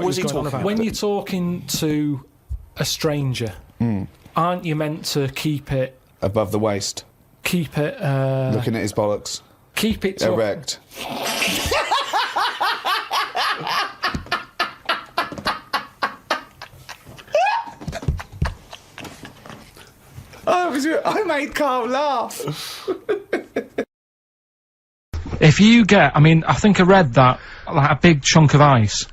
What was he talking about? When you're talking to a stranger, aren't you meant to keep it above the waist? Keep it. Looking at his bollocks. Keep it erect. I made Karl laugh. If you get, I mean, I think I read that like a big chunk of ice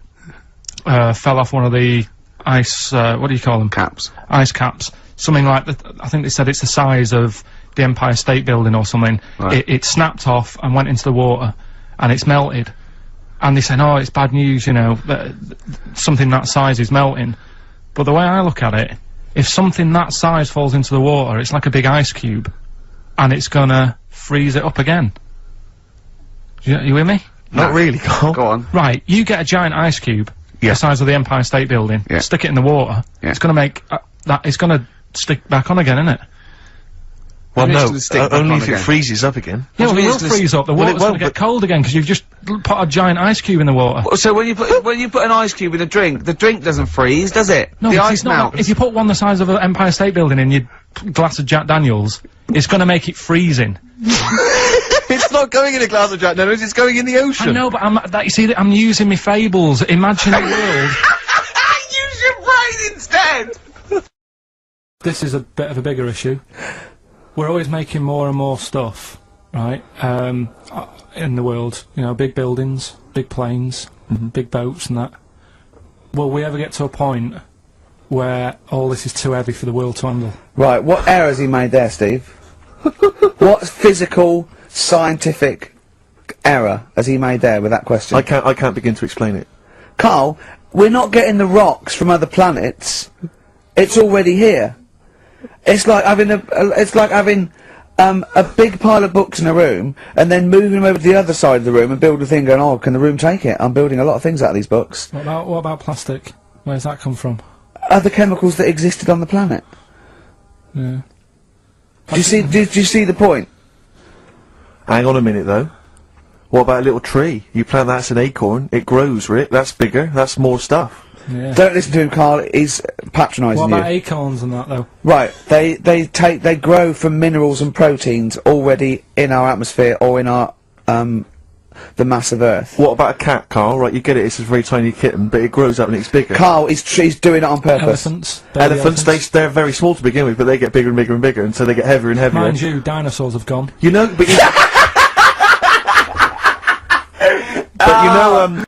fell off one of the ice. What do you call them? Caps. Ice caps. Something like that. I think they said it's the size of the Empire State Building or something. Right. It snapped off and went into the water, and it's melted. And they said, "Oh, it's bad news, you know, that something that size is melting." But the way I look at it, if something that size falls into the water, it's like a big ice cube, and it's gonna freeze it up again. You with me? Not really, Karl. Go on. Right, you get a giant ice cube, the size of the Empire State Building, stick it in the water, it's gonna make, it's gonna stick back on again, isn't it? Well, no, only if it freezes up again. Yeah, well, it will freeze up, the water's gonna get cold again, because you've just put a giant ice cube in the water. So when you put an ice cube in a drink, the drink doesn't freeze, does it? No, the ice melts. If you put one the size of an Empire State Building in your glass of Jack Daniels, it's gonna make it freezing. It's not going in a glass of Jack Daniels, it's going in the ocean. I know, but you see, I'm using my fables. Imagine a world. Use your brain instead! This is a bit of a bigger issue. We're always making more and more stuff, right, in the world. You know, big buildings, big planes, big boats and that. Will we ever get to a point where all this is too heavy for the world to handle? Right, what error has he made there, Steve? What physical, scientific error has he made there with that question? I can't begin to explain it. Karl, we're not getting the rocks from other planets. It's already here. It's like having a big pile of books in a room and then moving them over to the other side of the room and build a thing going, oh, can the room take it? I'm building a lot of things out of these books. What about plastic? Where's that come from? Other chemicals that existed on the planet. Yeah. Do you see the point? Hang on a minute, though. What about a little tree? You plant that as an acorn, it grows, Rick. That's bigger, that's more stuff. Yeah. Don't listen to him, Karl. He's patronising you. What about acorns and that, though? Right, they grow from minerals and proteins already in our atmosphere or in our, the mass of Earth. What about a cat, Karl? Right, you get it, it's a very tiny kitten, but it grows up and it's bigger. Karl, he's doing it on purpose. Elephants, they're very small to begin with, but they get bigger and bigger and bigger, and so they get heavier and heavier. Mind you, dinosaurs have gone. You know, but you... but you know,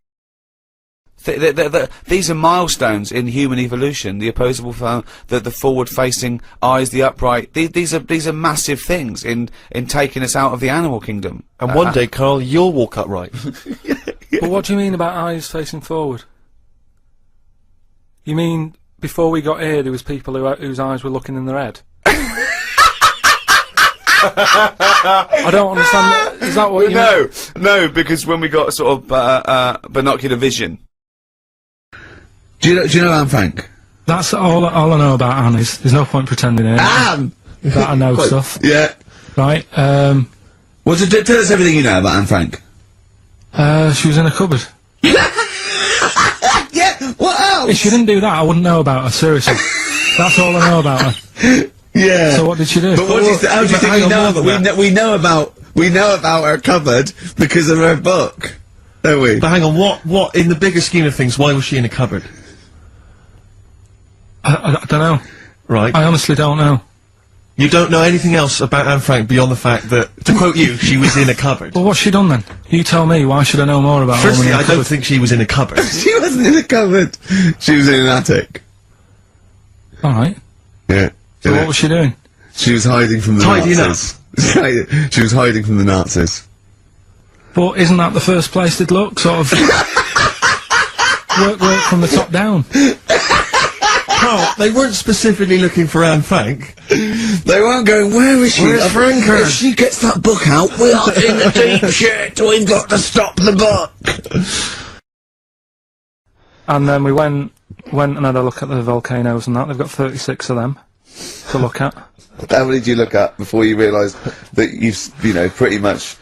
these are milestones in human evolution. The opposable phone, the forward-facing eyes, the upright. These are massive things in taking us out of the animal kingdom. And one day, Karl, you'll walk upright. But what do you mean about eyes facing forward? You mean before we got here, there was people whose eyes were looking in their head? I don't understand. Is that what you mean? No, because when we got sort of binocular vision. Do you know Anne Frank? That's all I know about Anne is. There's no point pretending here. Anne! That I know stuff. Yeah. Right, well, tell us everything you know about Anne Frank. She was in a cupboard. Yeah, what else? If she didn't do that, I wouldn't know about her, seriously. That's all I know about her. Yeah. So what did she do? But how do you think we know about her? We know about her cupboard because of her book, don't we? But hang on, what, in the bigger scheme of things, why was she in a cupboard? I don't know. Right. I honestly don't know. You don't know anything else about Anne Frank beyond the fact that, to quote you, she was in a cupboard? Well, what's she done then? You tell me, why should I know more about her? Firstly, I don't think she was in a cupboard. She wasn't in a cupboard. She was in an attic. Alright. Yeah. So what was she doing? She was hiding from the Nazis. She was hiding from the Nazis. But isn't that the first place they'd look? Sort of... work from the top down. Carl, they weren't specifically looking for Anne Frank. They weren't going, where is she? Where's Frank? If she gets that book out, we are in the deep shit. We've got to stop the book. And then we went and had a look at the volcanoes and that. They've got 36 of them to look at. How many did you look at before you realised that pretty much,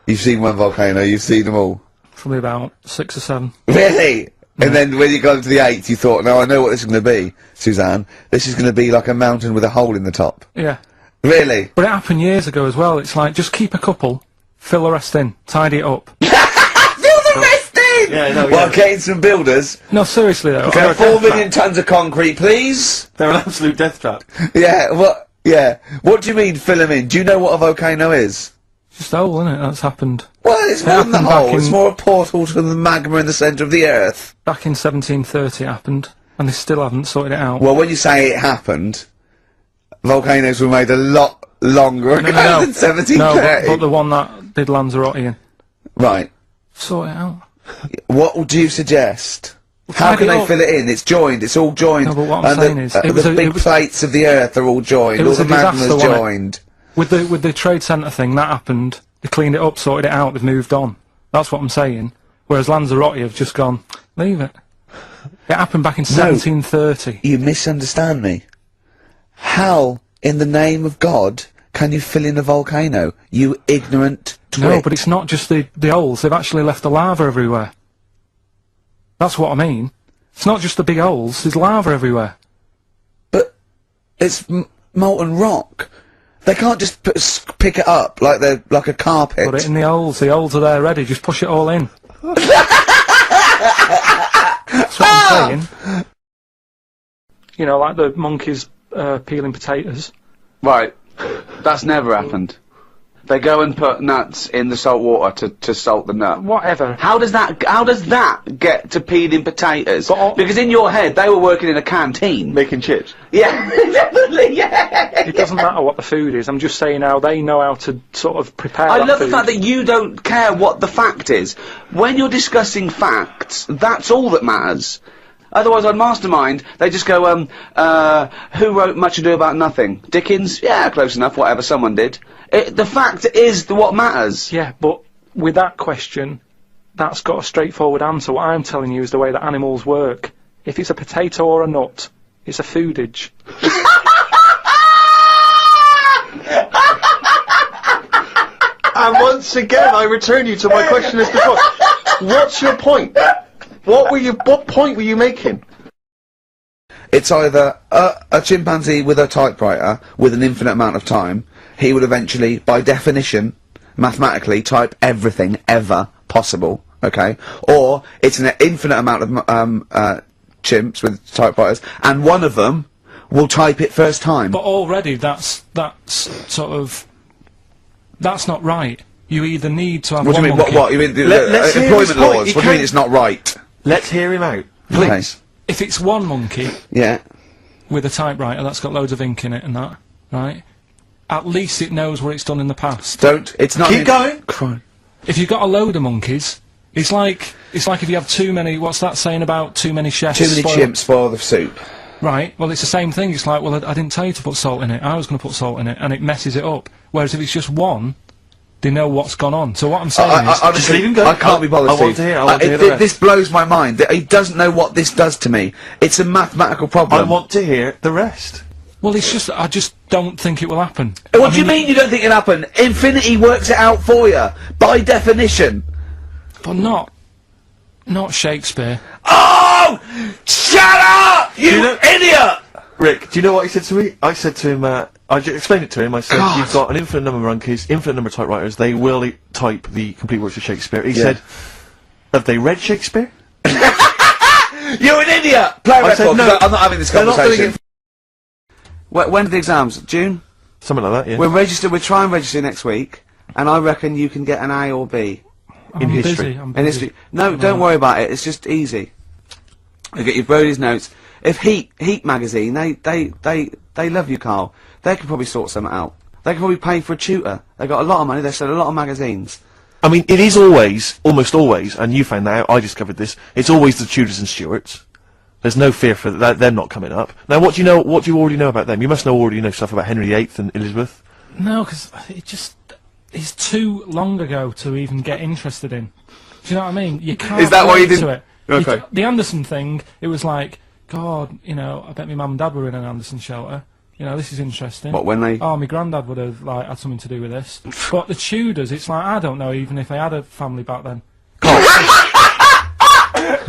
you've seen one volcano, you've seen them all? Probably about 6 or 7. Really? And then when you got to the 8th, you thought, no, I know what this is going to be, Suzanne. This is going to be like a mountain with a hole in the top. Yeah. Really? But it happened years ago as well. It's like, just keep a couple, fill the rest in, tidy it up. Fill the rest in! Yeah, no, Well, getting some builders. No, seriously though. Okay, 4 million tons of concrete, please. They're an absolute death trap. Yeah, what? Yeah. What do you mean, fill them in? Do you know what a volcano is? Just a hole, isn't it? That's happened. Well, it's more than the happened back hole. It's in- more a portal to the magma in the centre of the Earth. Back in 1730 it happened, and they still haven't sorted it out. Well, when you say it happened, volcanoes were made a lot longer ago than 1730. No, but the one that did Lanzarote in. Right. Sort it out. What do you suggest? How tidy can it they up. fill it in? It's joined. It's all joined. No, but what I'm and saying is, it was the a- big it was- plates of the Earth are all joined. It All was the a disaster, magma's wasn't it? joined. With the trade centre thing, that happened. They cleaned it up, sorted it out, they've moved on. That's what I'm saying. Whereas Lanzarote have just gone, leave it. It happened back in 1730. You misunderstand me. How, in the name of God, can you fill in a volcano? You ignorant twit. No, but it's not just the holes, they've actually left the lava everywhere. That's what I mean. It's not just the big holes, there's lava everywhere. But it's molten rock. They can't just pick it up like they're like a carpet. Put it in the holes are there ready, just push it all in. That's what I'm saying. You know, like the monkeys peeling potatoes. Right. That's never happened. They go and put nuts in the salt water to salt the nut. Whatever. How does that get to peeling potatoes? But- Because in your head, they were working in a canteen. Making chips. Yeah, definitely, yeah. It doesn't matter what the food is, I'm just saying how they know how to sort of prepare I that love food. the fact that you don't care what the fact is. When you're discussing facts, that's all that matters. Otherwise, on Mastermind, they just go, who wrote Much Ado About Nothing? Dickens? Yeah, close enough, whatever, someone did. The fact is what matters. Yeah, but with that question, that's got a straightforward answer. What I'm telling you is the way that animals work. If it's a potato or a nut, it's a foodage. And once again, I return you to my question as before. What's your point? What point were you making? It's either a chimpanzee with a typewriter with an infinite amount of time. He would eventually, by definition, mathematically, type everything ever possible. Okay, or it's an infinite amount of chimps with typewriters, and one of them will type it first time. But already that's sort of, that's not right. You either need to have What do one you mean? monkey. What? You mean Let's hear his employment point. laws? He What do you mean can't- it's not right? Let's hear him out, please. If it's one monkey Yeah. with a typewriter that's got loads of ink in it and that, right? At least it knows what it's done in the past. Don't. It's not. Keep going. Cry. If you've got a load of monkeys, it's like if you have too many. What's that saying about too many chefs? Too many spoil- chimps spoil the soup. Right. Well, it's the same thing. It's like, well, I didn't tell you to put salt in it. I was going to put salt in it, and it messes it up. Whereas if it's just one, they know what's gone on. So what I'm saying is, honestly, leave him go. I can't be bothered. I want Steve. to hear- I want to hear the rest. This blows my mind. He doesn't know what this does to me. It's a mathematical problem. I want to hear the rest. well, it's just I just don't think it will happen. What do you mean you don't think it'll happen? Infinity works it out for you by definition. But not Shakespeare. Oh! Shut up, you idiot! Rick, do you know what he said to me? I said to him, I explained it to him, I said, God. you've got an infinite number of monkeys, infinite number of typewriters, they will type the complete works of Shakespeare. He said, have they read Shakespeare? You're an idiot! Play a I said record, no. 'cause I'm not having this They're not doing conversation. When are the exams? June? Something like that, yeah. We'll try and register next week, and I reckon you can get an A or B. I'm history. busy. I'm In busy. history. No, don't worry about it, it's just easy. You get your Brody's notes. If Heat magazine, they love you, Carl. They could probably sort something out. They could probably pay for a tutor. They got a lot of money, they sell a lot of magazines. I mean, it is always, almost always, and you found that out, I discovered this, it's always the Tudors and Stuarts. There's no fear for that, they're not coming up. Now, what do you already know about them? You must already know stuff about Henry VIII and Elizabeth. No, because it's too long ago to even get interested in. Do you know what I mean? You can't. Is that why you relate didn't- to it. Okay. The Anderson thing, it was like, God, you know, I bet my mum and dad were in an Anderson shelter. You know, this is interesting. What, when they... Oh, my granddad would have like had something to do with this. But the Tudors, it's like I don't know even if they had a family back then.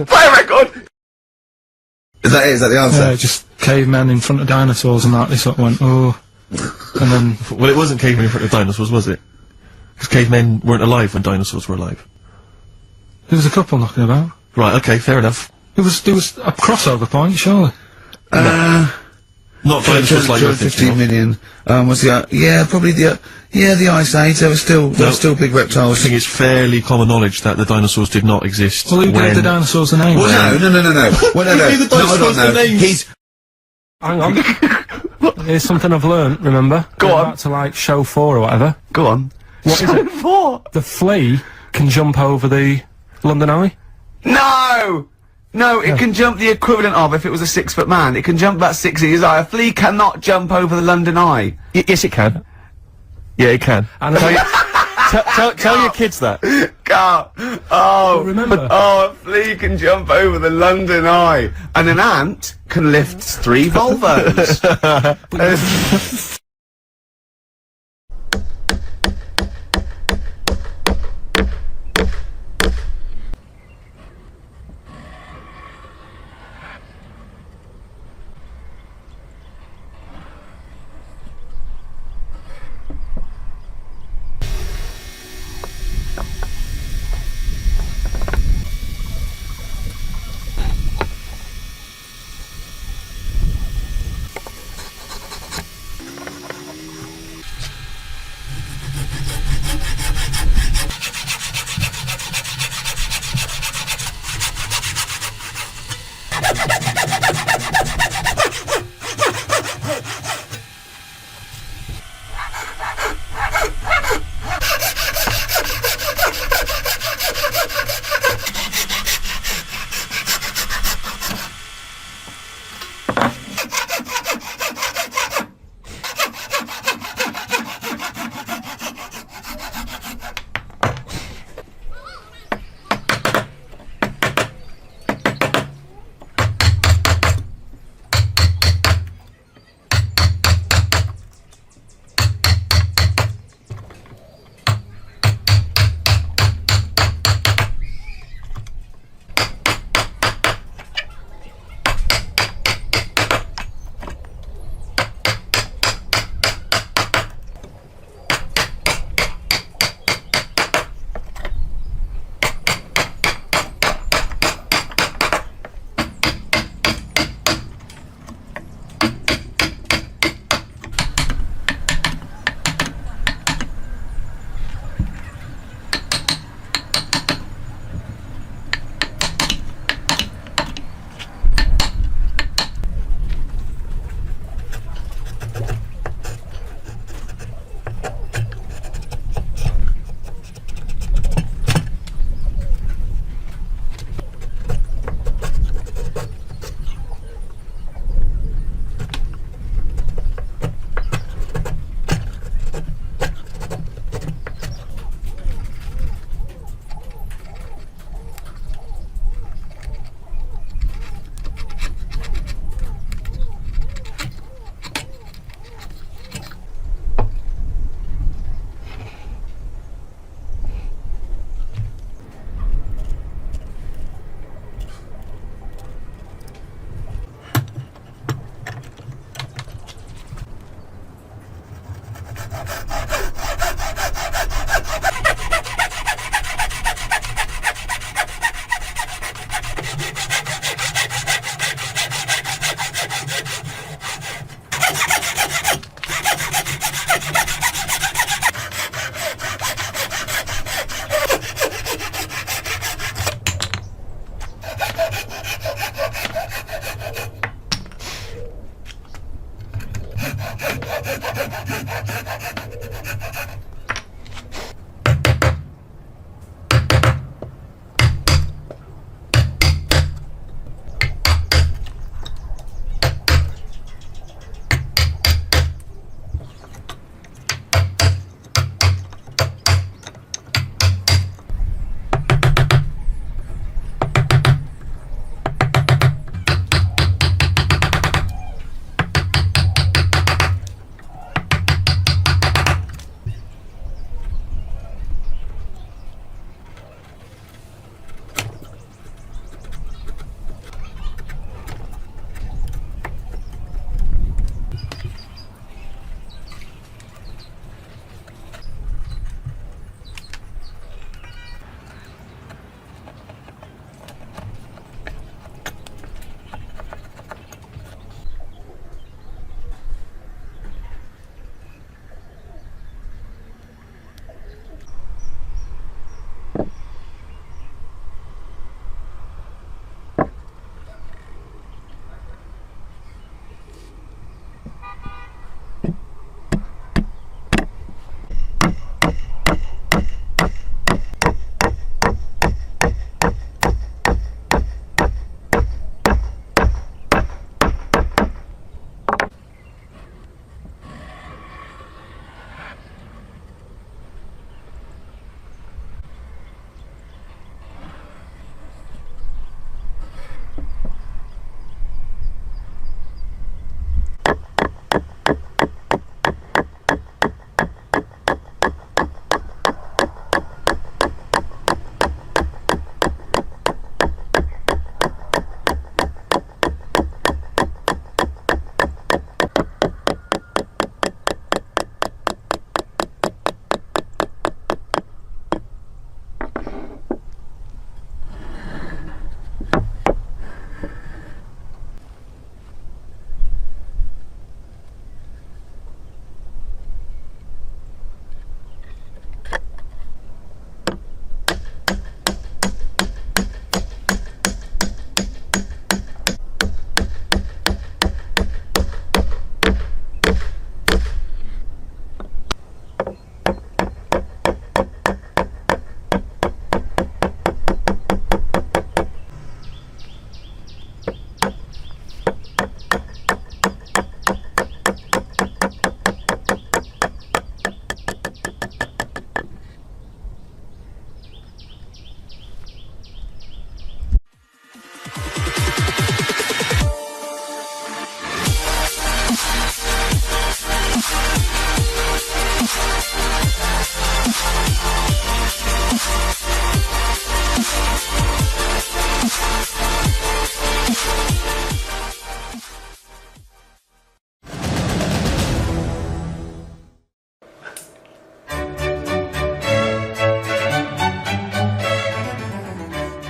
Play a record! Is that the answer? Just cavemen in front of dinosaurs and that. They sort of went, oh. And then... Well, it wasn't cavemen in front of dinosaurs, was it? Because cavemen weren't alive when dinosaurs were alive. There was a couple knocking about. Right, okay, fair enough. There was a crossover point, surely. Not dinosaurs like you're 15 thinking of. million. Was the, probably the Ice Age. There were still big I reptiles. think it's fairly common knowledge that the dinosaurs did not exist. Well, who gave the dinosaurs the name? Well, no. Well, no. Who gave the dinosaurs the names? He's Hang on. Here's something I've learnt, remember? Go on. Back to, like, show 4 or whatever. Go on. What is it? What? The flea can jump over the London Eye? No! No, it can jump the equivalent of if it was a 6-foot man. It can jump about 6 inches high. A flea cannot jump over the London Eye. Yes, it can. Yeah, it can. And Tell your kids that. Carl. remember. Oh, a flea can jump over the London Eye. And an ant can lift 3 Volvos.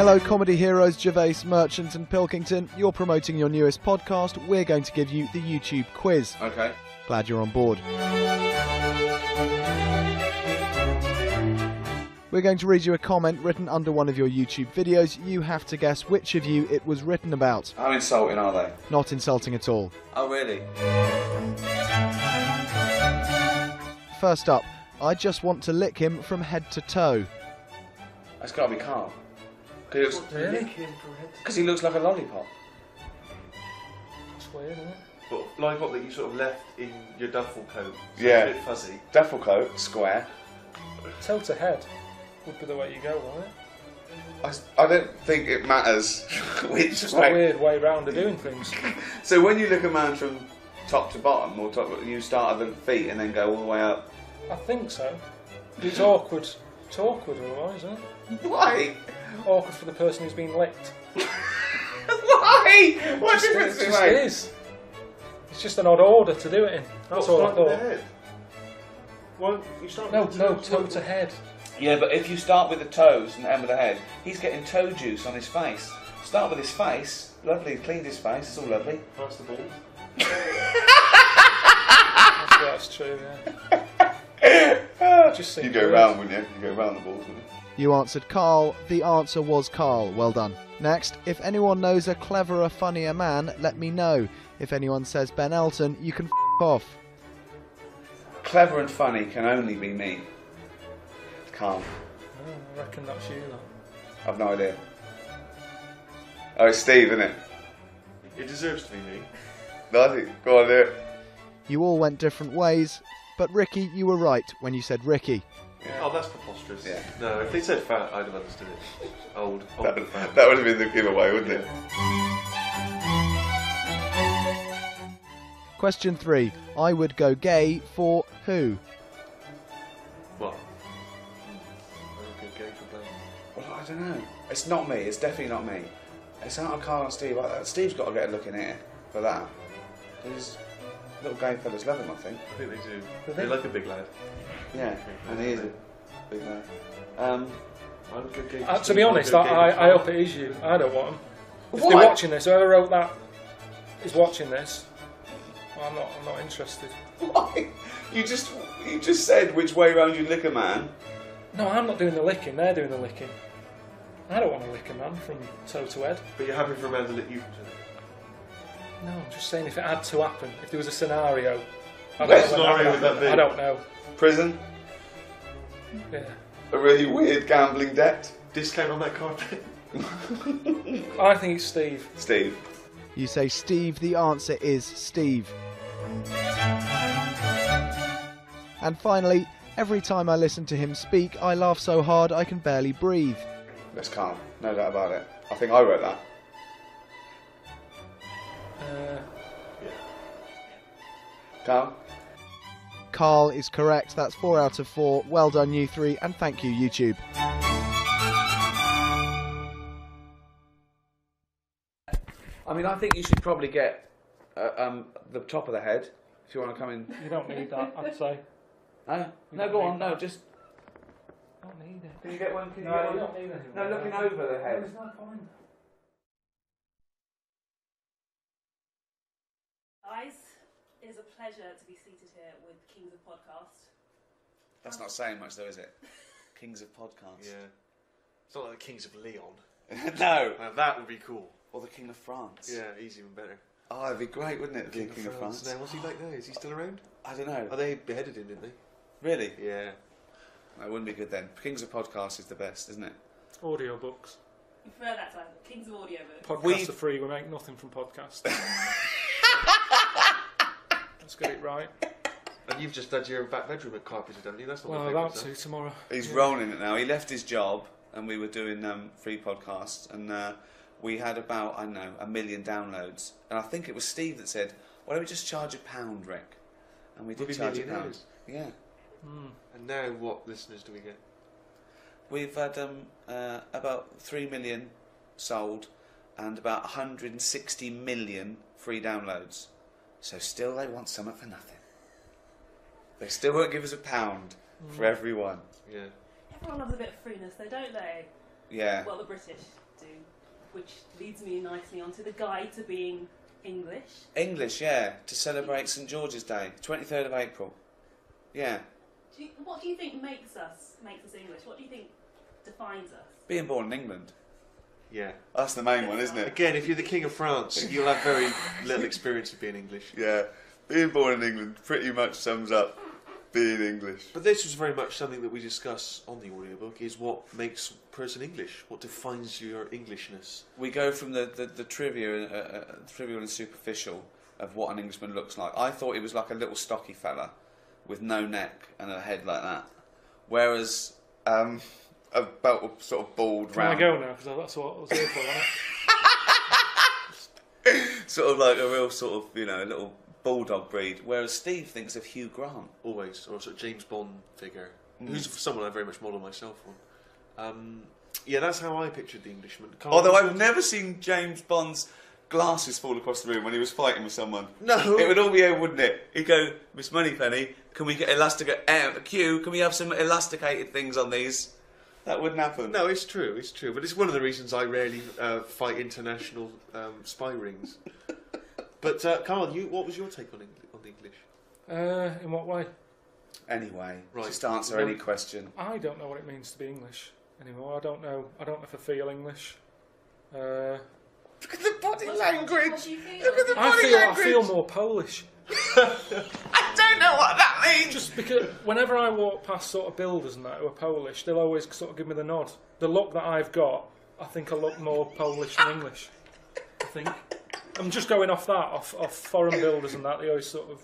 Hello, comedy heroes Gervais, Merchant and Pilkington. You're promoting your newest podcast. We're going to give you the YouTube quiz. Okay. Glad you're on board. We're going to read you a comment written under one of your YouTube videos. You have to guess which of you it was written about. How insulting are they? Not insulting at all. Oh, really? First up, I just want to lick him from head to toe. That's got to be Karl. Because he looks like a lollipop. That's weird, isn't it? But lollipop that you sort of left in your duffel coat. So Yeah. It's a bit fuzzy. Duffel coat, square. Toe to head would be the way you go, wouldn't it? I don't think it matters which It's just way. a weird way round of doing things. So when you look a man from top to bottom, or you start at the feet and then go all the way up. I think so. It's awkward. It's awkward otherwise, isn't it? Why? Awkward for the person who's been licked. Why? What difference It does it just make? is. It's just an odd order to do it in. That's all I Start with the thought. head. Well, you start No, with the toes. toe to head. Yeah, but if you start with the toes and end with the head, he's getting toe juice on his face. Start with his face. Lovely, cleaned his face. It's all lovely. That's the balls. That's true, yeah. Just You seems go weird. round, wouldn't you? You go round the balls, wouldn't you? You answered Karl. The answer was Karl. Well done. Next, if anyone knows a cleverer, funnier man, let me know. If anyone says Ben Elton, you can f*** off. Clever and funny can only be me. Calm. Oh, I reckon that's you, though. I've no idea. Oh, it's Steve, isn't it? It deserves to be me. Does it? Go on, do it. You all went different ways, but Ricky, you were right when you said Ricky. Oh, that's preposterous. Yeah. No, if they said fat, I'd have understood it. Old and fat. That would have been the giveaway, wouldn't it? Question 3. I would go gay for who? What? I would go gay for Ben. Well, I don't know. It's not me. It's definitely not me. It's not Karl and Steve like that. Steve's got to get a look in here for that. These little gay fellas love him, I think. I think they do. They like a big lad. Yeah, and he is a big lad. I would go gay for To Steve, be I would honest, go gay for I Karl. hope it is you. I don't want him. If Why? they're watching this, whoever wrote that is watching this. Well, I'm not interested. Why? You just said which way round you lick a man. No, I'm not doing the licking. They're doing the licking. I don't want to lick a man from toe to head. But you're happy for a man to lick you. No, I'm just saying if it had to happen, if there was a scenario. I What don't know scenario when would that be? I don't know. Prison. Yeah. A really weird gambling debt. Discount on that carpet. I think it's Steve. Steve. You say Steve. The answer is Steve. And finally, every time I listen to him speak, I laugh so hard I can barely breathe. That's calm. No doubt about it. I think I wrote that. Carl? Karl is correct. That's 4 out of 4. Well done, you three, and thank you, YouTube. I mean, I think you should probably get the top of the head if you want to come in. You don't need that, I'd say. No, go on. No, just. Don't need it. Can you get one? Can you No, get you one? don't need anything. No, looking over the head. Guys, it is a pleasure to be seated here with Kings of Podcast. That's not saying much, though, is it? Kings of podcasts. Yeah. It's not like the Kings of Leon. No. Now that would be cool. Or the King of France. Yeah, he's even better. Oh, it'd be great, wouldn't it? The King of France. Now, what's he like now? Is he still around? I don't know. Oh, they beheaded him, didn't they? Really? Yeah. That wouldn't be good then. Kings of podcasts is the best, isn't it? Audiobooks. You prefer that time? Kings of Audiobook. Podcasts are free, we make nothing from podcasts. Let's get it right. And you've just had your back bedroom at carpeted, haven't you? That's not Well, my I'm favourite about stuff. to tomorrow. He's rolling it now. He left his job and we were doing free podcasts and we had about, I don't know, 1 million downloads. And I think it was Steve that said, why don't we just charge £1, Rick? And we did We'll be charge £1. millionaires. Yeah. And now what listeners do we get? We've had about 3 million sold and about 160 million free downloads. So still they want something for nothing. They still won't give us £1 for every one. Yeah. Everyone loves a bit of freeness though, don't they? Yeah. Well, the British. do, which leads me nicely onto the guide to being English. English, yeah, to celebrate St George's Day, 23rd of April. Yeah. What do you think makes us English? What do you think defines us? Being born in England. Yeah. That's the main one, isn't it? Again, if you're the King of France, you'll have very little experience of being English. Yeah. Being born in England pretty much sums up being English. But this was very much something that we discuss on the audiobook, is what makes a person English, what defines your Englishness. We go from the trivial and superficial of what an Englishman looks like. I thought he was like a little stocky fella with no neck and a head like that. Whereas about a sort of bald Can round... I go now? Because that's what I was here for, wasn't sort of like a real sort of, you know, a little bulldog breed. Whereas Steve thinks of Hugh Grant. Always, or a sort of James Bond figure, who's someone I very much model myself on. Yeah, that's how I pictured the Englishman. Although I've never seen James Bond's glasses fall across the room when he was fighting with someone. No. It would all be over, wouldn't it? He'd go, Miss Moneypenny, can we get Q, can we have some elasticated things on these? That wouldn't happen. No, it's true, but it's one of the reasons I rarely fight international spy rings. But, Karl, what was your take on the English? In what way? Anyway, Right. just answer any question. I don't know what it means to be English anymore. I don't know if I feel English. Look at the body language. What do you feel? Look at the I body language. feel more Polish. I don't know what that means. Just because whenever I walk past sort of builders and that who are Polish, they'll always sort of give me the nod. The look that I've got, I think I look more Polish than English. I think. I'm just going off foreign builders and that. They always sort of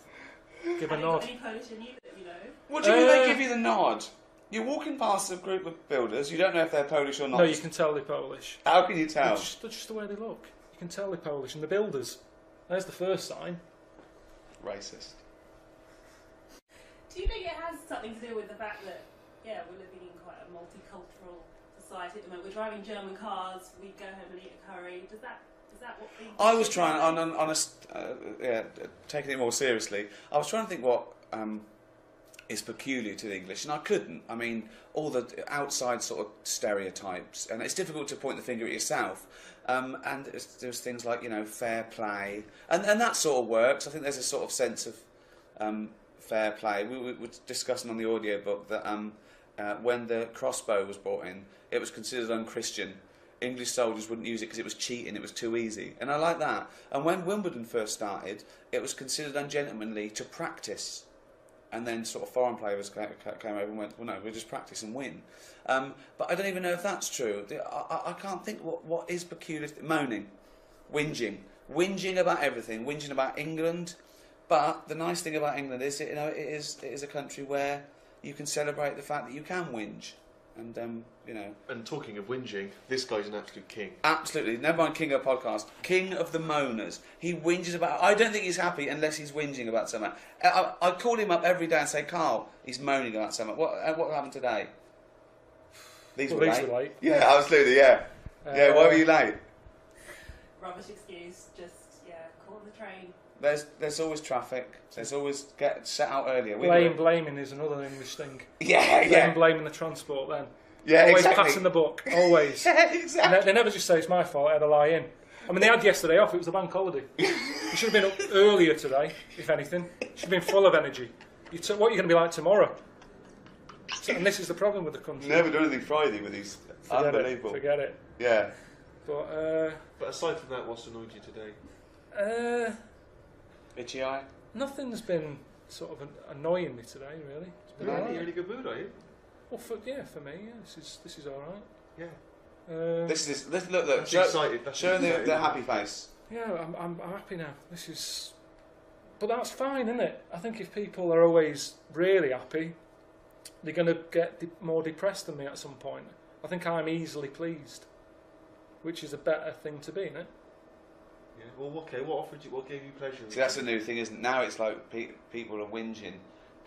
give a nod. Any Polish in you that you know? What do you mean they give you the nod? You're walking past a group of builders, you don't know if they're Polish or not. No, you can tell they're Polish. How can you tell? That's just the way they look. You can tell they're Polish. And the builders, there's the first sign. Racist. Do you think it has something to do with the fact that, yeah, we're living in quite a multicultural society at the moment? We're driving German cars, we go home and eat a curry. Is that what the... I was trying, taking it more seriously, I was trying to think what is peculiar to the English, and I couldn't. I mean, all the outside sort of stereotypes, and it's difficult to point the finger at yourself. And there's things like, you know, fair play, and that sort of works. I think there's a sort of sense of fair play. We were discussing on the audiobook that when the crossbow was brought in, it was considered unchristian. English soldiers wouldn't use it because it was cheating, it was too easy. And I like that. And when Wimbledon first started, it was considered ungentlemanly to practice. And then sort of foreign players came over and went, well, no, we'll just practice and win. But I don't even know if that's true. I can't think what is peculiar. Moaning, whinging about everything, whinging about England. But the nice thing about England is, you know, it is a country where you can celebrate the fact that you can whinge. And, you know... And talking of whinging, this guy's an absolute king. Absolutely. Never mind King of podcast. King of the moaners. He whinges about... I don't think he's happy unless he's whinging about something. I call him up every day and say, Karl, he's moaning about something. What happened today? These were late. Yeah, absolutely, yeah. Yeah, why were you late? Rubbish excuse, just, caught the train. There's always traffic. There's always get set out earlier. Blaming is another English thing. Yeah. Blaming the transport then. Yeah, always exactly. passing the buck. Always. Yeah, exactly. And they never just say it's my fault. I had a lie in. I mean, they had yesterday off. It was a bank holiday. You should have been up earlier today, if anything. You should have been full of energy. What are you going to be like tomorrow? And this is the problem with the country. Never do anything Friday with these. Unbelievable. Forget it. Yeah. But aside from that, what's annoyed you today? Itchy eye? Nothing's been sort of annoying me today, really. It's been You're alright. in a really good mood, are you? Well, for me, this is all right. Yeah. Look. That's excited. That's Show excited. the happy face. Yeah, I'm happy now. But that's fine, isn't it? I think if people are always really happy, they're going to get more depressed than me at some point. I think I'm easily pleased, which is a better thing to be, isn't it? Yeah. Well, okay. What gave you pleasure? See, that's the new thing, isn't it? Now it's like people are whinging.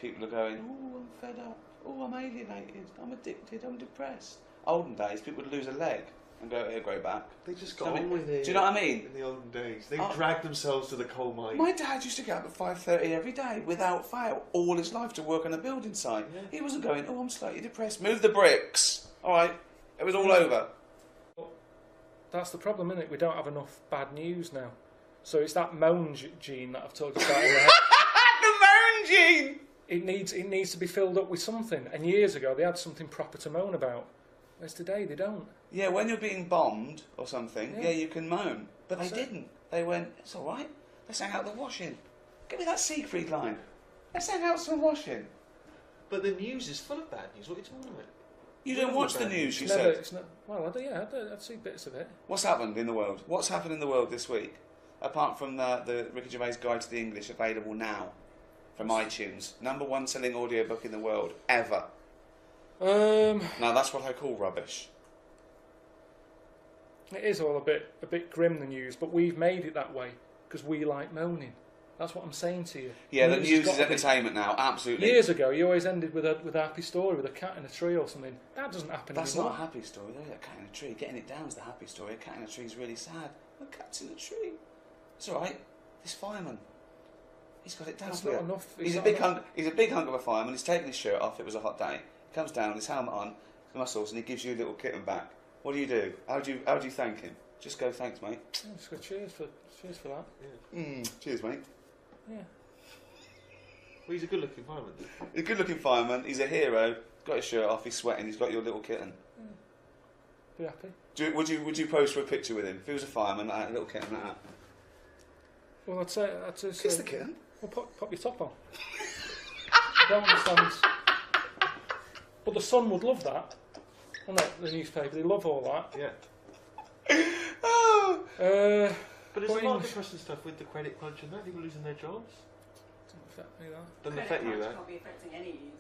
People are going, oh, I'm fed up. Oh, I'm alienated. I'm addicted. I'm depressed. Olden days, people would lose a leg and go, here, grow back. They just got on with it. Do you know what I mean? In the olden days, they dragged themselves to the coal mine. My dad used to get up at 5:30 every day, without fail, all his life to work on a building site. Yeah. He wasn't going, oh, I'm slightly depressed. Move the bricks. All right. It was all over. that's the problem, isn't it? We don't have enough bad news now. So it's that moan gene that I've told you about in the head. The moan gene! It needs to be filled up with something. And years ago, they had something proper to moan about. Whereas today, they don't. Yeah, when you're being bombed or something, Yeah. yeah, you can moan. But That's they it. didn't. They went, it's alright. Let's hang out the washing. Give me that Siegfried line. Let's hang out some washing. But the news is full of bad news. What are you talking about? You don't watch the news, you said. Well, I'd see bits of it. What's happened in the world? What's happened in the world this week? Apart from the Ricky Gervais Guide to the English, available now from iTunes. #1 selling audiobook in the world, ever. Now that's what I call rubbish. It is all a bit grim, the news, but we've made it that way because we like moaning. That's what I'm saying to you. Yeah, the has news got is to be- entertainment now, absolutely. Years ago, you always ended with a happy story with a cat in a tree or something. That doesn't happen That's anymore. not a happy story, though. A cat in a tree. Getting it down is the happy story. A cat in a tree is really sad. A cat's in a tree. It's alright. This fireman. He's got it down That's for not you. enough. He's It's a not big enough. hunk. He's a big hunk of a fireman. He's taken his shirt off. It was a hot day. He comes down with his helmet on, the muscles, and he gives you a little kitten back. What do? How do you thank him? Just go, thanks, mate. Yeah, just go, cheers for that. Cheers, mate. Yeah. Well, he's a good-looking fireman. He's a good-looking fireman. He's a hero. Got his shirt off. He's sweating. He's got your little kitten. Be happy. Would you pose for a picture with him? If he was a fireman, like a little kitten like that. Well, I'd say Kiss the kitten. Well, pop your top on. Don't understand. But the Sun would love that. Wouldn't it? The newspaper, they love all that. Yeah. Oh. But there's a lot of English- depressing stuff with the credit crunch and that. People losing their jobs. Doesn't affect me, that. Doesn't Credit affect you, crunch that. can't be affecting any of you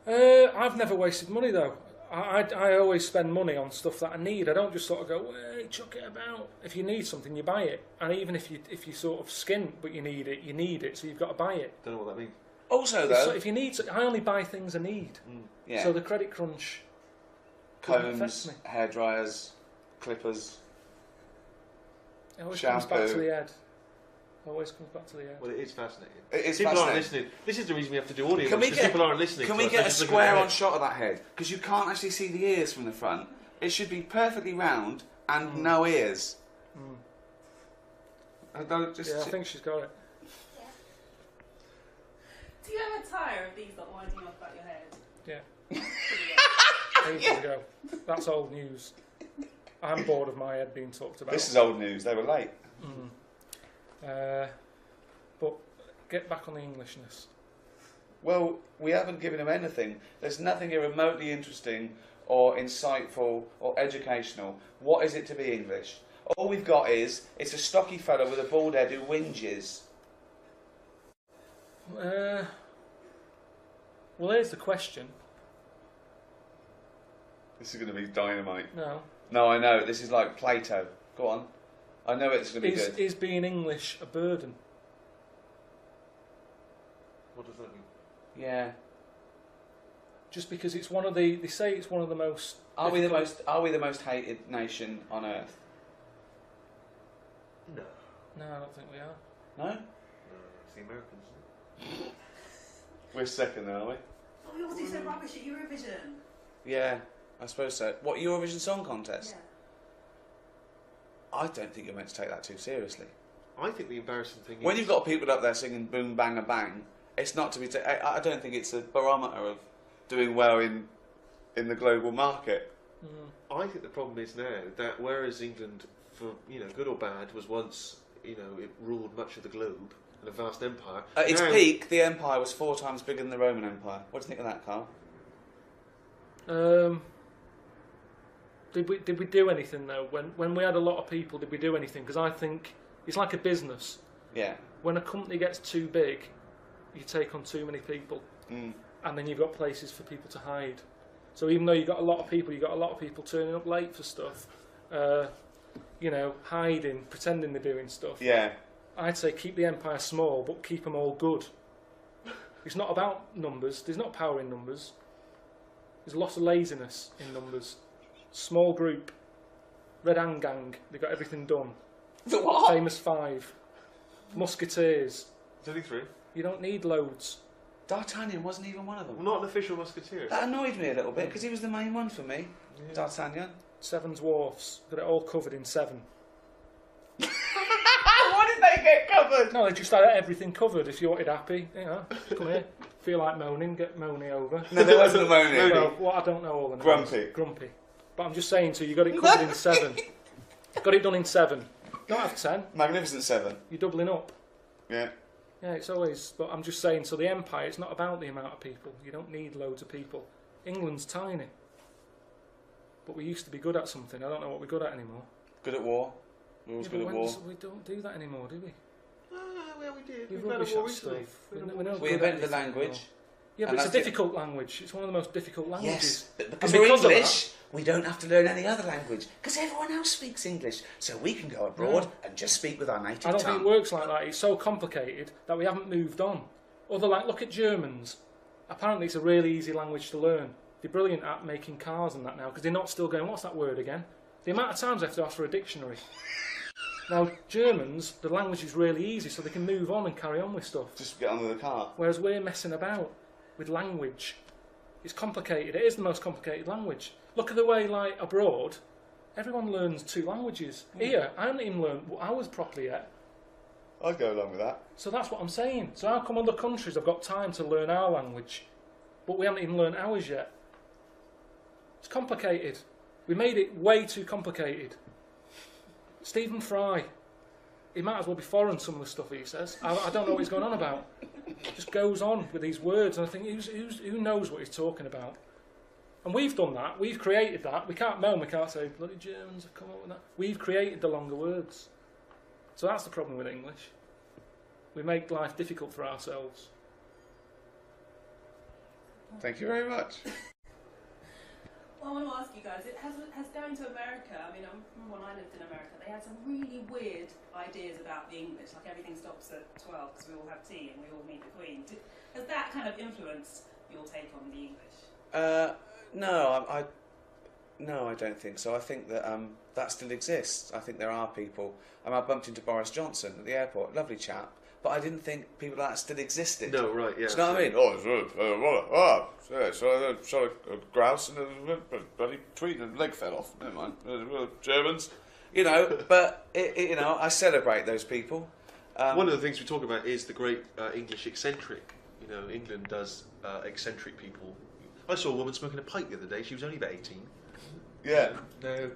guys. I've never wasted money though. I always spend money on stuff that I need. I don't just sort of go, hey, chuck it about. If you need something, you buy it. And even if you sort of skint, but you need it, so you've got to buy it. Don't know what that means. Also, So though, if you need, I only buy things I need. yeah, So the credit crunch doesn't affect combs, me. hair dryers, clippers. It always comes back shampoo. to the head. Always comes back to the head. Well, it is fascinating. It is People aren't fascinating. listening. This is the reason we have to do audio. Can we because get- people aren't listening. Can to we us, get they're a just looking at the square-on head. shot of that head? Because you can't actually see the ears from the front. It should be perfectly round and no ears. I don't just. Yeah, I think she's got it. Do you ever tire of these like winding off about your head? Yeah. Ages ago. That's old news. I'm bored of my head being talked about. This is old news. They were late. But get back on the Englishness. Well, we haven't given him anything. There's nothing here remotely interesting or insightful or educational. What is it to be English? All we've got is, it's a stocky fellow with a bald head who whinges. Well, here's the question. This is going to be dynamite. No. No, I know. This is like Plato. Go on. I know it's going to be Is, good. is being English a burden? What does that mean? Yeah. Just because it's one of the... They say it's one of the most... Are we difficult- the most hated nation on earth? No. No, I don't think we are. No? No, it's the Americans. Isn't it? We're second, then, are we? Oh, we always do so rubbish at Eurovision. Yeah, I suppose so. What, Eurovision Song Contest? Yeah. I don't think you're meant to take that too seriously. I think the embarrassing thing When is... you've got people up there singing Boom Bang a Bang, it's not to be... I don't think it's a barometer of doing well in the global market. I think the problem is now that whereas England, for good or bad, was once it ruled much of the globe and a vast empire. At its now- peak, the empire was 4 times bigger than the Roman Empire. What do you think of that, Carl? Did we do anything though? When we had a lot of people, did we do anything? Because I think it's like a business. Yeah. When a company gets too big, you take on too many people, and then you've got places for people to hide. So even though you've got a lot of people turning up late for stuff, hiding, pretending they're doing stuff. Yeah. I'd say keep the empire small, but keep them all good. It's not about numbers. There's not power in numbers. There's lots of laziness in numbers. Small group. Red Hand Gang. They got everything done. The what? Famous Five. Musketeers. There's only 3. You don't need loads. D'Artagnan wasn't even one of them. Well, not an official musketeer. That annoyed me a little bit because he was the main one for me. D'Artagnan. 7 dwarfs. Got it all covered in 7. What did they get covered? No, they just had everything covered. If you wanted happy, you know, come here. Feel like moaning, get moany over. No, there wasn't a moaning. Well, what I don't know all the names. Grumpy. Grumpy. But I'm just saying to you, you got it covered in 7. Got it done in 7. Not have 10. Magnificent 7. You're doubling up. Yeah. Yeah, it's always. But I'm just saying, so the empire, it's not about the amount of people. You don't need loads of people. England's tiny. But we used to be good at something. I don't know what we're good at anymore. Good at war. We're always good at war. We don't do that anymore, do we? Well, we did. We've We've had a rubbish war at recently. stuff. We're not We good at invented the anything language. anymore. Yeah, And but it's a that's it. difficult language. It's one of the most difficult languages. Yes, but And because we're of English, we don't have to learn any other language. Because everyone else speaks English. So we can go abroad and just speak with our native I don't think tongue. it works like that. It's so complicated that we haven't moved on. Look at Germans. Apparently it's a really easy language to learn. They're brilliant at making cars and that now, because they're not still going, what's that word again? The amount of times I have to ask for a dictionary. Now, Germans, the language is really easy, so they can move on and carry on with stuff. Just get on with the car. Whereas we're messing about with language. It's complicated. It is the most complicated language. Look at the way, like, abroad, everyone learns 2 languages. Here, I haven't even learned ours properly yet. I'd go along with that. So that's what I'm saying. So how come other countries have got time to learn our language, but we haven't even learned ours yet? It's complicated. We made it way too complicated. Stephen Fry, he might as well be foreign, some of the stuff he says. I don't know what he's going on about. Just goes on with these words, and I think who knows what he's talking about? And we've done that. We've created that. We can't moan. We can't say bloody Germans have come up with that. We've created the longer words. So that's the problem with English. We make life difficult for ourselves. Thank you very much. Well, I want to ask you guys, has going to America, I mean, I remember when I lived in America, they had some really weird ideas about the English, like everything stops at 12 because we all have tea and we all meet the Queen. Has that kind of influenced your take on the English? No, I don't think so. I think that that still exists. I think there are people. I bumped into Boris Johnson at the airport, lovely chap, but I didn't think people like that still existed. No, right, yeah. Do you know what I mean? Shot a grouse and a bloody tweet and leg fell off. Never mind. Germans. You know, but, I celebrate those people. One of the things we talk about is the great English eccentric. You know, England does eccentric people. I saw a woman smoking a pipe the other day. She was only about 18. Yeah. No.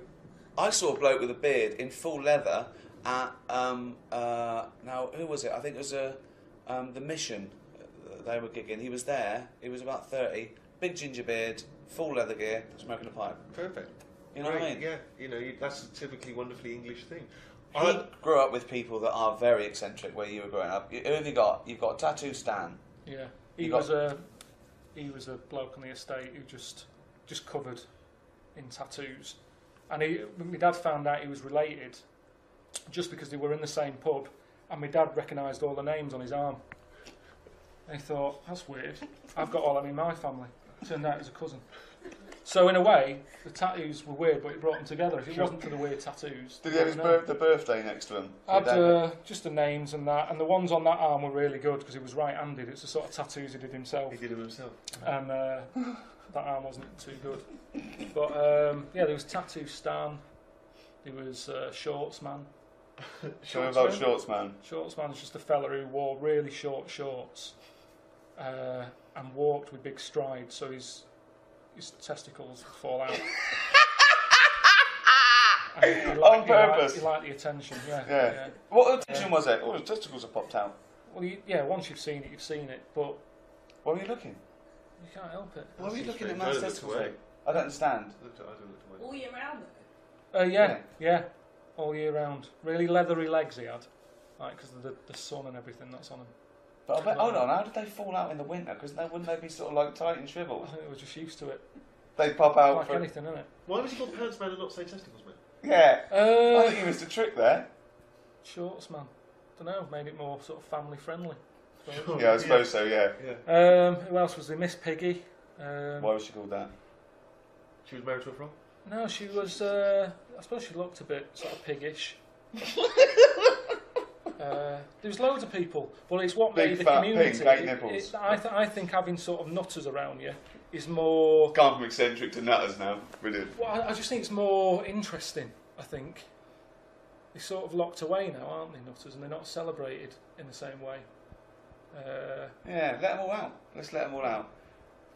I saw a bloke with a beard in full leather at, now, who was it? I think it was the Mission. They were gigging. He was there. He was about 30. Big ginger beard, full leather gear, smoking a pipe. Perfect. You know what I mean? Yeah, that's a typically wonderfully English thing. He grew up with people that are very eccentric where you were growing up. Who have you got? You've got Tattoo Stan. Yeah, he was a bloke on the estate who just covered in tattoos, and my dad found out he was related just because they were in the same pub, and my dad recognised all the names on his arm. And he thought, that's weird. I've got all them in my family. Turned out he was a cousin. So in a way, the tattoos were weird, but it brought them together. If it wasn't for the weird tattoos, Did he have the birthday next to him? had just the names and that, and the ones on that arm were really good because he was right-handed. It's the sort of tattoos he did himself. He did them himself. And that arm wasn't too good. But yeah, there was Tattoo Stan. There was Shorts Man. Show me about Shorts Man. Shorts Man's just a fella who wore really short shorts and walked with big strides, so his testicles would fall out. On purpose. He liked the attention, yeah. Yeah. What attention was it? Oh, his testicles have popped out. Well, once you've seen it, you've seen it, but What were you looking? you can't help it. Why were you looking at No, man's looked testicles? away. I don't understand. I looked away. All year round, though? Yeah, all year round. Really leathery legs he had, like because of the sun and everything that's on him. But I bet, hold on, how did they fall out in the winter? Because wouldn't they be sort of like tight and I shriveled? think they were just used to it. They'd pop out Like for... anything, isn't it? Why was he called Pants Man and not say Testicles Man? Yeah. I think he missed a trick there. Shorts Man. Don't know. Made it more sort of family friendly. Yeah, I suppose so, yeah. Who else was there? Miss Piggy. Why was she called that? She was married to a frog? No, she was. I suppose she looked a bit sort of piggish. There's loads of people, but it's what Big made the fat community. pink, 8 nipples. I think having sort of nutters around you is more. Gone from eccentric to nutters now. Brilliant. Well, I just think it's more interesting. I think they're sort of locked away now, aren't they, nutters, and they're not celebrated in the same way. Yeah, let them all out. Let's let them all out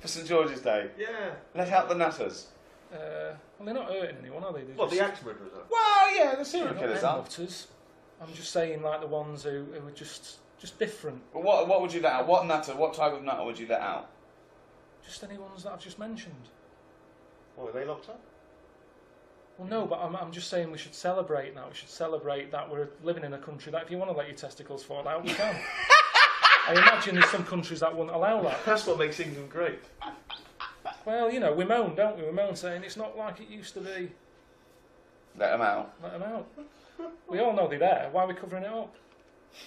for St George's Day. Yeah. Let out the nutters. Well, they're not hurting anyone, are they? They're What, the just- axe murderers are? Well, yeah, the they're serial not killers them are. nutters. I'm just saying, like the ones who are just different. But what would you let out? What nutter? What type of nutter would you let out? Just any ones that I've just mentioned. What, are they locked up? Well, no, but I'm just saying we should celebrate now. We should celebrate that we're living in a country that if you want to let your testicles fall out, you can. I imagine there's some countries that wouldn't allow that. That's what makes England great. Well, you know, we moan, don't we? We moan saying it's not like it used to be. Let them out. Let them out. We all know they're there. Why are we covering it up?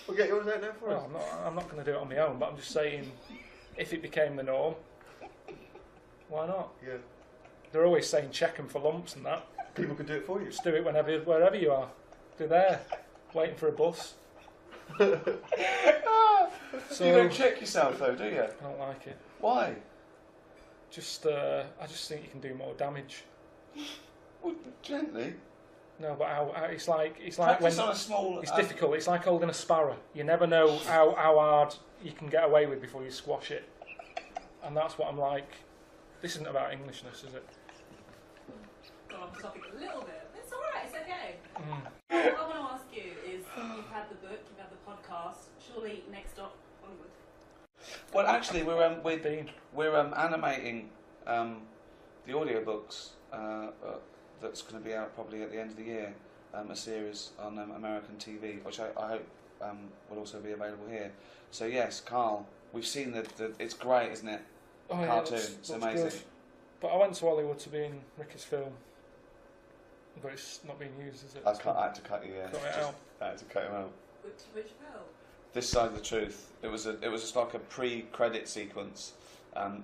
We'll get yours out now for us. Well, I'm not going to do it on my own, but I'm just saying, if it became the norm, why not? Yeah. They're always saying check them for lumps and that. People could do it for you. Just do it wherever you are. They're there, waiting for a bus. So You don't check yourself though, do you? I don't like it. Why? I just think you can do more damage. Well, gently. No, but how it's like Practice when on a small. it's difficult. It's like holding a sparrow. You never know how hard you can get away with before you squash it, and that's what I'm like. This isn't about Englishness, is it? Gone off the topic a little bit. It's alright, it's okay. What I want to ask you is, you've had the book, you've had the podcast, surely next stop, Hollywood. Well, actually, we're animating the audiobooks that's going to be out probably at the end of the year. A series on American TV, which I hope will also be available here. So yes, Karl, we've seen the it's great, isn't it? Oh, yeah, Cartoon, looks it's amazing. good. But I went to Hollywood to be in Ricky's film, but it's not being used, is it? I had to cut you. Yeah, Cut it out. I had to cut him out. Which film? This Side of the Truth. It was just like a pre-credit sequence.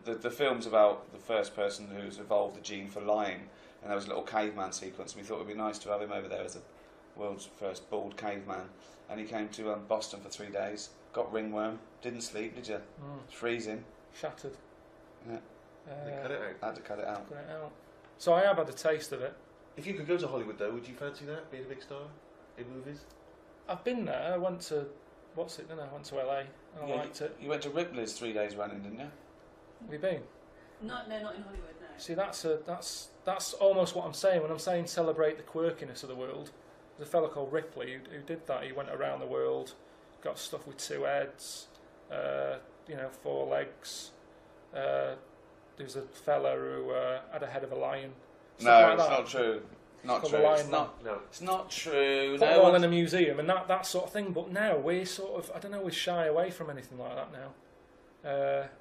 The film's about the first person who's evolved a gene for lying, and there was a little caveman sequence. And we thought it'd be nice to have him over there as the world's first bald caveman. And he came to Boston for 3 days. Got ringworm. Didn't sleep, did you? It's freezing. Shattered. Yeah. They cut it out. I had to cut it out. Cut it out. So I have had a taste of it. If you could go to Hollywood though, would you fancy that? Being a big star in movies? I've been there. I went to I went to LA and I liked it. You went to Ripley's 3 days running, didn't you? Have you been? No, not in Hollywood, no. See, that's almost what I'm saying when I'm saying celebrate the quirkiness of the world. There's a fella called Ripley who did that. He went around the world, got stuff with 2 heads, 4 legs. There was a fella who had a head of a lion. No, Stuff like it's that. not true. Not called true. The It's Lion not. No. It's not true. Put No it all one's- in a museum and that sort of thing. But now we're sort of, I don't know, we shy away from anything like that now.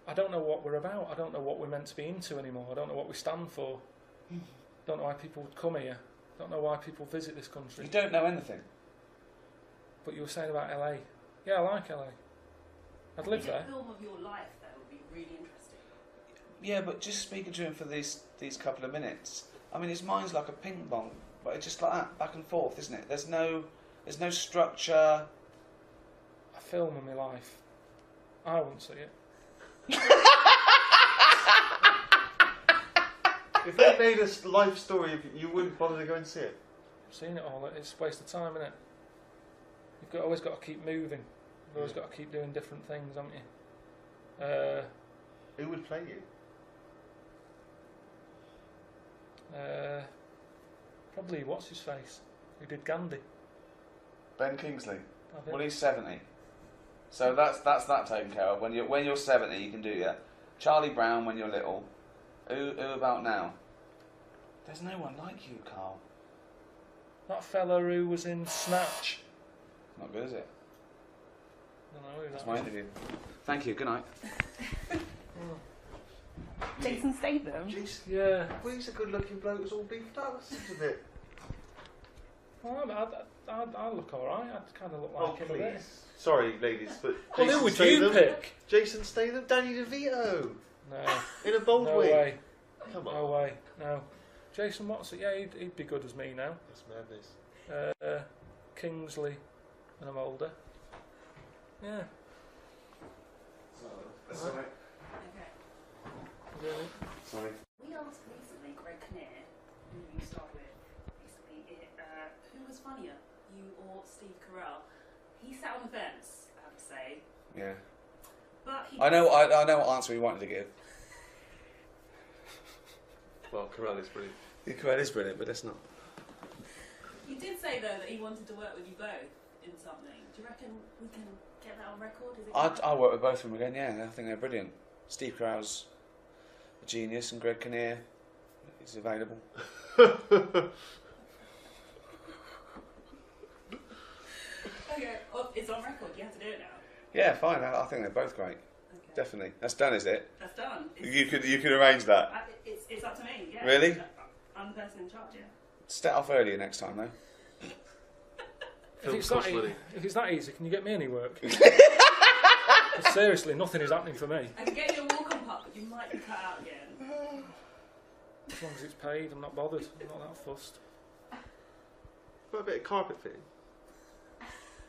I don't know what we're about. I don't know what we're meant to be into anymore. I don't know what we stand for. Don't know why people would come here. Don't know why people visit this country. You don't know anything. But you were saying about LA. Yeah, I like LA. I'd live there. A film of your life, that would be really interesting. Yeah, but just speaking to him for these couple of minutes, I mean, his mind's like a ping pong, but it's just like that, back and forth, isn't it? There's no structure. A film of my life. I wouldn't see it. If they made a life story, you wouldn't bother to go and see it. I've seen it all. It's a waste of time, isn't it? Always got to keep moving. You've always got to keep doing different things, haven't you? Who would play you? Probably what's his face? Who did Gandhi? Ben Kingsley. I think. Well, he's 70, so that's that taken care of. When you're 70, you can do that. Charlie Brown when you're little. Who about now? There's no one like you, Karl. That fella who was in Snatch. Not good, is it? I don't know who That's that my was. interview. Thank you. Good night. Jason Statham? Jeez. Yeah. Well, he's a good-looking bloke who's all beefed up, isn't it? Well, I look alright. I kind of look Oh, like him a bit. please. Sorry, ladies, but Well, Jason who would you Statham- pick? Jason Statham, Danny DeVito, No. in a bold No way. way. Come on. No way. No. Jason Watson. Yeah, he'd be good as me now. That's madness. Kingsley, when I'm older. Yeah. That's alright. Okay. Really? Sorry. We asked recently Greg Kinnear, who you started with recently, who was funnier, you or Steve Carell? He sat on the fence, I have to say. Yeah. But he I know what answer we wanted to give. Well, Karel is brilliant. Yeah, Karel is brilliant, but that's not. You did say though that he wanted to work with you both in something. Do you reckon we can get that on record? Is it I'll work with both of them again, yeah. I think they're brilliant. Steve Carell's a genius and Greg Kinnear is available. Okay, well, it's on record. You have to do it now. Yeah, fine. I think they're both great. Okay. Definitely. That's done, is it? That's done. You could arrange that. It's up to me. Yeah. Really? I'm the person in charge. Yeah. Set off earlier next time, though. If it's that easy, can you get me any work? Seriously, nothing is happening for me. I can get you a walk-on pup, but you might be cut out again. As long as it's paid, I'm not bothered. I'm not that fussed. What a bit of carpet fitting?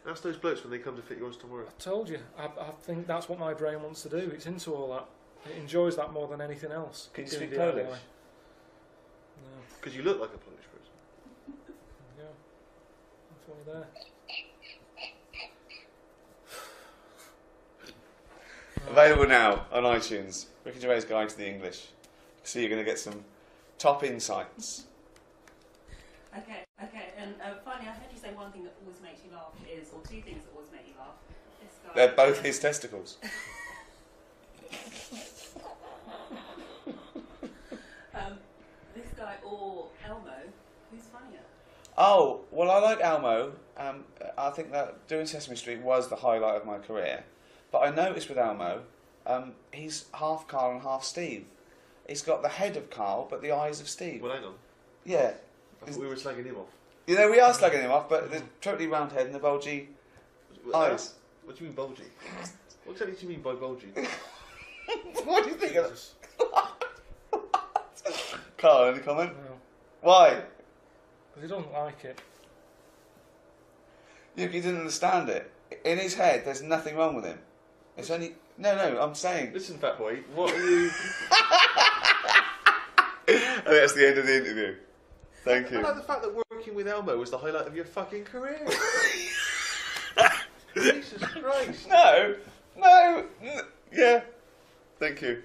Ask those blokes when they come to fit yours tomorrow. I told you, I think that's what my brain wants to do. It's into all that. It enjoys that more than anything else. Can you Doing speak DIY. Polish? No. Because you look like a Polish person. Yeah. That's why you're there. Available now on iTunes. Ricky Gervais' Guide to the English. So you're going to get some top insights. Okay, and finally, I heard you say one thing that always makes you laugh is, or two things that always make you laugh. This guy. They're both his testicles. This guy or Elmo, who's funnier? Oh, well, I like Elmo. I think that doing Sesame Street was the highlight of my career. But I noticed with Elmo, he's half Carl and half Steve. He's got the head of Carl, but the eyes of Steve. Well, hang on. Yeah. I thought we were slagging him off. You know, we are slagging him off, but the totally round head and the bulgy eyes. What do you mean bulgy? What exactly do you mean by bulgy? What do you think of this? Carl, any comment? No. Why? Because he doesn't like it. He didn't understand it. In his head, there's nothing wrong with him. It's only... No, I'm saying... Listen, fat boy, what are you... And that's the end of the interview. Thank you. I like the fact that working with Elmo was the highlight of your fucking career. Jesus Christ. No. Yeah. Thank you.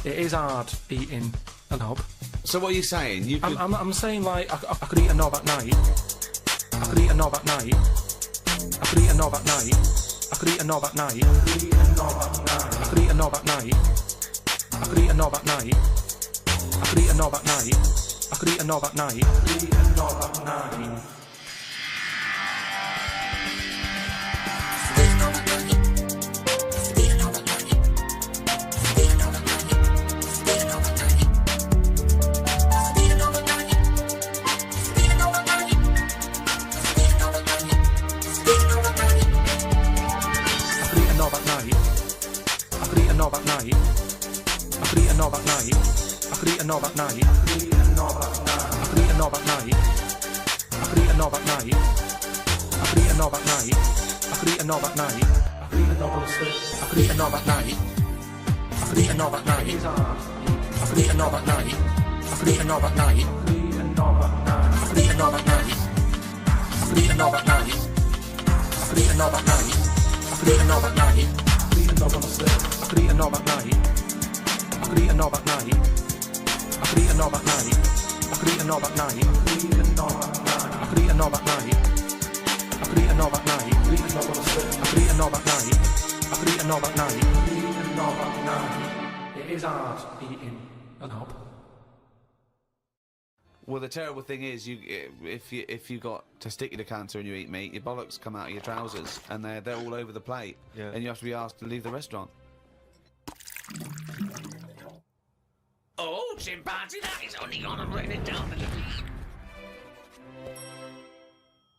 It is hard eating a knob. So what are you saying? You could... I'm saying, like, I could eat a knob at night. I could eat a knob at night. I could eat a knob at night. I could eat a knob at night. I could eat a knob at night. I could eat a knob at night. I could eat a knob at night. I could eat a knob at night. I could eat a knob at night. I could eat a knob at night. Knob at night. I could eat a knob at night. I could eat a knob at night. I could eat a knob at night. I could eat a knob at night. I could eat a knob at night. I could eat a knob I could eat a knob at night. I could eat a knob at night. I could eat a knob at night. I could eat a knob at night. I could eat a knob at night. I could eat a knob at night. I could eat a knob at night. I could eat a knob at night. I could eat a knob at night. I could eat a knob on the slip. I could eat a knob at night. I could eat a knob at night. I could eat a knob at night. I could eat a knob at night. I could eat a knob at night. I could eat a knob at night. I could eat a knob at night. I could eat a knob on the slip. I could eat a knob at night. I could eat a knob at night. I could eat a knob at night. It is hard eating a knob. Well, the terrible thing is, if you got testicular cancer and you eat meat, your bollocks come out of your trousers and they're all over the plate, and you have to be asked to leave the restaurant. Oh, chimpanzee, that is only gonna bring it down a little.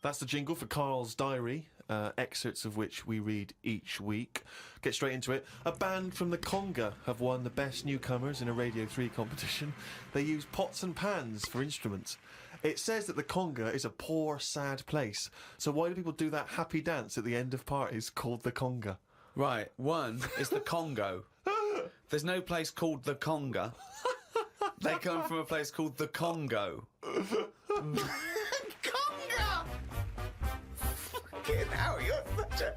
That's the jingle for Karl's diary, excerpts of which we read each week. Get straight into it. A band from the Conga have won the Best Newcomers in a Radio 3 competition. They use pots and pans for instruments. It says that the conga is a poor, sad place. So why do people do that happy dance at the end of parties called the conga? Right, one is the Congo. There's no place called the Conga. They come from a place called the Congo. Conga! Fucking hell, you're such a...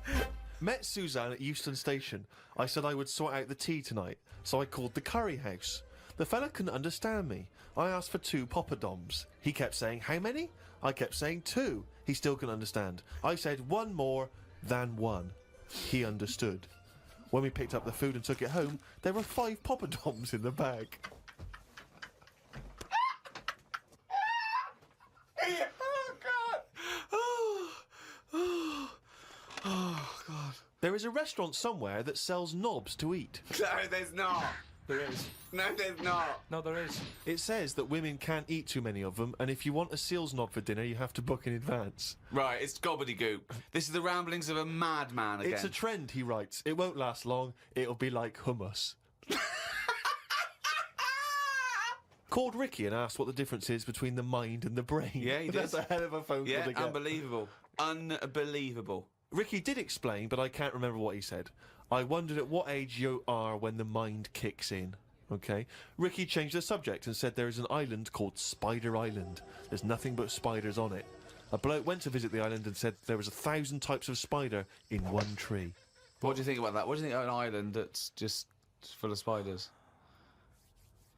Met Suzanne at Euston Station. I said I would sort out the tea tonight, so I called the curry house. The fella couldn't understand me. I asked for 2 poppadoms. He kept saying, how many? I kept saying 2. He still couldn't understand. I said 1 more than 1. He understood. When we picked up the food and took it home, there were 5 poppadoms in the bag. Oh, God! Oh, God. There is a restaurant somewhere that sells knobs to eat. No, there's not. There is. No, there's not. No, there is. It says that women can't eat too many of them, and if you want a seal's knob for dinner, you have to book in advance. Right, it's gobbledygook. This is the ramblings of a madman again. It's a trend, he writes. It won't last long. It'll be like hummus. Called Ricky and asked what the difference is between the mind and the brain. Yeah, he did. That's a hell of a phone call to get. Unbelievable. Unbelievable. Ricky did explain, but I can't remember what he said. I wondered at what age you are when the mind kicks in. Okay. Ricky changed the subject and said there is an island called Spider Island. There's nothing but spiders on it. A bloke went to visit the island and said there was 1,000 types of spider in one tree. What do you think about that? What do you think of an island that's just full of spiders?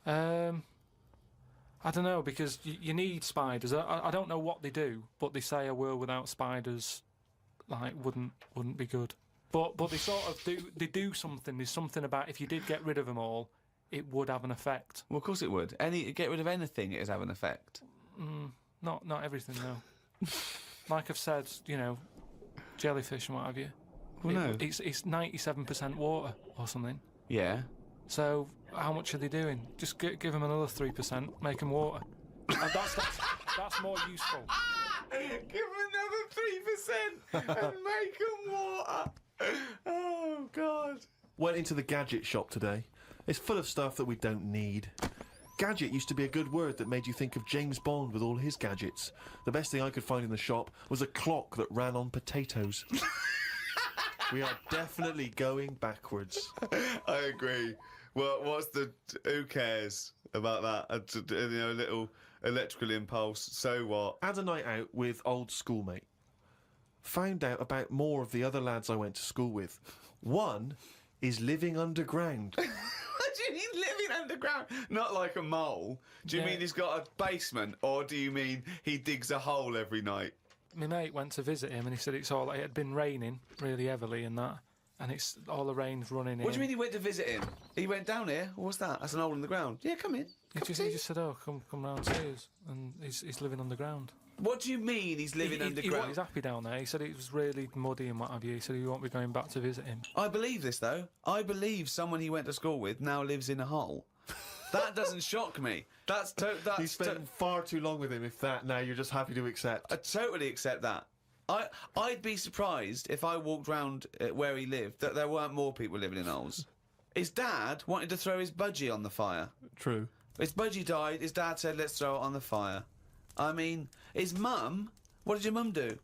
I don't know, because you need spiders. I don't know what they do, but they say a world without spiders, like, wouldn't be good. But they sort of do something. There's something about if you did get rid of them all, it would have an effect. Well, of course it would. Get rid of anything, it'd have an effect. Not everything, though. Like I've said, you know, jellyfish and what have you. Well, no. It's 97% water or something. Yeah. So how much are they doing? Just give them another 3%, make them water. And that's more useful. Give them another 3% and make them water. Oh, God. Went into the gadget shop today. It's full of stuff that we don't need. Gadget used to be a good word that made you think of James Bond with all his gadgets. The best thing I could find in the shop was a clock that ran on potatoes. We are definitely going backwards. I agree. Well, who cares about that? A little electrical impulse, so what? Had a night out with old schoolmate. Found out about more of the other lads I went to school with. One is living underground. What do you mean living underground? Not like a mole. Do you mean he's got a basement, or do you mean he digs a hole every night? My mate went to visit him and he said it had been raining really heavily and that, and it's all the rain's running in. What do you mean he went to visit him? He went down here? What's that? That's an hole in the ground. Yeah, come in. He just said, oh, come round to us, and he's living underground. What do you mean he's living underground? He's happy down there. He said it was really muddy and what have you. He said he won't be going back to visit him. I believe this, though. I believe someone he went to school with now lives in a hole. That doesn't shock me. You spent far too long with him, if that, now you're just happy to accept. I totally accept that. I'd be surprised if I walked round where he lived that there weren't more people living in holes. His dad wanted to throw his budgie on the fire. True. His budgie died, his dad said, let's throw it on the fire. I mean, his mum, what did your mum do?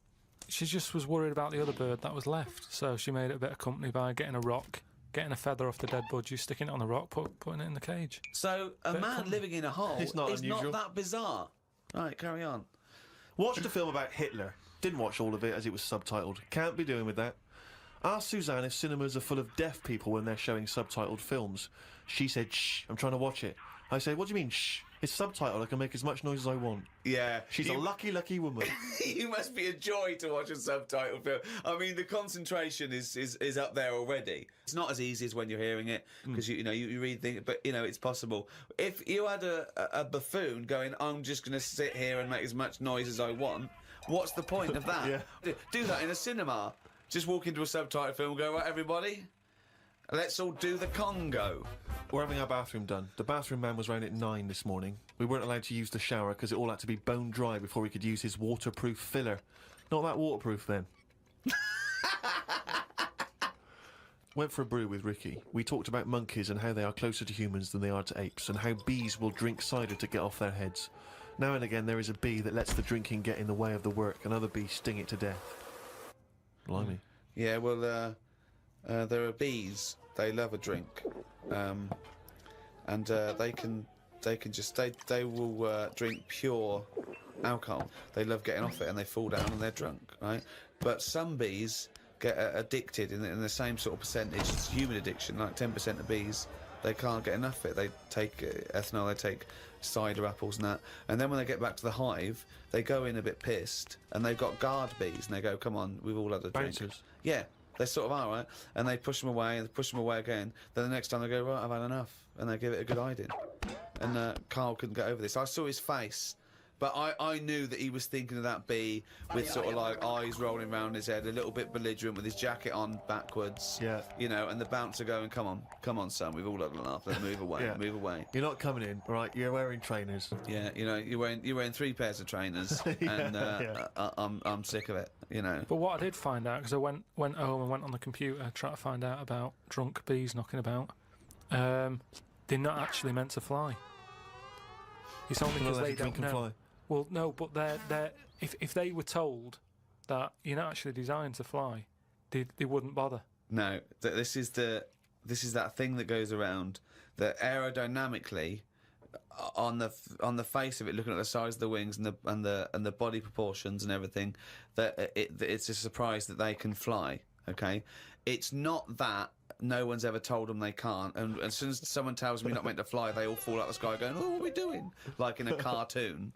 She just was worried about the other bird that was left, so she made it a bit of company by getting a rock, getting a feather off the dead budgie, sticking it on a rock, putting it in the cage. So, a man living in a hole is not that bizarre. Right, carry on. Watched a film about Hitler. Didn't watch all of it as it was subtitled. Can't be doing with that. Asked Suzanne if cinemas are full of deaf people when they're showing subtitled films. She said, shh, I'm trying to watch it. I said, what do you mean, shh? It's subtitled, I can make as much noise as I want. Yeah. She's a lucky, lucky woman. You must be a joy to watch a subtitled film. I mean, the concentration is up there already. It's not as easy as when you're hearing it, because you read things, but, it's possible. If you had a buffoon going, I'm just going to sit here and make as much noise as I want, what's the point of that? Yeah. Do that in a cinema. Just walk into a subtitled film and go, right, everybody, let's all do the Congo. We're having our bathroom done. The bathroom man was round at 9 this morning. We weren't allowed to use the shower because it all had to be bone dry before we could use his waterproof filler. Not that waterproof then. Went for a brew with Ricky. We talked about monkeys and how they are closer to humans than they are to apes, and how bees will drink cider to get off their heads. Now and again there is a bee that lets the drinking get in the way of the work, and other bees sting it to death. Blimey. Yeah, well, there are bees. They love a drink, and they will drink pure alcohol. They love getting off it, and they fall down and they're drunk, right? But some bees get addicted in the same sort of percentage as human addiction. Like 10% of bees, they can't get enough of it. They take ethanol, they take cider apples and that, and then when they get back to the hive, they go in a bit pissed, and they've got guard bees, and they go, "Come on, we've all had a drink." Bouncers. Yeah, they sort of are, right? And they push them away, and they push them away again. Then the next time they go, "Right, I've had enough," and they give it a good hiding. And Karl couldn't get over this. I saw his face, but I knew that he was thinking of that bee with sort of like eyes rolling around his head, a little bit belligerent with his jacket on backwards. Yeah. You know, and the bouncer going, come on, son, we've all had enough. Let's move away, Yeah. move away. You're not coming in, right? You're wearing trainers. Yeah, you know, you're wearing 3 pairs of trainers, and I'm sick of it. You know. But what I did find out, because I went home and went on the computer trying to find out about drunk bees knocking about, they're not actually meant to fly. It's only because they don't know. Fly. Well, no, but they're if they were told that you're not actually designed to fly, they wouldn't bother. No, this is that thing that goes around that aerodynamically, on the face of it, looking at the size of the wings and the body proportions and everything, that it's a surprise that they can fly. Okay, it's not that. No one's ever told them they can't, and as soon as someone tells me not meant to fly, they all fall out the sky going, "Oh, what are we doing?" Like in a cartoon.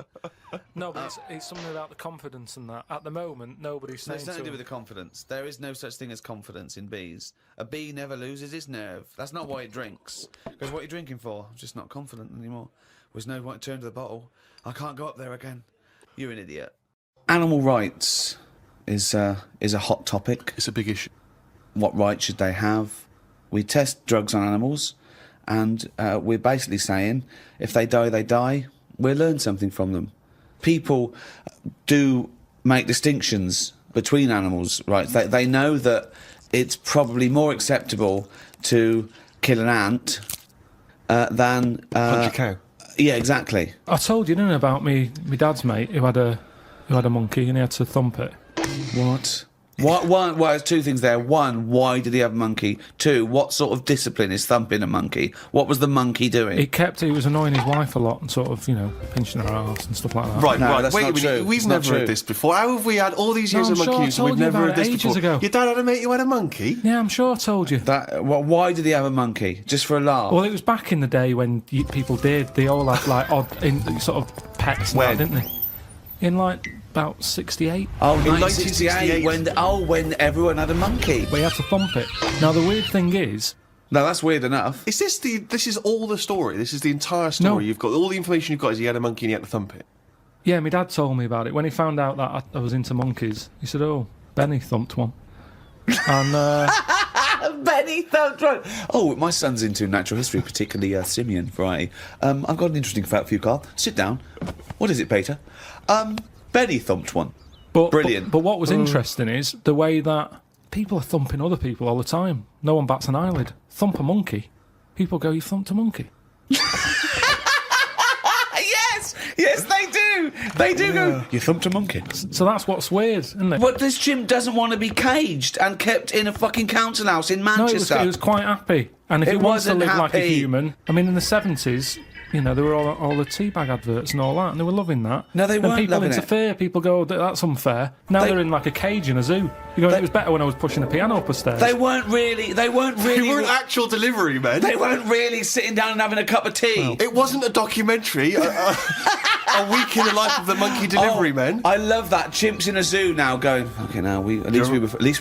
No, but it's something about the confidence and that. At the moment, nobody's saying. It's nothing to do with the confidence. There is no such thing as confidence in bees. A bee never loses its nerve. That's not why it drinks. Because what are you drinking for? I'm just not confident anymore. There's no point to turn to the bottle. I can't go up there again. You're an idiot. Animal rights is a hot topic. It's a big issue. What rights should they have? We test drugs on animals, and we're basically saying if they die, they die. We'll learn something from them. People do make distinctions between animals' rights. They know that it's probably more acceptable to kill an ant than Punch a cow. Yeah, exactly. I told you, didn't I, about my dad's mate who had a monkey and he had to thump it. What? Well, there's 2 things there. 1, why did he have a monkey? 2, what sort of discipline is thumping a monkey? What was the monkey doing? He was annoying his wife a lot and sort of, pinching her arse and stuff like that. Right, No, right. that's Wait not a minute. true. We've It's not never heard true. this before. How have we had all these years No, of I'm sure monkey I news and told we've you never about heard this it ages before? ago. Your dad had a mate who had a monkey? Yeah, I'm sure I told you. Why did he have a monkey? Just for a laugh? Well, it was back in the day when people did. They all had like odd sort of pets, and When? that, didn't they? In like about 68. Oh, In 1968, 1968. when everyone had a monkey. But he had to thump it. Now the weird thing is, No, that's weird enough. Is this is all the story? This is the entire story? No. You've got all the information you've got is he had a monkey and he had to thump it. yeah, my dad told me about it when he found out that I was into monkeys. He said, "Oh, Benny thumped one," and Benny thumped one. Oh, my son's into natural history, particularly simian variety. I've got an interesting fact for you, Carl. Sit down. What is it, Peter? Benny thumped one. Brilliant. But what was interesting is the way that people are thumping other people all the time. No one bats an eyelid. Thump a monkey. People go, "You thumped a monkey." Yes, they do. They do go, "You thumped a monkey." So that's what's weird, isn't it? But this chimp doesn't want to be caged and kept in a fucking council house in No, Manchester. it was quite happy. And if It he wants to wasn't live like a happy. human, I mean, in the 70s, there were all the teabag adverts and all that, and they were loving that. No, they and weren't people loving it. interfere. People go, "That's unfair." Now They- they're in like a cage in a zoo. You go, "It was better when I was pushing a piano up a stairs." They weren't really. They weren't actual delivery men. They weren't really sitting down and having a cup of tea. It wasn't a documentary. A week in the life of the monkey delivery men. I love that. Chimps in a zoo now going, okay, now at least we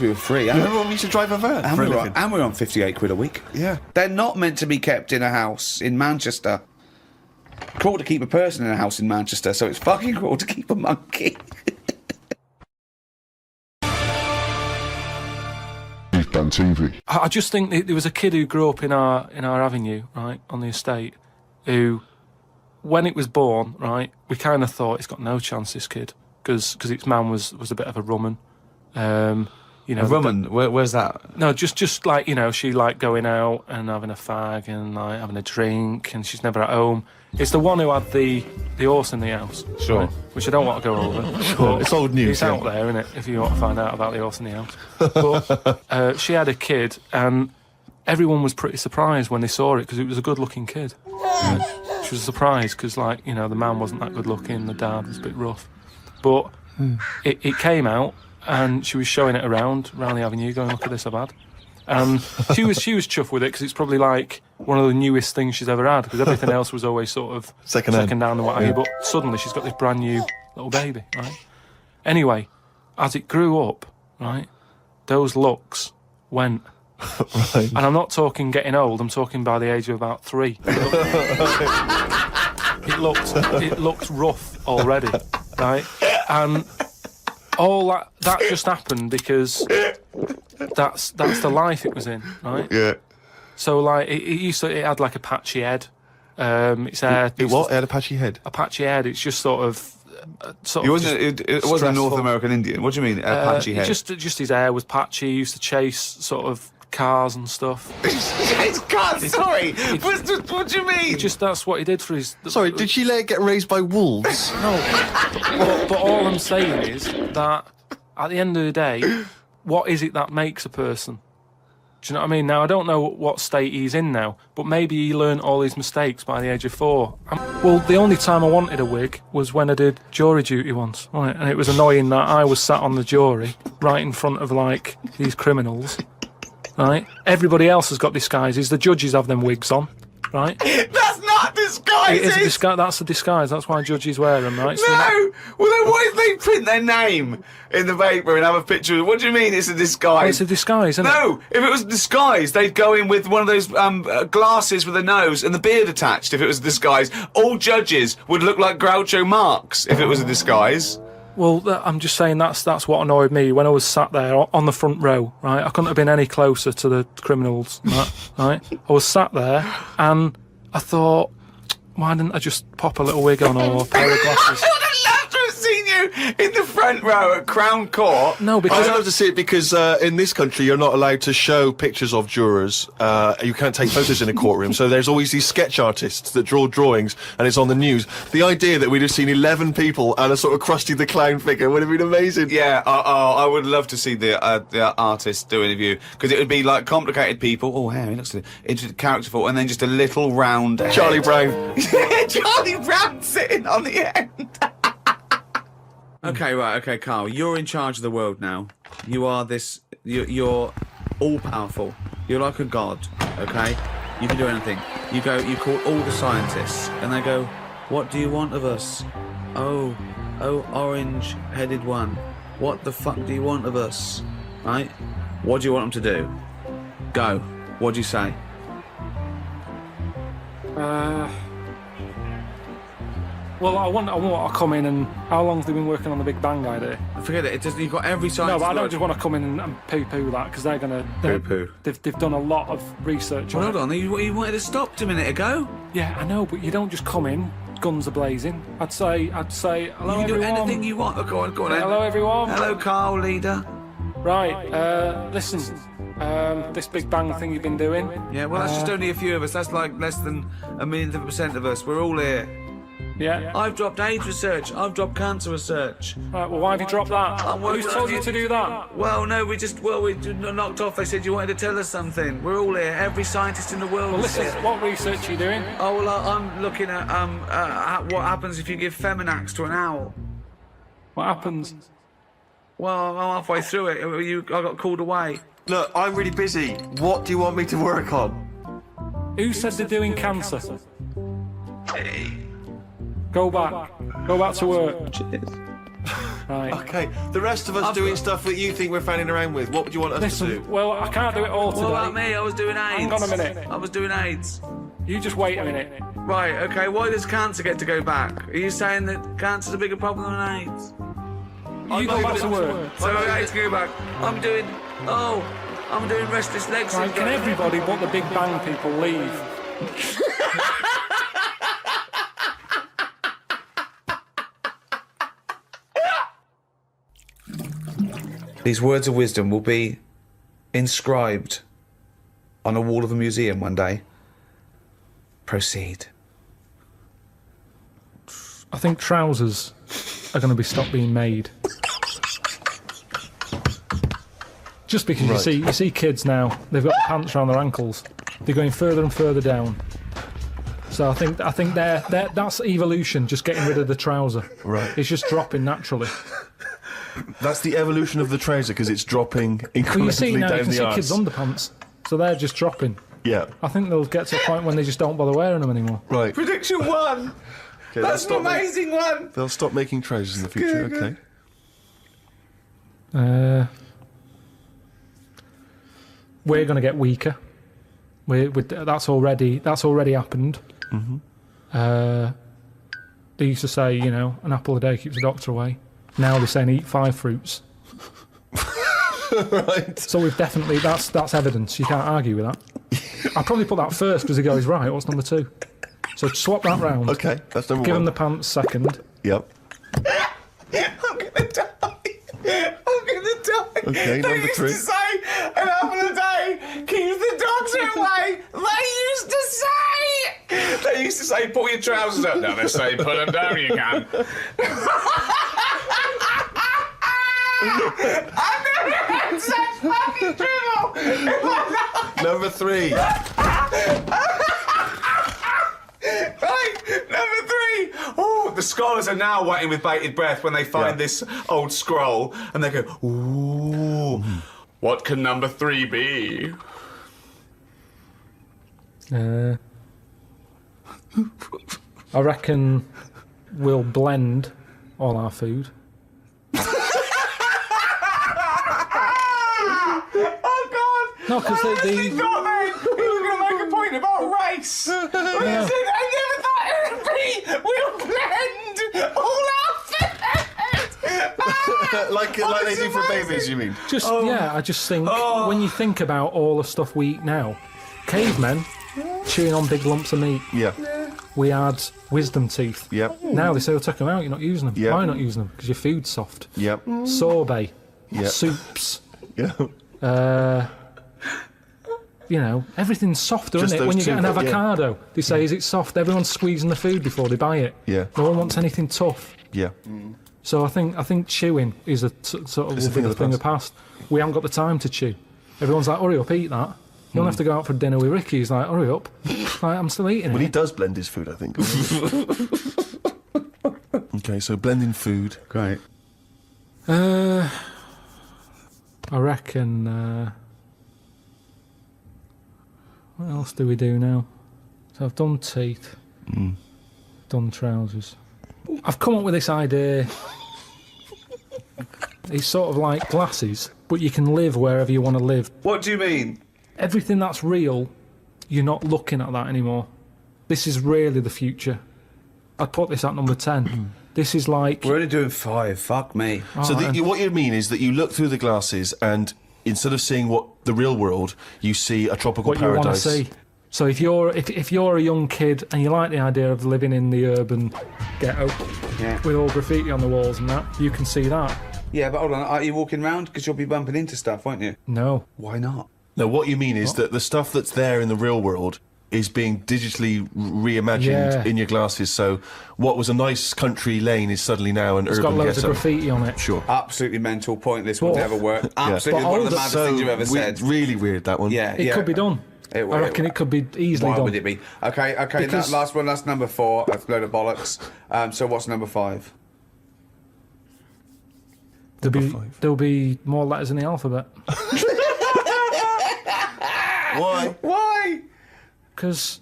were free. Remember when we used to drive a van? And for a we were living? and we're on 58 quid a week. Yeah. They're not meant to be kept in a house in Manchester. Cruel to keep a person in a house in Manchester, so it's fucking cruel to keep a monkey. On TV. I just think there was a kid who grew up in our avenue, right, on the estate, who, when it was born, right, we kind of thought it's got no chance, this kid, because its man was a bit of a rumman. A rumman? Where's that? No, just like, she like going out and having a fag and like having a drink, and she's never at home. It's the one who had the horse in the house. Sure. Right? Which I don't want to go over. Sure. It's old news. It's out there, isn't it? If you want to find out about the horse in the house. But she had a kid, and everyone was pretty surprised when they saw it because it was a good-looking kid. Right? She was surprised because, like, you know, the man wasn't that good-looking, the dad was a bit rough. But it came out, and she was showing it around the avenue, going, "Look at this I've had." And she was chuffed with it because it's probably like one of the newest things she's ever had, because everything else was always sort of second down the what have you. But suddenly she's got this brand new little baby, right? Anyway, as it grew up, right, those looks went. Right. And I'm not talking getting old, I'm talking by the age of about 3. It looked rough already, right? And all that just happened because that's the life it was in, right? Yeah. So like it had like a patchy head. Its hair. It had a patchy head. A patchy head. It's just sort of. It wasn't a North American Indian. What do you mean, a patchy head? Just his hair was patchy. He used to chase sort of cars and stuff. It's cars. Sorry. What do you mean? That's what he did for his. Sorry, did she let it get raised by wolves? No. But all I'm saying is that at the end of the day, what is it that makes a person? Do you know what I mean? Now, I don't know what state he's in now, but maybe he learned all his mistakes by the age of 4. Well, the only time I wanted a wig was when I did jury duty once, right? And it was annoying that I was sat on the jury right in front of, like, these criminals, right? Everybody else has got disguises. The judges have them wigs on, right? That's not disguises! It is a disguise. That's a disguise. That's why judges wear them, right? So No! Well, then why did they print their name in the paper and have a picture? What do you mean it's a disguise? it's a disguise, isn't it? No! If it was a disguise, they'd go in with one of those glasses with a nose and the beard attached if it was a disguise. All judges would look like Groucho Marx if it was a disguise. Well, I'm just saying that's what annoyed me when I was sat there on the front row, right? I couldn't have been any closer to the criminals, right? I was sat there and I thought, why didn't I just pop a little wig on or a pair of glasses? I would have loved to have seen you in the front row at Crown Court. No, because I'd love to see it because in this country you're not allowed to show pictures of jurors. You can't take photos in a courtroom, so there's always these sketch artists that draw drawings, and it's on the news. The idea that we'd have seen 11 people and a sort of Krusty the Clown figure would have been amazing. Yeah, I would love to see the artist do an interview, because it would be like complicated people. Oh, hey, he looks characterful, and then just a little round Charlie head. Brown. Charlie Brown sitting on the end. Okay, Carl, you're in charge of the world now. You are this. You're all powerful. You're like a god. Okay, you can do anything. You call all the scientists, and they go, "What do you want of us? Oh, orange-headed one. What the fuck do you want of us? Right? What do you want them to do? Go. What do you say?" Well, I want to come in and... How long have they been working on the Big Bang idea? Forget it. You've got every scientist. No, but I don't just want to come in and poo-poo that, because they're going to... Poo-poo. They've done a lot of research on Hold it. on, you wanted to stop a minute ago. Yeah, I know, but you don't just come in, guns a-blazing. I'd say, hello, You can do everyone. anything you want. Oh, go on then. Hello, everyone. Hello, Carl, leader. Right, listen, this Big Bang thing you've been doing... Yeah, well, that's just only a few of us. That's like less than 1,000,000% of us. We're all here. Yeah? I've dropped AIDS research. I've dropped cancer research. Right, well, why have you dropped that? Who's told you to do that? Well, no, we knocked off. They said you wanted to tell us something. We're all here. Every scientist in the world Well, is listen, here. what research are you doing? Oh, well, I'm looking at what happens if you give Feminax to an owl. What happens? Well, I'm halfway through it. I got called away. Look, I'm really busy. What do you want me to work on? Who said they're doing cancer? Go back to work. Cheers. Right. Okay, the rest of us doing stuff that you think we're fanning around with. What would you want us to do? Well, I can't do it all today. What about me? I was doing AIDS. Hang on a minute. I was doing AIDS. You just wait a minute. Right, okay, why does cancer get to go back? Are you saying that cancer's a bigger problem than AIDS? You go back to work. So AIDS can go back. I'm doing restless legs. Right, can everybody but the Big Bang people leave? These words of wisdom will be inscribed on a wall of a museum one day. Proceed. I think trousers are going to be stopped being made. Just because Right. you see kids now, they've got pants around their ankles. They're going further and further down. So I think that's evolution, just getting rid of the trouser. Right. It's just dropping naturally. That's the evolution of the trouser, because it's dropping incrementally Well, you see now, you down can the see arse. kids' underpants, so they're just dropping. Yeah. I think they'll get to a point when they just don't bother wearing them anymore. Right. Prediction 1! Okay, That's an amazing one! They'll stop making trousers in the future. Good, Okay. We're going to get weaker. That's already happened. They used to say, an apple a day keeps the doctor away. Now they're saying eat 5 fruits. Right. So we've definitely that's evidence. You can't argue with that. I'll probably put that first because the guy's right. What's number 2? So swap that round. Okay, that's number Give 1. him the pants second. Yep. I'm gonna die! I'm gonna die! Okay, They number used 3. to say, an apple a day keeps the doctor away! They used to say, pull your trousers up. Now they say, put them down, you can. I've never had such fucking dribble in my life! Number 3. Right, number 3. Oh, the scholars are now waiting with bated breath when they find this old scroll, and they go, ooh, what can number 3 be? I reckon we'll blend all our food. Oh, God! No, because He thought he was going to make a point about race. But he said, I never thought it would be, we'll blend all our food. like they do for babies, you mean? I just think when you think about all the stuff we eat now, cavemen chewing on big lumps of meat. Yeah. We had wisdom teeth. Yep. Now they say, "Well, take them out. You're not using them. Yeah. Why not using them? Because your food's soft." Yep. Sorbet, Yeah. soups. Yeah. Everything's softer, Just isn't it? those When you get two, an yeah. avocado, they say, "Is it soft?" Everyone's squeezing the food before they buy it. Yeah. No one wants anything tough. Yeah. So I think chewing is a sort of It's a thing of the thing of the past. We haven't got the time to chew. Everyone's like, "Hurry up, eat that." You don't have to go out for dinner with Ricky. He's like, "Hurry up." Like, I'm still eating Well, he it. does blend his food, I think. Okay, so blending food. Great. I reckon. What else do we do now? So I've done teeth, done trousers. I've come up with this idea. It's sort of like glasses, but you can live wherever you want to live. What do you mean? Everything that's real, you're not looking at that anymore. This is really the future. I'd put this at number 10. This is like... We're only doing 5, fuck me. So what you mean is that you look through the glasses and instead of seeing what the real world, you see a tropical what you want to paradise. see. So if you're a young kid and you like the idea of living in the urban ghetto with all graffiti on the walls and that, you can see that. Yeah, but hold on, are you walking round? Because you'll be bumping into stuff, won't you? No. Why not? No, what you mean is that the stuff that's there in the real world is being digitally reimagined in your glasses. So what was a nice country lane is suddenly now an It's urban got loads ghetto. of graffiti on it. Sure. Absolutely mental, pointless, will But- never work. Absolutely But one of the older- maddest So things you've ever said. really weird, that one. Yeah, It could be done. I reckon it could be easily Why done. would it be? Okay, Because- that last one, that's number 4. That's a load of bollocks. So what's number 5? There'll be more letters in the alphabet. Why? Why? Because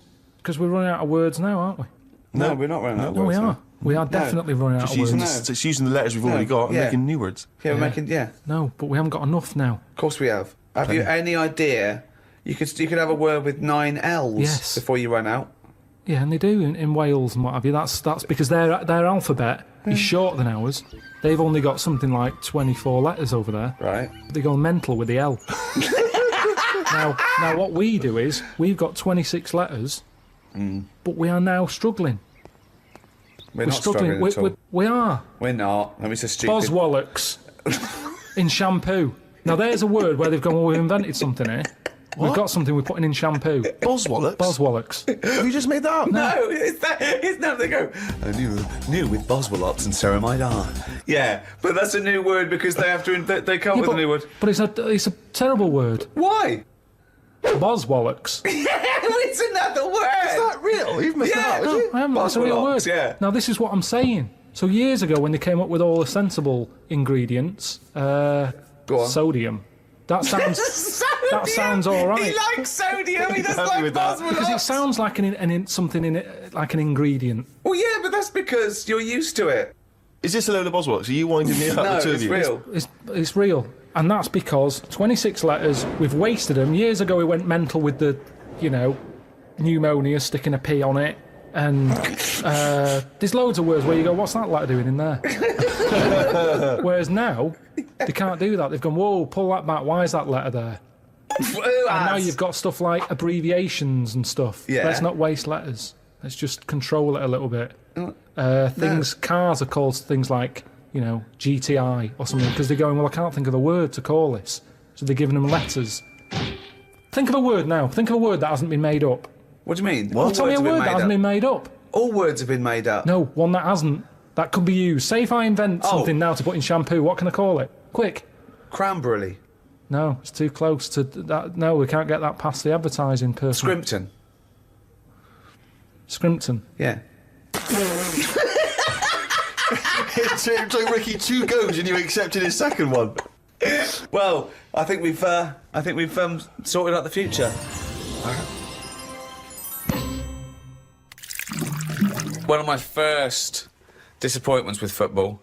we're running out of words now, aren't we? No, we're not running out of No, we words are. now. We are definitely running out Just of words. using, it's using the letters we've already got and yeah. making new words. Yeah, we're making, No, but we haven't got enough now. Of course we have. Have you any idea? You could have a word with 9 L's Yes. before you run out. Yeah, and they do in Wales and what have you. That's because their alphabet is shorter than ours. They've only got something like 24 letters over there. Right. They go mental with the L. now, what we do is we've got 26 letters, but we are now struggling. We're not struggling at all. We are. We're not. I mean, it's a stupid... Boswallocks in shampoo. Now there's a word where they've gone, well, we've invented something here. We've got something we're putting in shampoo. Boswallocks? Boswallocks. Have you just made that up? No, it's now they go, new with Boswallops and ceramide R. Yeah, but that's a new word because they have to, they come with a new word. But it's a terrible word. Why? Boswallocks. It's another word! Is that real? You've missed that out, No, have you? I haven't. It's a real word. Boswallocks, yeah. Now, this is what I'm saying. So years ago, when they came up with all the sensible ingredients, Go on. sodium. That sounds. That sounds all right. He likes sodium, he doesn't happy like with that. Boswallops. Because it sounds like something in it, like an ingredient. Well, yeah, but that's because you're used to it. Is this a load of Boswallocks? Are you winding me up, No, the two of it's you? real. It's real, and that's because 26 letters. We've wasted them. Years ago, we went mental with the, pneumonia, sticking a P on it, and there's loads of words where you go, "What's that letter doing in there?" Whereas now, they can't do that. They've gone, "Whoa, pull that back. Why is that letter there?" And now you've got stuff like abbreviations and stuff. Yeah. Let's not waste letters. Let's just control it a little bit. Cars are called things like, GTI or something, because they're going, well, I can't think of a word to call this. So they're giving them letters. Think of a word now. Think of a word that hasn't been made up. What do you mean? Well, tell me a word that hasn't been made up. All words have been made up. No, one that hasn't. That could be used. Say if I invent something now to put in shampoo, what can I call it? Quick. Cranberry. No, it's too close to that. No, we can't get that past the advertising person. Scrimpton. Scrimpton. Yeah. It took Ricky 2 goes and you accepted his second one. Well, I think we've sorted out the future. One of my first disappointments with football,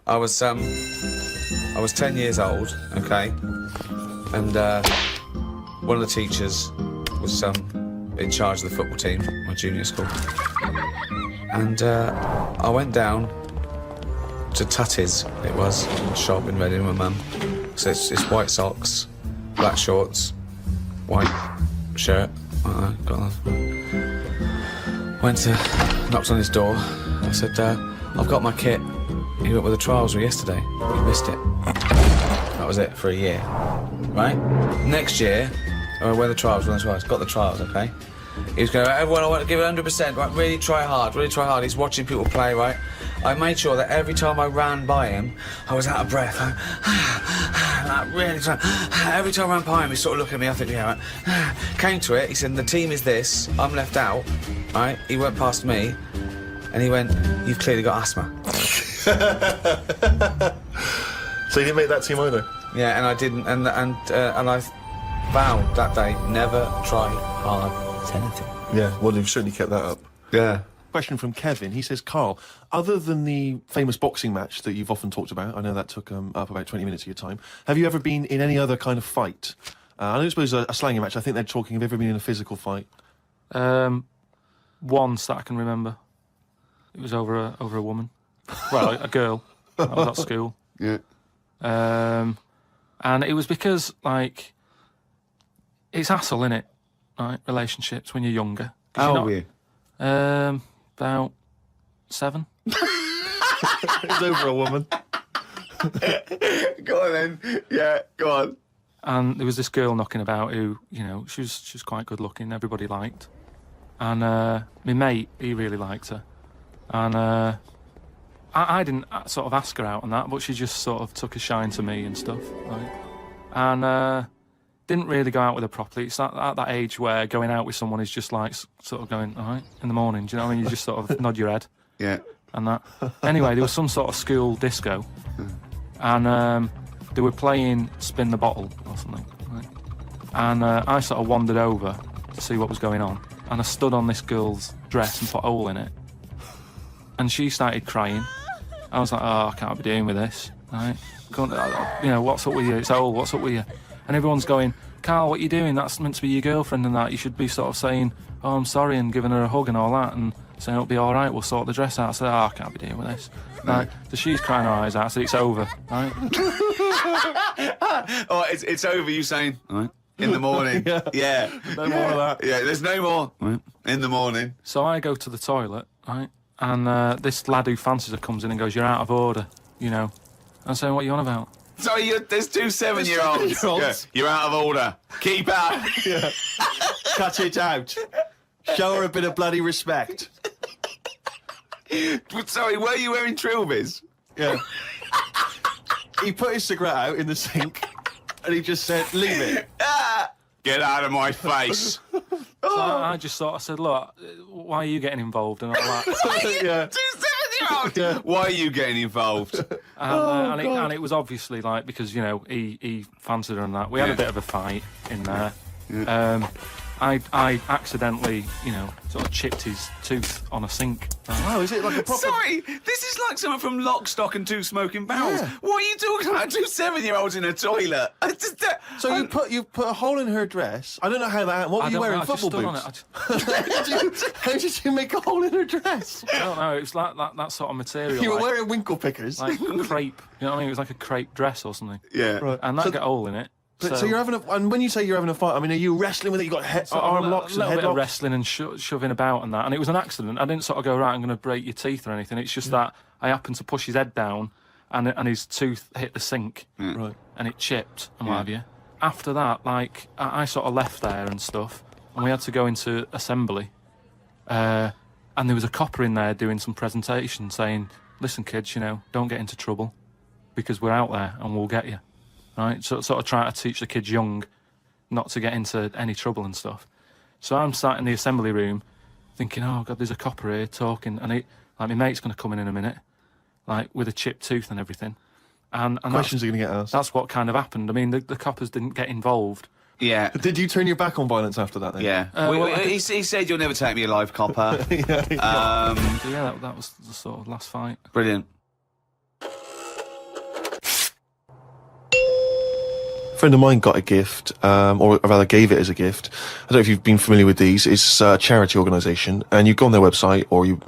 I was 10 years old, okay, and one of the teachers was in charge of the football team, my junior school, and I went down to Tutty's, it was, a shop in Reading with my mum. So it's white socks, black shorts, white shirt, got that. Knocked on his door. I said, I've got my kit. He went with the trials yesterday. He missed it. That was it for a year. Right? Next year, where the trials, got the trials, okay? He was going, everyone, I want to give it 100%, right? Really try hard. He's watching people play, right? I made sure that every time I ran by him, I was out of breath. Every time I ran by him, he sort of looked at me, I think, yeah, right. Came to it, he said, the team is this, I'm left out, right? He went past me, and he went, you've clearly got asthma. So you didn't make that team either? Yeah, and I didn't, and I vowed that day, never try hard at anything. Yeah, well, you've certainly kept that up. Yeah. Question from Kevin. He says, Carl, other than the famous boxing match that you've often talked about, I know that took up about 20 minutes of your time, have you ever been in any other kind of fight? I don't suppose a slangy match. I think they're talking, have you ever been in a physical fight? Once that I can remember. It was over a woman. Well, a girl. I was at school. Yeah. And it was because, like, it's hassle, innit? Right, relationships when you're younger. How old were you? About 7. It was over a woman. Go on then. Yeah, go on. And there was this girl knocking about who, she was quite good looking, everybody liked. And my mate, he really liked her. And I didn't sort of ask her out on that, but she just sort of took a shine to me and stuff. Right? And didn't really go out with her properly. It's at that age where going out with someone is just like sort of going, all right, in the morning, do you know what I mean? You just sort of nod your head. Yeah. And that. Anyway, there was some sort of school disco. And they were playing Spin the Bottle or something. Right? And I sort of wandered over to see what was going on. And I stood on this girl's dress and put a hole in it. And she started crying. I was like, oh, I can't be doing with this. Right? What's up with you? It's a hole, what's up with you? And everyone's going, Carl, what are you doing? That's meant to be your girlfriend and that. You should be sort of saying, oh, I'm sorry, and giving her a hug and all that, and saying it'll be all right, we'll sort the dress out. I said, oh, I can't be dealing with this. Right. So she's crying her eyes out. I said, it's over. Right? Oh, it's over, you saying, right, in the morning. Yeah. No more of that. Yeah, there's no more. Right. In the morning. So I go to the toilet, right, and this lad who fancies her comes in and goes, you're out of order, I'm saying, what are you on about? Sorry, there's two 7-year-olds. Yeah, you're out of order. Keep out. Yeah. Cut it out. Show her a bit of bloody respect. Sorry, were you wearing trilbies? Yeah. He put his cigarette out in the sink, and he just said, "Leave it." Get out of my face. So I just sort of said, look, why are you getting involved and all that? Yeah. Two 7-year-olds. Why are you getting involved? And it was obviously like because he fancied her and that. We had a bit of a fight in there. Yeah. I accidentally sort of chipped his tooth on a sink. Oh, is it like a proper... Sorry, this is like someone from Lock, Stock and Two Smoking Barrels. Yeah. What are you talking about? Two 7-year-olds in a toilet. So you put a hole in her dress. I don't know how that happened. What were you wearing? Football boots? How did you make a hole in her dress? I don't know. It was like that sort of material. You were wearing winkle pickers. Like crepe. You know what I mean? It was like a crepe dress or something. Yeah. Right. And that got a hole in it. So you're having and when you say you're having a fight, I mean, are you wrestling with it? You got arm locks and a little head bit of locks? wrestling and shoving about and that, and it was an accident. I didn't sort of go, right, I'm going to break your teeth or anything. It's just that I happened to push his head down, and his tooth hit the sink, Right. and it chipped and what have you. After that, like I sort of left there and stuff, and we had to go into assembly, and there was a copper in there doing some presentation saying, "Listen, kids, don't get into trouble, because we're out there and we'll get you." Right, so sort of trying to teach the kids young not to get into any trouble and stuff. So I'm sat in the assembly room thinking, oh God, there's a copper here talking, and my mate's going to come in a minute, like with a chipped tooth and everything. And Questions are going to get asked. That's what kind of happened. I mean, the coppers didn't get involved. Yeah. Did you turn your back on violence after that then? Yeah. He said, "You'll never take me alive, copper." So yeah, that was the sort of last fight. Brilliant. A friend of mine got a gift, or rather gave it as a gift. I don't know if you've been familiar with these. It's a charity organisation, and you go on their website or you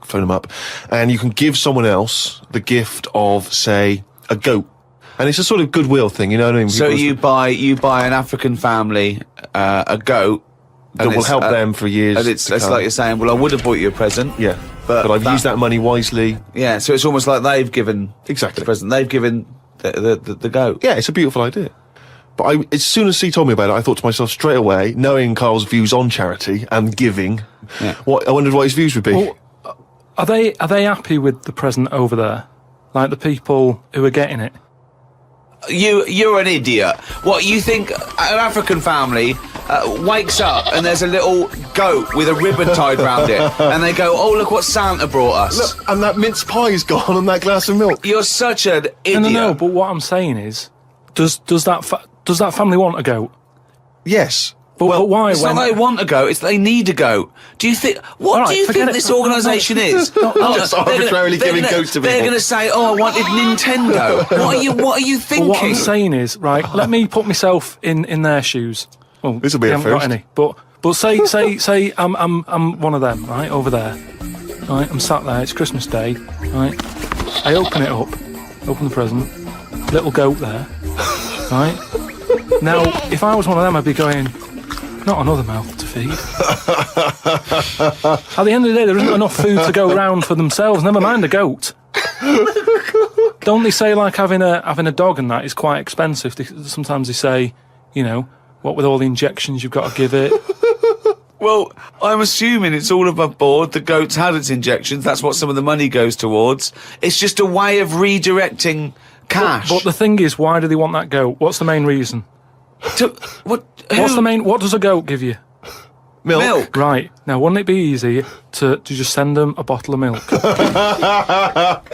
phone them up, and you can give someone else the gift of, say, a goat. And it's a sort of goodwill thing, you know what I mean? So you buy an African family a goat that will help them for years. And it's like you're saying, well, I would have bought you a present. Yeah, but I've used that money wisely. Yeah, so it's almost like they've given Exactly. the present. They've given the goat. Yeah, it's a beautiful idea. But as soon as he told me about it, I thought to myself straight away, knowing Karl's views on charity and giving, I wondered what his views would be. Well, are they happy with the present over there? Like the people who are getting it? You're an idiot. What, you think an African family wakes up and there's a little goat with a ribbon tied round it, and they go, "Oh, look what Santa brought us." Look, and that mince pie's gone and that glass of milk. You're such an idiot. No, but what I'm saying is, does that family want a goat? Yes. But why? It's not they want a goat, it's they need a goat. Do you think... What do you think this organisation is? Just arbitrarily giving goats to people. They're going to say, "Oh, I wanted Nintendo." What are you thinking? Well, what I'm saying is, right, let me put myself in their shoes. Well, This'll be I a haven't got first. any. But say I'm one of them, right, over there. Right, I'm sat there, it's Christmas Day, right? I open it up, open the present, little goat there, right? Now, if I was one of them, I'd be going, not another mouth to feed. At the end of the day, there isn't enough food to go round for themselves, never mind a goat. Don't they say, like, having a dog and that is quite expensive? Sometimes they say, what with all the injections you've got to give it. Well, I'm assuming it's all above board. The goat's had its injections. That's what some of the money goes towards. It's just a way of redirecting cash. But the thing is, why do they want that goat? What's the main reason? What does a goat give you? Milk. Right. Now, wouldn't it be easy to just send them a bottle of milk?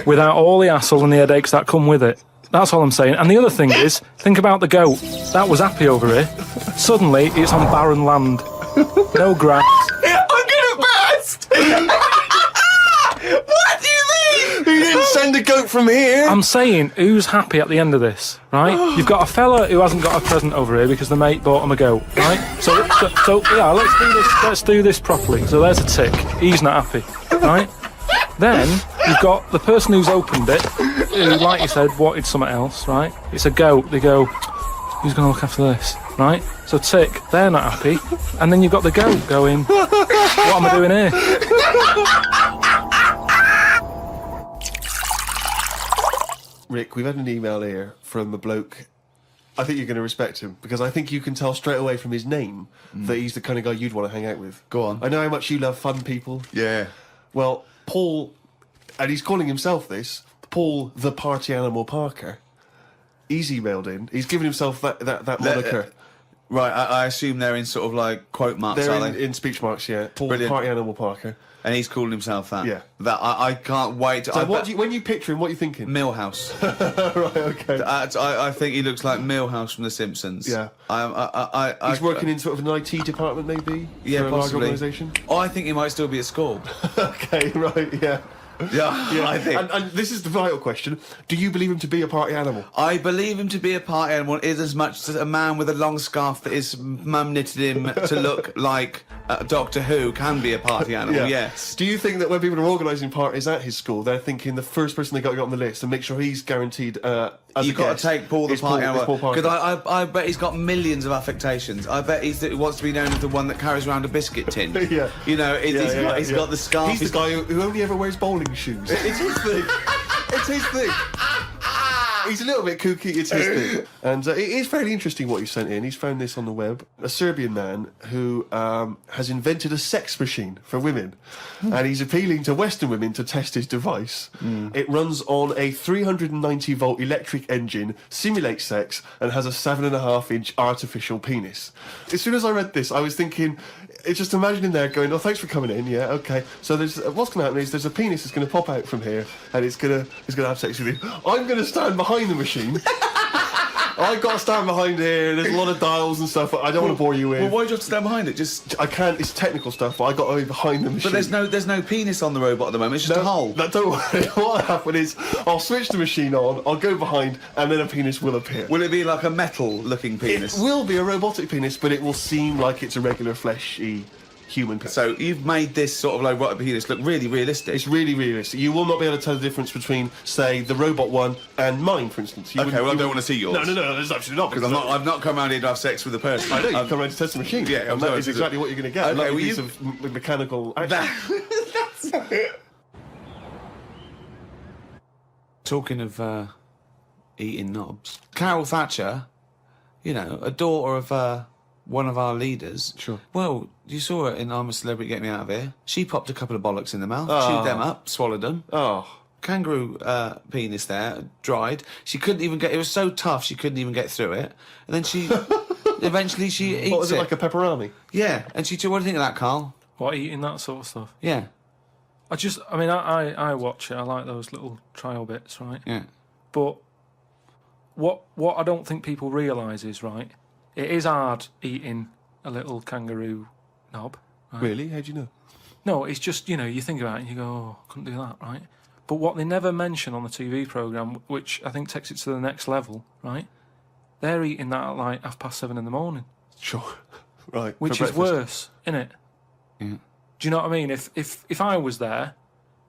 Without all the hassle and the headaches that come with it. That's all I'm saying. And the other thing is, think about the goat. That was happy over here. Suddenly, it's on barren land. No grass. I'm gonna burst! What do you mean? You didn't send a goat from here. I'm saying, who's happy at the end of this, right? You've got a fella who hasn't got a present over here because the mate bought him a goat, right? So yeah, let's do this properly. So there's a tick. He's not happy, right? Then you've got the person who's opened it, who, like you said, wanted something else, right? It's a goat. They go, who's going to look after this, right? So tick, they're not happy. And then you've got the goat going, what am I doing here? Rick, we've had an email here from a bloke. I think you're going to respect him, because I think you can tell straight away from his name that he's the kind of guy you'd want to hang out with. Go on. I know how much you love fun people. Yeah. Well, Paul, and he's calling himself this, Paul the Party Animal Parker. He's emailed in. He's given himself that moniker. Right, I assume they're in sort of like quote marks, They're are in, they? in speech marks, yeah. Paul Brilliant. the Party Animal Parker. And he's calling himself that. Yeah. That I can't wait. So when you picture him, what are you thinking? Millhouse. Right, okay. I think he looks like Millhouse from The Simpsons. Yeah. He's He's working in sort of an IT department, maybe? Yeah, for a large possibly. organisation? Oh, I think he might still be at school. Okay, right, yeah. Yeah, I think. And this is the vital question. Do you believe him to be a party animal? I believe him to be a party animal is as much as a man with a long scarf that his mum knitted him to look like Doctor Who can be a party animal, yes. Do you think that when people are organising parties at his school, they're thinking the first person they got to get on the list and make sure he's guaranteed as You've a got guest to take Paul the is party animal. Paul Parker. Because I bet he's got millions of affectations. I bet he wants to be known as the one that carries around a biscuit tin. Yeah. You know, he's got the scarf. He's the guy who only ever wears bowling shoes. It's his thing. It's his thing. He's a little bit kooky, it's his thing. And it is fairly interesting what he sent in. He's found this on the web. A Serbian man who has invented a sex machine for women. And he's appealing to Western women to test his device. It runs on a 390-volt electric engine, simulates sex, and has a 7.5-inch artificial penis. As soon as I read this, I was thinking, it's just imagining there going, oh, thanks for coming in, yeah, okay. So there's what's going to happen is there's a penis that's going to pop out from here, and it's going to have sex with you. I'm going to stand behind the machine. I've got to stand behind here. There's a lot of dials and stuff. I don't want to bore you with. Well, why do you have to stand behind it? Just I can't. It's technical stuff, but I got to be behind the machine. But there's no penis on the robot at the moment. It's just a hole. No, don't worry. What'll happen is I'll switch the machine on. I'll go behind, and then a penis will appear. Will it be like a metal-looking penis? It will be a robotic penis, but it will seem like it's a regular fleshy human penis. So you've made this sort of like robotic penis look really realistic. It's really realistic. You will not be able to tell the difference between, say, the robot one and mine, for instance. Okay, well, I don't want to see yours. No, there's absolutely not. Because I've not come around here to have sex with a person. I know, you've come around to test the machine. Yeah, and that is exactly what you're going to get. Okay, a piece of mechanical action. Talking of eating knobs, Carol Thatcher, you know, a daughter of one of our leaders. Sure. Well, you saw her in I'm a Celebrity, Get Me Out of Here. She popped a couple of bollocks in the mouth, chewed them up, swallowed them. Oh. Kangaroo penis there, dried. She couldn't even get. It was so tough she couldn't even get through it. And then she, eventually she eats it. What was it, like a pepperoni? Yeah. And she. What do you think of that, Carl? What, eating that sort of stuff? Yeah. I watch it. I like those little trial bits, right? Yeah. But what I don't think people realise is, right, it is hard eating a little kangaroo knob. Right? Really? How do you know? No, it's just, you know, you think about it and you go, oh, couldn't do that, right? But what they never mention on the TV programme, which I think takes it to the next level, right, they're eating that at like 7:30 in the morning. Sure. Right. Which for is breakfast. worse, innit? Yeah. Do you know what I mean? If I was there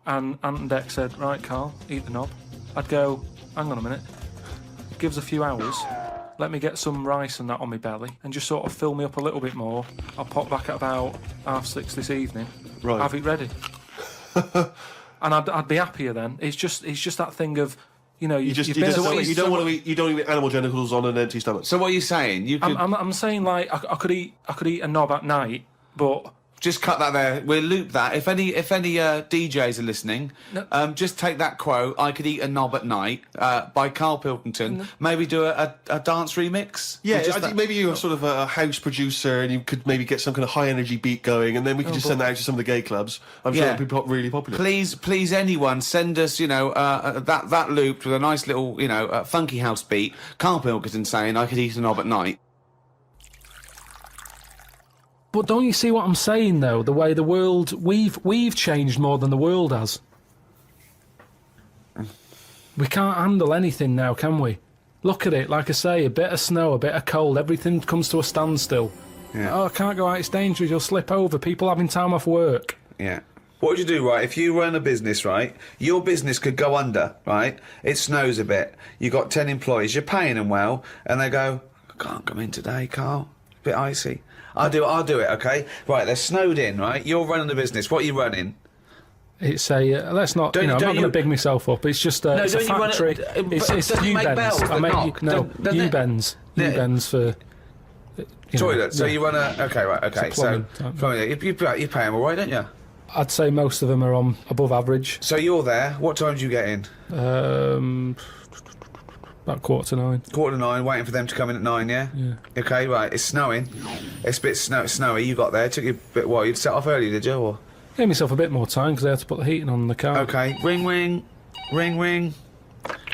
and Ant and Dec said, right, Carl, eat the knob, I'd go, hang on a minute, it gives a few hours, let me get some rice and that on my belly and just sort of fill me up a little bit more. I'll pop back at about 6:30 this evening, Right. have it ready. And I'd be happier then. It's just that thing of, you know, you don't want to eat animal genitals on an empty stomach. So what are you saying? You could I'm saying like I could eat a knob at night, but just cut that there. We'll loop that. If any DJs are listening, just take that quote. I could eat a knob at night by Karl Pilkington. Maybe do a dance remix. Yeah, I think maybe you're sort of a house producer and you could maybe get some kind of high energy beat going, and then we could just send that out to some of the gay clubs. I'm sure it'd be really popular. Please, anyone send us, you know, that looped with a nice little, you know, funky house beat. Karl Pilkington saying I could eat a knob at night. But don't you see what I'm saying, though? The way the world... We've changed more than the world has. We can't handle anything now, can we? Look at it, like I say, a bit of snow, a bit of cold, everything comes to a standstill. Yeah. Oh, I can't go out, it's dangerous, you'll slip over, people having time off work. Yeah. What would you do, right? If you run a business, right, your business could go under, right? It snows a bit. You've got 10 employees, you're paying them well, and they go, I can't come in today, Carl. Bit icy. I'll do it, okay? Right, they're snowed in, right? You're running the business. What are you running? It's a let's not. Don't- I'm not don't going to you- big myself up. It's just it's a don't you run factory. but It's doesn't it make U-bends. bells I that make knock? no Doesn't it? U-bends. Yeah. U-bends for Toilet. So yeah. you run a. Okay, right. Okay. It's a plumbing So type. plumbing. You pay them all right, don't you? I'd say most of them are on above average. So you're there. What time do you get in? About 8:45. 8:45. Waiting for them to come in at 9. Yeah. Yeah. Okay. Right. It's snowing. It's a bit snowy. You got there. Took you a bit while. You'd set off early, did you? Or? Gave myself a bit more time because I had to put the heating on the car. Okay. Ring, ring, ring, ring.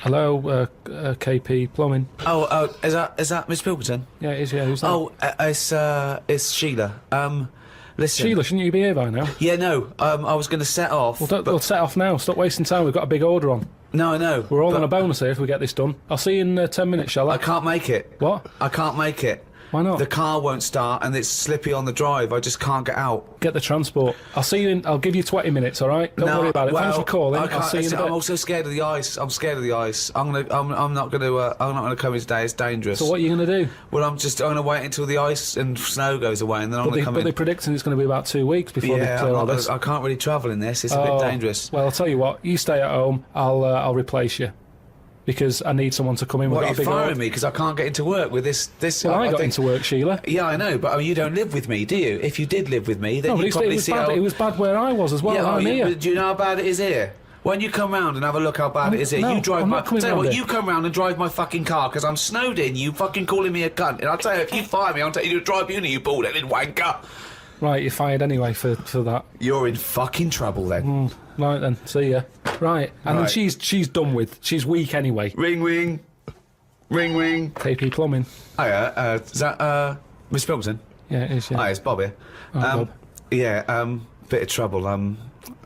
Hello, KP Plumbing. Oh, is that Miss Pilkington? Yeah, it is. Yeah, who's that? Oh, it's Sheila. Listen. Sheila, shouldn't you be here by now? Yeah, no. I was going to set off. We'll set off now. Stop wasting time. We've got a big order on. No, I know. We're all on a bonus here if we get this done. I'll see you in 10 minutes, shall I? I can't make it. What? I can't make it. Why not? The car won't start and it's slippy on the drive. I just can't get out. Get the transport. I'll see you in. I'll give you 20 minutes. All right? Don't worry about it. Thanks for calling. I'll see you in a bit. I'm also scared of the ice. I'm scared of the ice. I'm not gonna come in today. It's dangerous. So what are you going to do? Well, I'm gonna wait until the ice and snow goes away, and then I'm gonna come But in. they're predicting it's going to be about 2 weeks before they Yeah, clear all this. I can't really travel in this. It's a bit dangerous. Well, I'll tell you what. You stay at home. I'll replace you because I need someone to come in. What, with you're a big firing order. me because I can't get into work with this. Well, I got into work, Sheila. Yeah, I know, but I mean, you don't live with me, do you? If you did live with me, then No, but you'd probably it was see bad. how... It was bad where I was as well. Yeah, I'm here. but do you know how bad it is here? When you come round and have a look how bad it is here, no, you drive I'm my... not coming Tell you round what, here. you come round and drive my fucking car because I'm snowed in, you fucking calling me a cunt. And I'll tell you, if you fire me, I'll take you to a tribunal, you bald-headed wanker. Right, you're fired anyway for that. You're in fucking trouble then. Right then, see ya. Right, and then Right. she's done with. She's weak anyway. Ring, ring. Ring, ring. KP Plumbing. Hiya, is that, Miss Pilkington? Yeah, it is. Yeah. Hi, it's Bob here. Bob. Yeah, bit of trouble.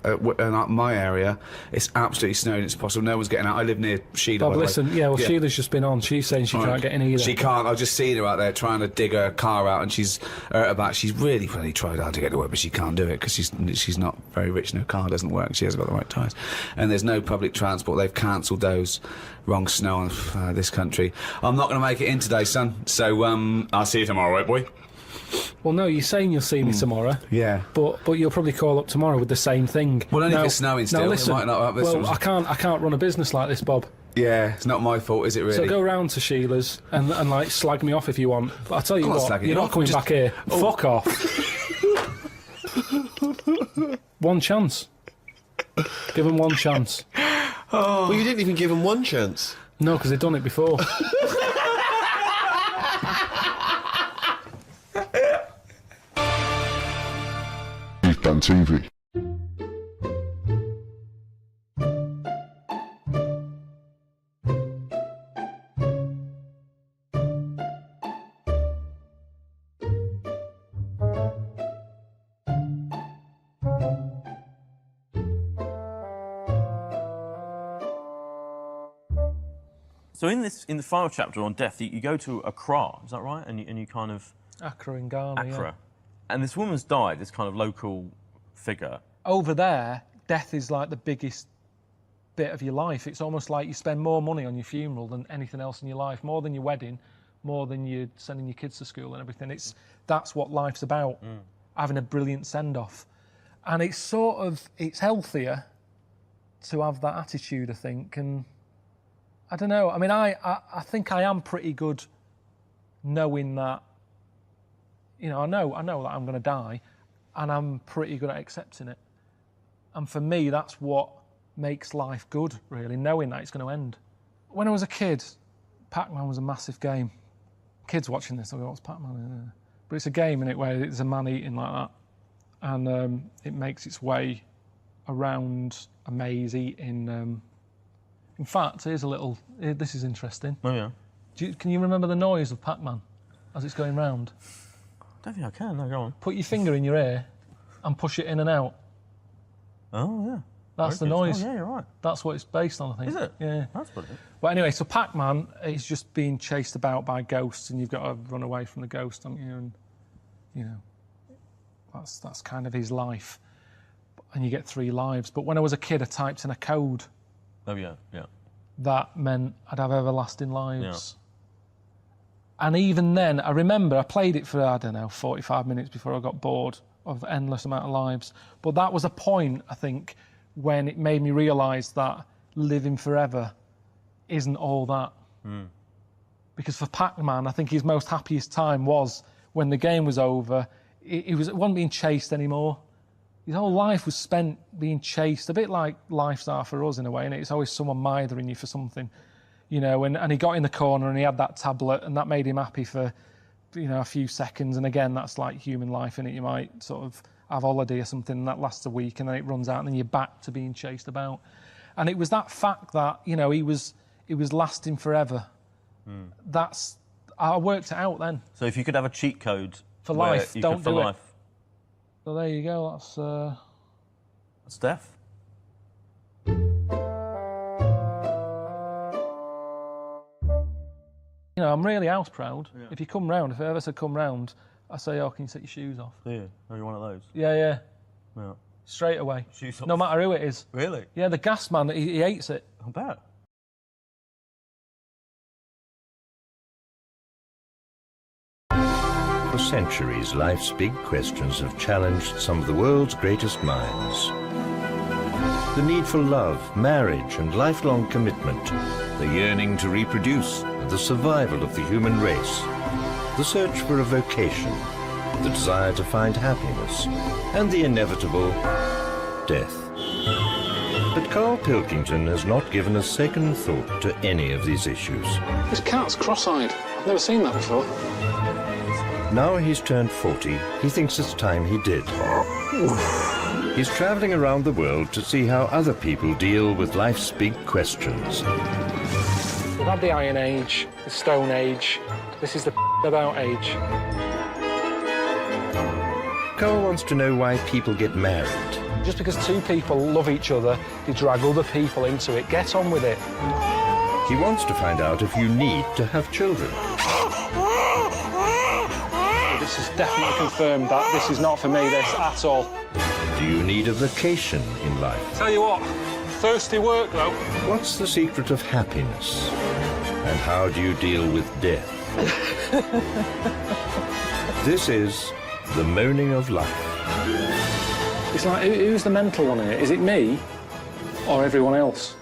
In my area, it's absolutely snowing. It's possible no one's getting out. I live near Sheila. Bob, by the way. listen. Yeah, well, Sheila's just been on. She's saying she can't get in either. She can't. I've just seen her out there trying to dig her car out, and she's hurt her back. She's really tried hard to get to work, but she can't do it because she's not very rich and her car doesn't work. She hasn't got the right tyres, and there's no public transport. They've cancelled those. Wrong snow on this country. I'm not going to make it in today, son. So I'll see you tomorrow, right, boy? Well, no, you're saying you'll see me tomorrow. Yeah. But you'll probably call up tomorrow with the same thing. Well, only if it's snowing still. Now It listen. might not have Well, I can't run a business like this, Bob. Yeah, it's not my fault, is it really? So go round to Sheila's and like slag me off if you want. But I tell you I'm not what, slagging you're you not off, coming just- back here. Fuck off. One chance. Give them one chance. Well, you didn't even give him one chance. No, because they've done it before. You've done TV. So in the final chapter on death, you go to Accra, is that right? And you kind of... Accra in Ghana, Accra. yeah. And this woman's died, this kind of local figure. Over there, death is like the biggest bit of your life. It's almost like you spend more money on your funeral than anything else in your life, more than your wedding, more than you sending your kids to school and everything. That's what life's about, having a brilliant send-off. And it's healthier to have that attitude, I think, and I don't know. I mean, I think I am pretty good knowing that, you know, I know that I'm going to die, and I'm pretty good at accepting it. And for me, that's what makes life good, really, knowing that it's going to end. When I was a kid, Pac-Man was a massive game. Kids watching this, they'll go, what's Pac-Man? But it's a game, in it, where there's a man eating like that, and it makes its way around a maze eating... In fact, here's a little... This is interesting. Oh, yeah. Can you remember the noise of Pac-Man as it's going round? I don't think I can, no, go on. Put your finger in your ear and push it in and out. Oh, yeah. That's the Very good. noise. Oh, yeah, you're right. That's what it's based on, I think. Is it? Yeah. That's brilliant. But anyway, so Pac-Man is just being chased about by ghosts, and you've got to run away from the ghost, haven't you? And, you know, that's kind of his life. And you get 3 lives. But when I was a kid, I typed in a code. Oh, yeah, yeah. That meant I'd have everlasting lives. Yeah. And even then, I remember I played it for, I don't know, 45 minutes before I got bored of endless amount of lives. But that was a point, I think, when it made me realise that living forever isn't all that. Because for Pac-Man, I think his most happiest time was when the game was over. He wasn't being chased anymore. His whole life was spent being chased, a bit like lives are for us in a way, and it's always someone mithering you for something, you know. And he got in the corner and he had that tablet, and that made him happy for, you know, a few seconds. And again, that's like human life, innit? You might sort of have a holiday or something, and that lasts a week, and then it runs out, and then you're back to being chased about. And it was that fact that, you know, it was lasting forever. I worked it out then. So if you could have a cheat code for life, don't do it. Life. So there you go. That's death. You know, I'm really house proud. Yeah. If you come round, if I ever said come round, I say, oh, can you take your shoes off? Yeah, are you one of those? Yeah. Yeah. Straight away. Shoes off. No matter who it is. Really? Yeah, the gas man, he hates it. I bet. For centuries, life's big questions have challenged some of the world's greatest minds. The need for love, marriage, and lifelong commitment, the yearning to reproduce, and the survival of the human race, the search for a vocation, the desire to find happiness, and the inevitable death. But Karl Pilkington has not given a second thought to any of these issues. This cat's cross-eyed. I've never seen that before. Now he's turned 40, he thinks it's time he did. He's travelling around the world to see how other people deal with life's big questions. We've had the Iron Age, the Stone Age. This is the about age. Karl wants to know why people get married. Just because two people love each other, they drag other people into it. Get on with it. He wants to find out if you need to have children. This is definitely confirmed that this is not for me, this, at all. Do you need a vacation in life? Tell you what, thirsty work, though. What's the secret of happiness? And how do you deal with death? This is the moaning of life. It's like, who's the mental one here? Is it me or everyone else?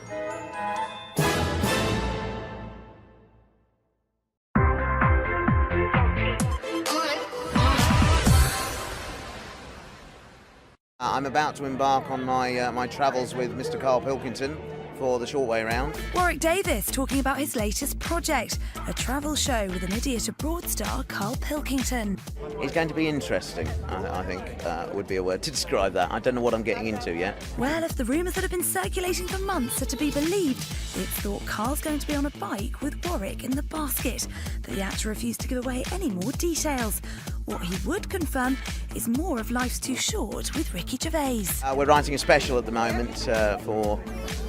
I'm about to embark on my travels with Mr. Karl Pilkington for the short way round. Warwick Davis talking about his latest project, a travel show with an idiot abroad star, Karl Pilkington. It's going to be interesting, I think would be a word to describe that. I don't know what I'm getting into yet. Well, if the rumours that have been circulating for months are to be believed, it's thought Karl's going to be on a bike with Warwick in the basket, but the actor refused to give away any more details. What he would confirm is more of Life's Too Short with Ricky Gervais. We're writing a special at the moment for,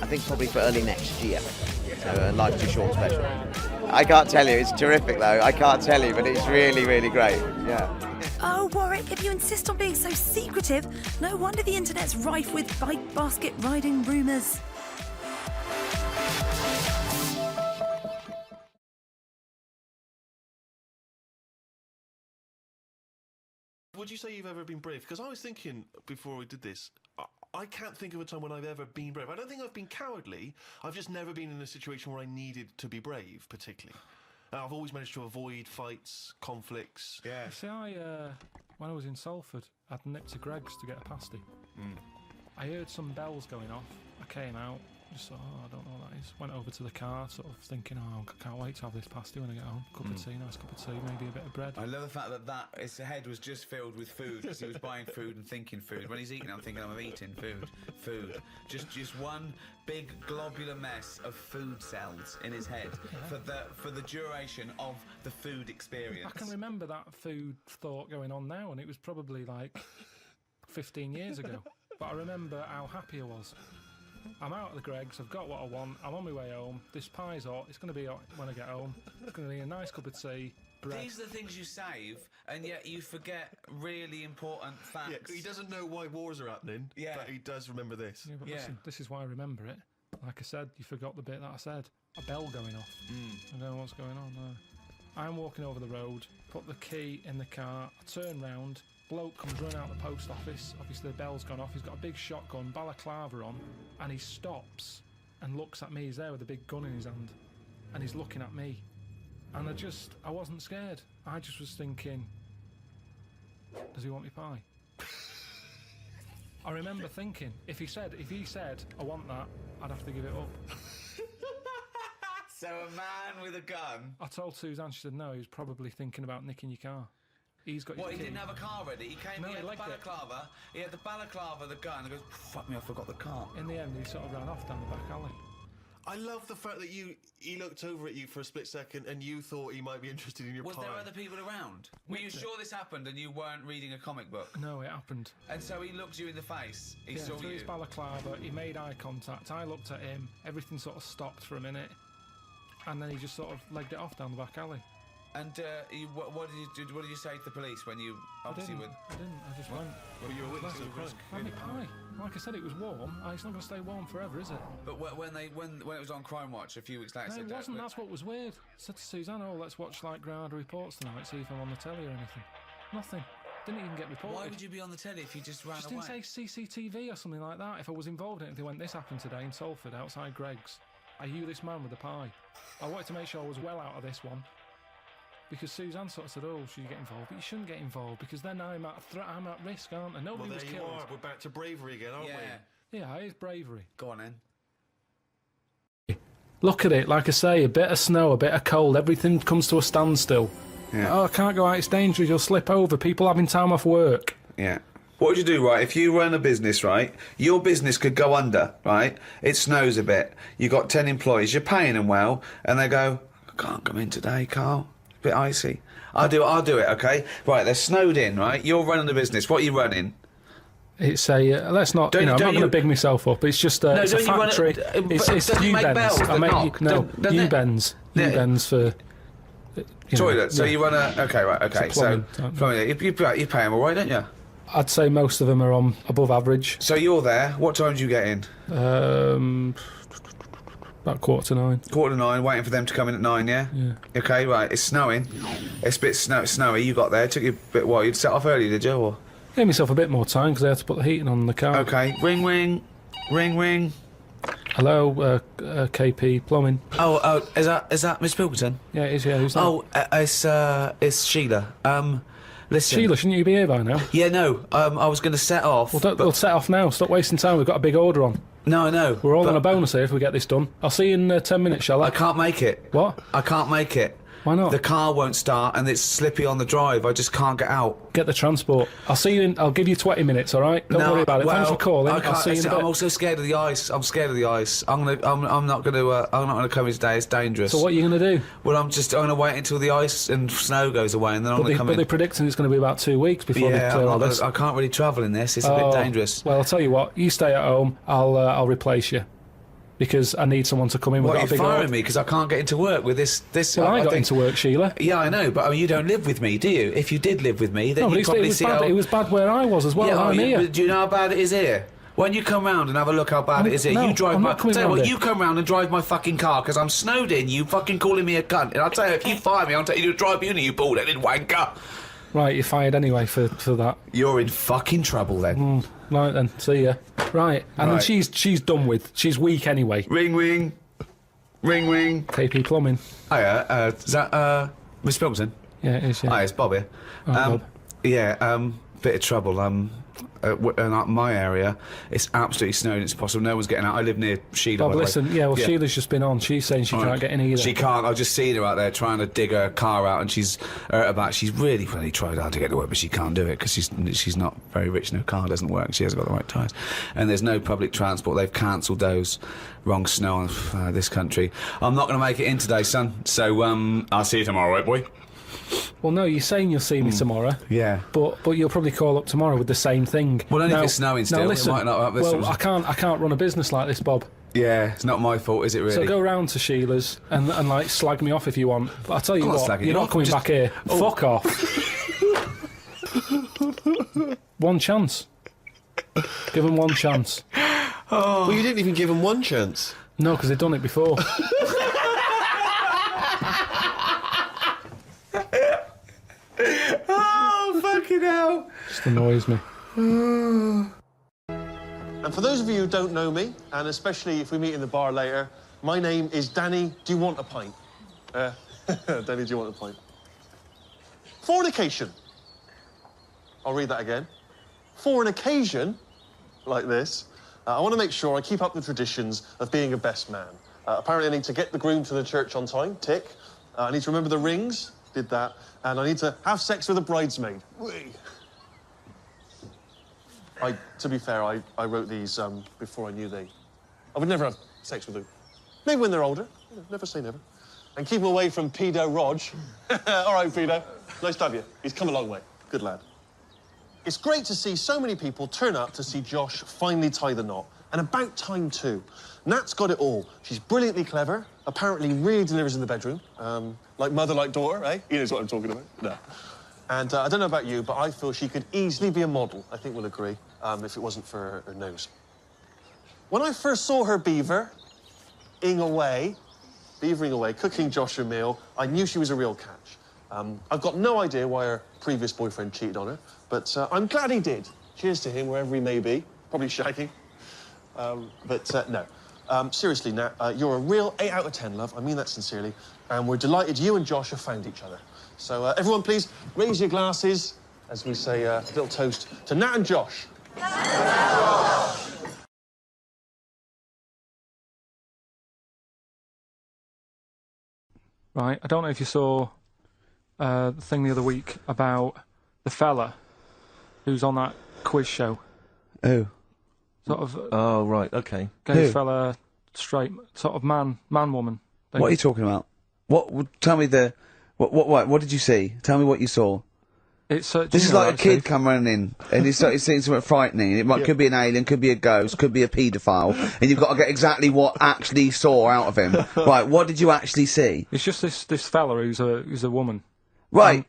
I think probably for early next year. So a Life Too Short special. I can't tell you, it's terrific though. I can't tell you, but it's really, really great. Yeah. Oh, Warwick, if you insist on being so secretive, no wonder the internet's rife with bike basket riding rumours. Would you say you've ever been brave? Because I was thinking before we did this, I can't think of a time when I've ever been brave. I don't think I've been cowardly. I've just never been in a situation where I needed to be brave, particularly. I've always managed to avoid fights, conflicts. Yeah. See, when I was in Salford, I'd nipped to Greggs to get a pasty. I heard some bells going off. I came out, just thought, I don't know what that is. Went over to the car, sort of thinking, I can't wait to have this pasty when I get home. Cup of tea, nice cup of tea, maybe a bit of bread. I love the fact that his head was just filled with food because he was buying food and thinking food. When he's eating, I'm thinking I'm eating food. Just one big globular mess of food cells in his head for the duration of the food experience. I can remember that food thought going on now, and it was probably like 15 years ago. But I remember how happy I was. I'm out at the Greggs, I've got what I want, I'm on my way home, this pie's hot, it's going to be hot when I get home, it's going to be a nice cup of tea, bread. These are the things you save, and yet you forget really important facts. Yeah, he doesn't know why wars are happening, but he does remember this. Yeah, but listen, this is why I remember it. Like I said, you forgot the bit that I said. A bell going off. I don't know what's going on. I'm walking over the road, put the key in the car, I turn round, bloke comes running out of the post office. Obviously the bell's gone off. He's got a big shotgun, balaclava on, and he stops and looks at me. He's there with a big gun in his hand, and he's looking at me. And I wasn't scared. I just was thinking, does he want me pie? I remember thinking, if he said, I want that, I'd have to give it up. So a man with a gun. I told Suzanne, she said no, he was probably thinking about nicking your car. He's got your What, he key. didn't have a car ready? He came, No, he he had the legged it. balaclava, the gun, and goes, fuck me, I forgot the car. In the end, he sort of ran off down the back alley. I love the fact that he looked over at you for a split second and you thought he might be interested in your Was pie. there other people around? Were you sure this happened and you weren't reading a comic book? No, it happened. And so he looked you in the face. He Yeah, saw through you. his balaclava, he made eye contact. I looked at him. Everything sort of stopped for a minute, and then he just sort of legged it off down the back alley. And what did you say to the police when you obviously went? I didn't. I just went. Were you a witness to the crime? Had me pie. Like I said, it was warm. It's not going to stay warm forever, is it? But when it was on Crime Watch a few weeks later, No, it wasn't. That's what was weird. I said to Suzanne, "Oh, let's watch like Ground Reports tonight. See if I'm on the telly or anything." Nothing. Didn't even get reported. Why would you be on the telly if you just ran Just away? didn't say CCTV or something like that. If I was involved in it, if they went, "This happened today in Salford outside Greg's. Are you this man with the pie?" I wanted to make sure I was well out of this one. Because Suzanne sort of said, "Oh, should you get involved?" But you shouldn't get involved because then I'm at risk, aren't I? Nobody Well, was there you killed. are. We're back to bravery again, aren't we? Yeah, it is bravery. Go on then. Look at it, like I say, a bit of snow, a bit of cold, everything comes to a standstill. Yeah. Oh, I can't go out, it's dangerous, you'll slip over, people having time off work. Yeah. What would you do, right? If you run a business, right, your business could go under, right? It snows a bit. You got 10 employees, you're paying them well, and they go, "I can't come in today, Carl. It's a bit icy." I'll do it, okay? Right, they're snowed in, right? You're running the business. What are you running? It's a, let's not, I'm not going to big myself up, it's just a, it's a factory, it's U-bends. I make U-bends. U-bends for... Toilet, so you run okay, right, okay, so plumbing, you pay them all right, don't you? I'd say most of them are on above average. So you're there, what time do you get in? About 9:15. 9:15, waiting for them to come in at 9, yeah? Yeah. Okay, right, it's snowing. It's a bit snowy, you got there, it took you a bit while, you'd set off early, did you, or...? Gave myself a bit more time because I had to put the heating on the car. Okay, ring, ring, ring, ring. Hello, KP Plumbing. Oh, is that Miss Pilkington? Yeah, it is, yeah, who's that? Oh, it's Sheila. Listen. Sheila, shouldn't you be here by now? Yeah, no, I was going to set off. Well, we'll set off now, stop wasting time, we've got a big order on. No, I know. We're all on a bonus here if we get this done. I'll see you in 10 minutes, shall I? I can't make it. What? I can't make it. Why not? The car won't start and it's slippy on the drive. I just can't get out. Get the transport. I'll see you in. I'll give you 20 minutes. All right. Don't worry about it. Thanks for calling. I'll see you in a bit. I'm also scared of the ice. I'm scared of the ice. I'm not gonna come in today. It's dangerous. So what are you gonna do? Well, I'm gonna wait until the ice and snow goes away, and then I'm gonna come in. But they're predicting it's going to be about 2 weeks before they clear all this. I can't really travel in this. It's a bit dangerous. Well, I'll tell you what. You stay at home. I'll replace you. Because I need someone to come in with a big firing me because I can't get into work with this. Well, I got into work, Sheila. Yeah, I know, but you don't live with me, do you? If you did live with me, then you'd probably see it was bad where I was as well. I'm here. Do you know how bad it is here? When you come round and have a look how bad it is here, you drive my... Tell you what, you come round and drive my fucking car because I'm snowed in, you fucking calling me a cunt. And I'll tell you, if you fire me, I'll take you to a tribunal, you bald-headed wanker. Right, you're fired anyway for that. You're in fucking trouble then. Right then, see ya. Right, and then she's done with. She's weak anyway. Ring, ring. Ring, ring. KP Plumbing. Hiya, is that, Miss Pilkington? Yeah, it is, yeah. Hi, it's Bob here. Bob. Yeah, bit of trouble. In my area, it's absolutely snowed. It's impossible. No one's getting out. I live near Sheila. Bob, listen. Sheila's just been on. She's saying she can't get in either. She can't. I've just seen her out there trying to dig her car out, and she's She's really tried hard to get to work, but she can't do it because she's not very rich. And her car doesn't work. She hasn't got the right tyres, and there's no public transport. They've cancelled those. Wrong snow on this country. I'm not going to make it in today, son. So I'll see you tomorrow, right, boy? Well, no, you're saying you'll see me tomorrow. Yeah. But you'll probably call up tomorrow with the same thing. Well, only if it's snowing still. Now, listen, it might not I can't run a business like this, Bob. Yeah, it's not my fault, is it really? So go round to Sheila's and like slag me off if you want. But I'll tell you what, you're not coming back here. Fuck off. One chance. Give them one chance. Well, you didn't even give them one chance. No, because they've done it before. Oh, fucking hell. no! Just annoys me. And for those of you who don't know me, and especially if we meet in the bar later, my name is Danny. Do you want a pint? Danny, do you want a pint? Fornication. I'll read that again. For an occasion like this, I want to make sure I keep up the traditions of being a best man. Apparently, I need to get the groom to the church on time. Tick. I need to remember the rings. Did that. And I need to have sex with a bridesmaid. Whee. To be fair, I wrote these before I knew I would never have sex with them. Maybe when they're older. You know, never say never. And keep them away from pedo Rog. All right, pedo. Nice to have you. He's come a long way. Good lad. It's great to see so many people turn up to see Josh finally tie the knot. And about time, too. Nat's got it all. She's brilliantly clever, apparently really delivers in the bedroom. Like mother, like daughter, eh? He knows what I'm talking about. No. And I don't know about you, but I feel she could easily be a model. I think we'll agree, if it wasn't for her nose. When I first saw her beavering away, cooking Josh a meal, I knew she was a real catch. I've got no idea why her previous boyfriend cheated on her, but I'm glad he did. Cheers to him, wherever he may be. Probably shagging. No. Seriously, Nat, you're a real 8 out of 10, love. I mean that sincerely. And we're delighted you and Josh have found each other. So, everyone, please raise your glasses as we say a little toast to Nat and Josh. Right, I don't know if you saw the thing the other week about the fella who's on that quiz show. Who? Sort of. Oh, right, okay. Gay Who? fella, straight, sort of man, woman. What are you talking about? Tell me what did you see? Tell me what you saw. It's, this is like a kid come running in, and he's seeing something frightening. It could be an alien, could be a ghost, could be a paedophile, and you've got to get exactly what actually saw out of him. Right, what did you actually see? It's just this fella who's a woman. Right.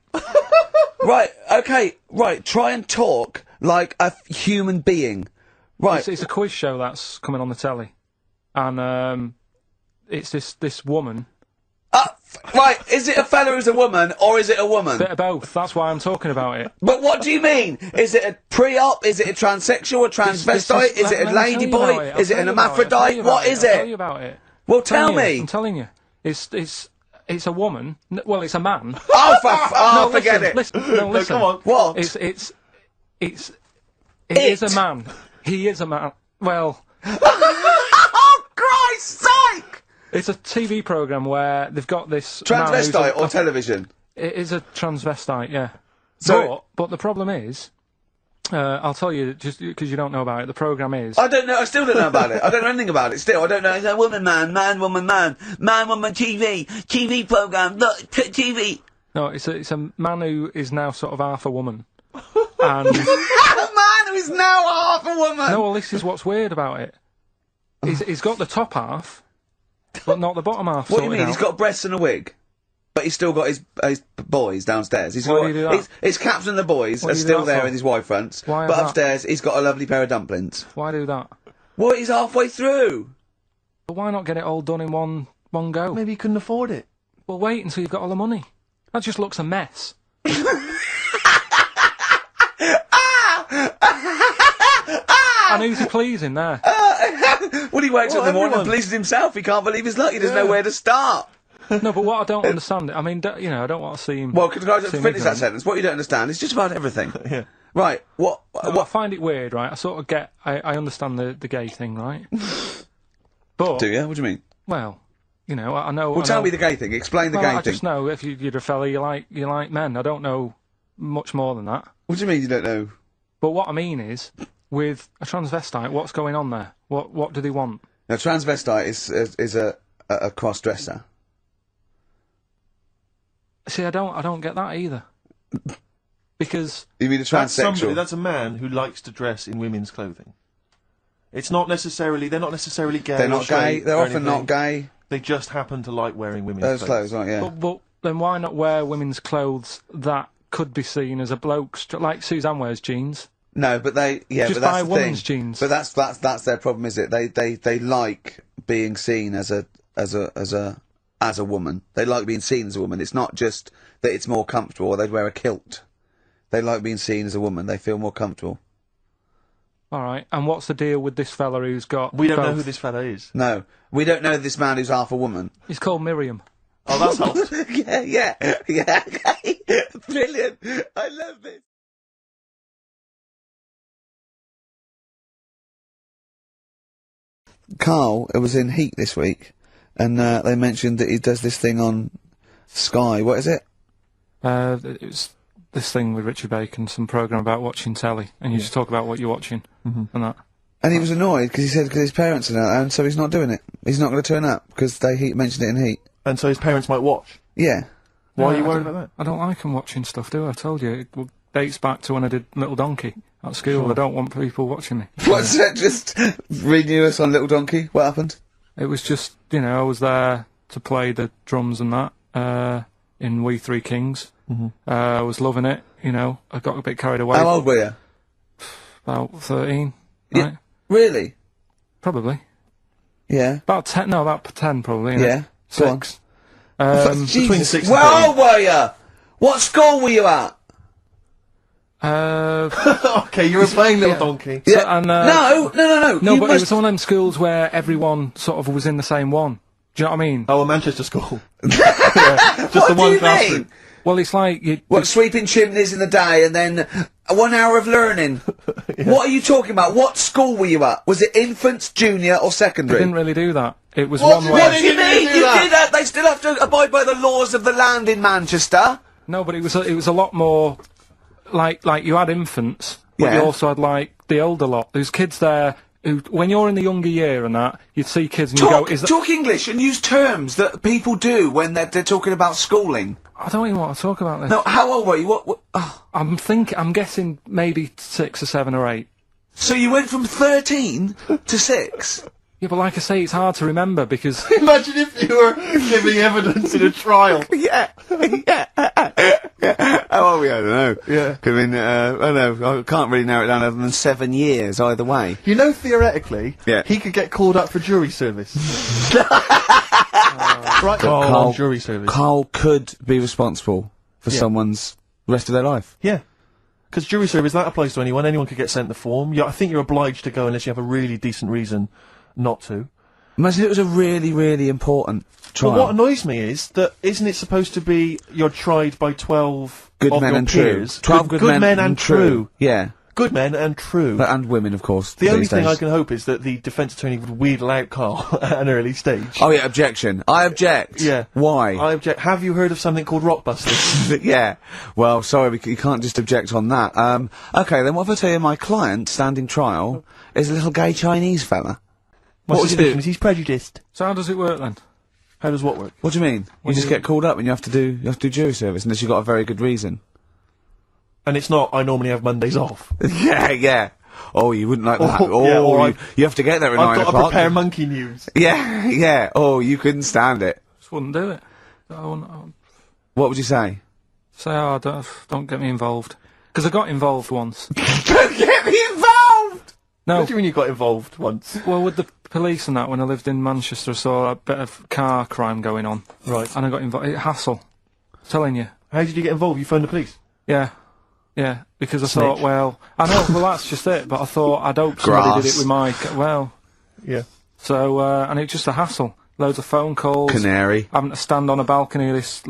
Right, okay, right, try and talk like a human being. Right. It's a quiz show that's coming on the telly. And, it's this woman. Right, is it a fella who's a woman, or is it a woman? Bit of both, that's why I'm talking about it. But what do you mean? Is it a pre-op? Is it a transsexual, a transvestite? Is it a lady boy? Is it an hermaphrodite? What is I'll tell it? you about it. Well, tell me. I'm telling you. It's a woman. Well, it's a man. Oh, forget it. Listen, listen. Come on. What? It is a man. He is a man. Well. Oh, Christ's sake! It's a TV programme where they've got this transvestite or television. It is a transvestite, yeah. So, but the problem is, I'll tell you just because you don't know about it. The programme is. I don't know. I still don't know about it. I don't know anything about it. Still, I don't know. It's a woman, man, woman, man, woman, TV programme. Look, TV. No, it's a man who is now sort of half a woman. And a man who is now half a woman. No, well, this is what's weird about it. He's got the top half, but not the bottom half. What do you mean? He's got breasts and a wig, but he's still got his boys downstairs. He's got his caps and the boys are still there in his Y fronts, but upstairs he's got a lovely pair of dumplings. Why do that? Well, he's halfway through. But why not get it all done in one go? Maybe he couldn't afford it. Well, wait until you've got all the money. That just looks a mess. And who's he pleasing there? Well, he wakes up in the morning and pleases himself. He can't believe his luck. He doesn't know where to start. No, but what I don't understand, I mean, I don't want to see him. Well, can I finish that sentence? What you don't understand is just about everything. Yeah. Right. What? I find it weird, right? I sort of get. I understand the gay thing, right? But do you? What do you mean? Well, I know. Well, tell me the gay thing. Explain the gay thing. I just know if you're a fella, you like men. I don't know much more than that. What do you mean you don't know? But what I mean is, with a transvestite, what's going on there? What do they want? Now, transvestite is a cross-dresser. See, I don't get that either. Because you mean a transsexual? That's a man who likes to dress in women's clothing. It's not necessarily. They're not necessarily gay. They're not gay. They're often not gay. They just happen to like wearing women's clothes, right? Yeah. But then why not wear women's clothes that could be seen as a bloke's, like Suzanne wears jeans? No, but just but that's buy the women's thing. jeans. But that's their problem, is it? They like being seen as a woman. They like being seen as a woman. It's not just that it's more comfortable, or they'd wear a kilt. They like being seen as a woman. They feel more comfortable. Alright, and what's the deal with this fella who's got We don't know both? who this fella is. No, we don't know this man who's half a woman. He's called Miriam. Oh, that's helped. yeah, okay. Brilliant. I love this. Karl was in Heat this week, and they mentioned that he does this thing on Sky. What is it? It was this thing with Richard Bacon, some programme about watching telly, and you just talk about what you're watching and that. And he was annoyed because he said because his parents are out, and so he's not doing it. He's not going to turn up because they mentioned it in Heat. And so his parents might watch. Yeah. Why are you worried about that? I don't like them watching stuff, do I? I told you. It dates back to when I did Little Donkey at school. I don't want people watching me. What's that? Just renew us on Little Donkey? What happened? It was just, you know, I was there to play the drums and that, in We Three Kings. I was loving it, you know. I got a bit carried away. How old were you? About 13. Yeah. Right? Really? Probably. Yeah. About 10, no, about 10 probably. Yeah. Go on. 6. Between 6 and Where old were you? What school were you at? Okay, you were playing Little Donkey. So, and, No, No, you but must... it was one of them schools where everyone sort of was in the same one. Do you know what I mean? Oh, a Manchester school. Yeah, just the What do one you classroom. mean? Well, it's like What, sweeping chimneys in the day and then 1 hour of learning? What are you talking about? What school were you at? Was it infants, junior or I secondary? didn't really do that. It was What one where... do you mean? You did that? They still have to abide by the laws of the land in Manchester. No, but it was a lot more like you had infants, but Yeah. you also had like the older lot. There's kids there who, when you're in the younger year and that, you'd see kids and you go, "Is that?" Talk English and use terms that people do when they're talking about schooling. I don't even want to talk about this. No, how old were you? What oh. I'm guessing maybe 6 or 7 or 8. So you went from 13 to 6? Yeah, but like I say, it's hard to remember because... Imagine if you were giving evidence in a trial. Yeah. How old were you? I don't know. Yeah. I mean, I don't know. I can't really narrow it down other than 7 years either way. You know, theoretically, Yeah. he could get called up for jury service. Right, Karl- on jury service. Karl could be responsible for someone's rest of their life. Yeah. Because jury service, that applies to anyone. Anyone could get sent the form. I think you're obliged to go unless you have a really decent reason not to. Imagine it was a really, really important trial. Well, what annoys me is that isn't it supposed to be you're tried by 12 Good of men your and true. peers? 12 good men and true. Yeah. Good men and true. And women, of course. The only these thing days. I can hope is that the defence attorney would wheedle out Karl at an early stage. Oh yeah, objection. I object. Yeah. Why? I object. Have you heard of something called Rockbusters? Yeah. Well, sorry, you can't just object on that. Okay, then what if I tell you my client, standing trial, is a little gay Chinese fella? My What would you suspicion do? is he's prejudiced. So how does it work then? How does what work? What do you mean? You just get called up and you have to do jury service unless you've got a very good reason. And it's not, I normally have Mondays off. Yeah. Oh, you wouldn't like that. Oh, Oh, yeah, or you have to get there at 9 I've got o'clock. to prepare monkey news. Yeah. Oh, you couldn't stand it. Just wouldn't do it. I wouldn't What would you say? say, oh, don't get me involved. Because I got involved once. Don't get me involved! No. What do you mean you got involved once? Well, with the police and that, when I lived in Manchester, I saw a bit of car crime going on. Right. And I got involved. Hassle. I'm telling you. How did you get involved? You phoned the police? Yeah, because I thought, well, I know, well, that's just it, but I thought, I'd hope somebody did it with my, Yeah. So, and it's just a hassle. Loads of phone calls. Canary. Having to stand on a balcony of this,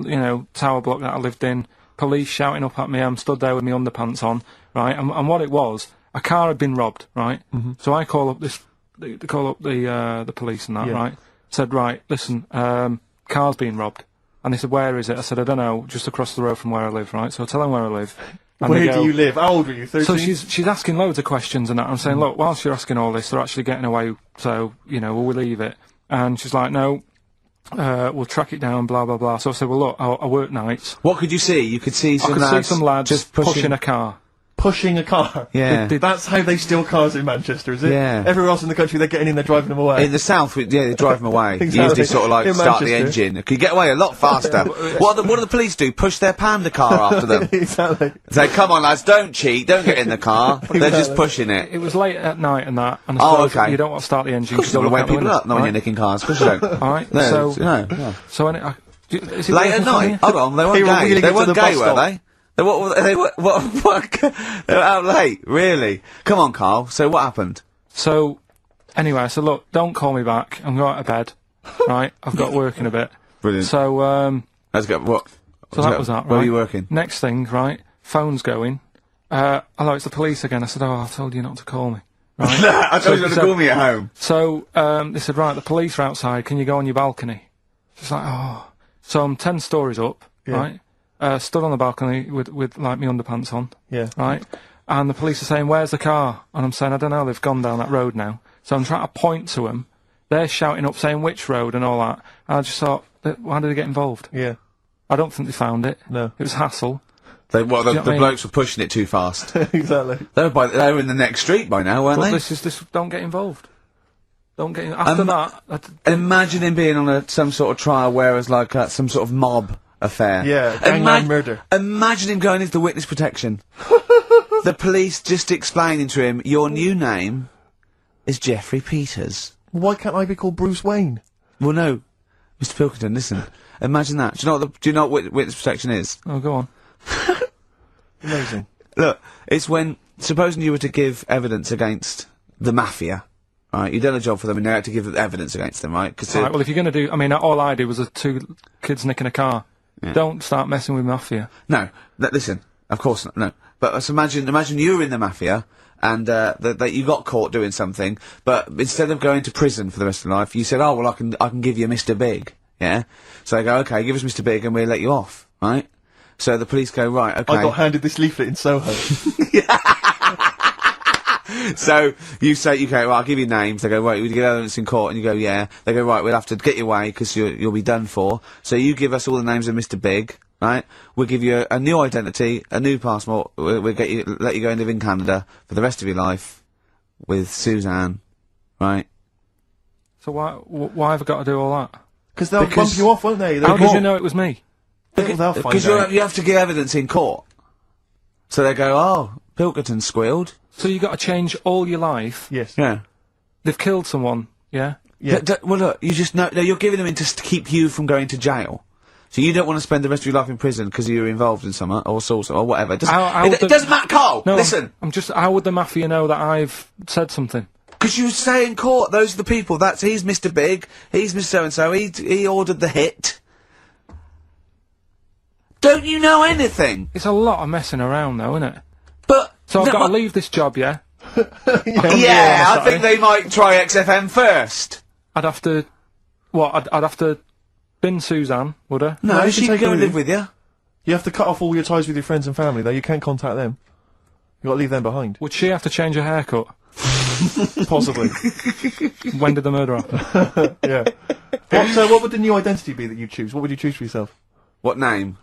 tower block that I lived in. Police shouting up at me. I'm stood there with my underpants on, right? And what it was, a car had been robbed, right? So I call up the police and that, right? Said, right, listen, car's been robbed. And they said, where is it? I said, I don't know, just across the road from where I live, right? So I tell them where I live. And Where they go, do you live? How old were you? 13? So she's asking loads of questions and that. I'm saying, look, whilst you're asking all this, they're actually getting away, so, will we leave it? And she's like, no, we'll track it down, blah, blah, blah. So I said, well, look, I work nights. What could you see? You could see some I could see some lads just pushing a car. Pushing a car? Yeah. That's how they steal cars in Manchester, is it? Yeah. Everywhere else in the country, they're getting in, they're driving them away. In the south, they drive them away. Exactly. Usually sort of like In start the Manchester. engine. You get away a lot faster. What do the police do? Push their panda car after them. Exactly. Say, come on lads, don't cheat, don't get in the car. They're just pushing it. It was late at night and that, and I Oh, suppose okay. you don't want to start the engine Of course you don't want to wake people up, not when you're nicking cars. Of course you don't. Alright, No, so... no. So, is it Late working at for night? you? Hold on, they weren't They were gay. wheeling They it to weren't the gay, bus were stop. they? They were out late, really? Come on, Carl. So what happened? So, anyway, I said, look, don't call me back. I'm going to bed. Right? I've got work in a bit. Brilliant. So, let's go. What? So that was that, right? Where were you working? Next thing, right? Phone's going. Hello, it's the police again. I said, I told you not to call me. Right? I told you not to call me at home. So, they said, right, the police are outside. Can you go on your balcony? She's like, oh. So I'm 10 stories up, right? Stood on the balcony with like, my underpants on. Yeah. Right? And the police are saying, where's the car? And I'm saying, I don't know, they've gone down that road now. So I'm trying to point to them. They're shouting up, saying which road and all that. And I just thought, why did they get involved? Yeah. I don't think they found it. No. It was hassle. The blokes were pushing it too fast. Exactly. They were in the next street by now, weren't But they? don't get involved. Don't get after that. Imagine him being on some sort of trial where it was like some sort of mob affair. Yeah, gangland murder. Imagine him going into the witness protection. The police just explaining to him, your new name is Jeffrey Peters. Why can't I be called Bruce Wayne? Well, no. Mr. Pilkington, listen. Imagine that. Do you know what witness protection is? Oh, go on. Amazing. Look, it's when, supposing you were to give evidence against the mafia, right? You've done a job for them and you had to give evidence against them, right? Right, well, if you're going to do... I mean, all I did was 2 kids nicking a car. Yeah. Don't start messing with mafia. No. Listen, of course not, no. But imagine you were in the mafia and that you got caught doing something, but instead of going to prison for the rest of your life, you said, oh, well, I can give you Mr. Big, yeah? So they go, okay, give us Mr. Big and we'll let you off, right? So the police go, right, okay. I got handed this leaflet in Soho. So you say, okay, well, I'll give you names. They go, right, we get evidence in court, and you go, yeah. They go, right, we'll have to get you away because you'll be done for. So you give us all the names of Mr. Big, right? We'll give you a new identity, a new passport. We'll let you go and live in Canada for the rest of your life with Suzanne, right? So why have I got to do all that? Because they'll bump you off, won't they? How did you know it was me? Because you have to give evidence in court. So they go, oh, Pilkington squealed. So you got to change all your life? Yes. Yeah. They've killed someone, yeah? Yeah. Well, look, you just know, you're giving them in to keep you from going to jail. So you don't want to spend the rest of your life in prison because you're involved in something, or whatever. It doesn't matter, Carl! No, listen! how would the mafia know that I've said something? Because you say in court, those are the people, he's Mr. Big, he's Mr. So-and-so, he ordered the hit. Don't you know anything? It's a lot of messing around though, isn't it? But... So I've got to leave this job, yeah? Yeah, I think they might try XFM first. I'd have to... What, I'd have to bin Suzanne, would I? No, she can go and live with you. You have to cut off all your ties with your friends and family, though. You can't contact them. You've got to leave them behind. Would she have to change her haircut? Possibly. When did the murder happen? Yeah. What would the new identity be that you choose? What would you choose for yourself? What name?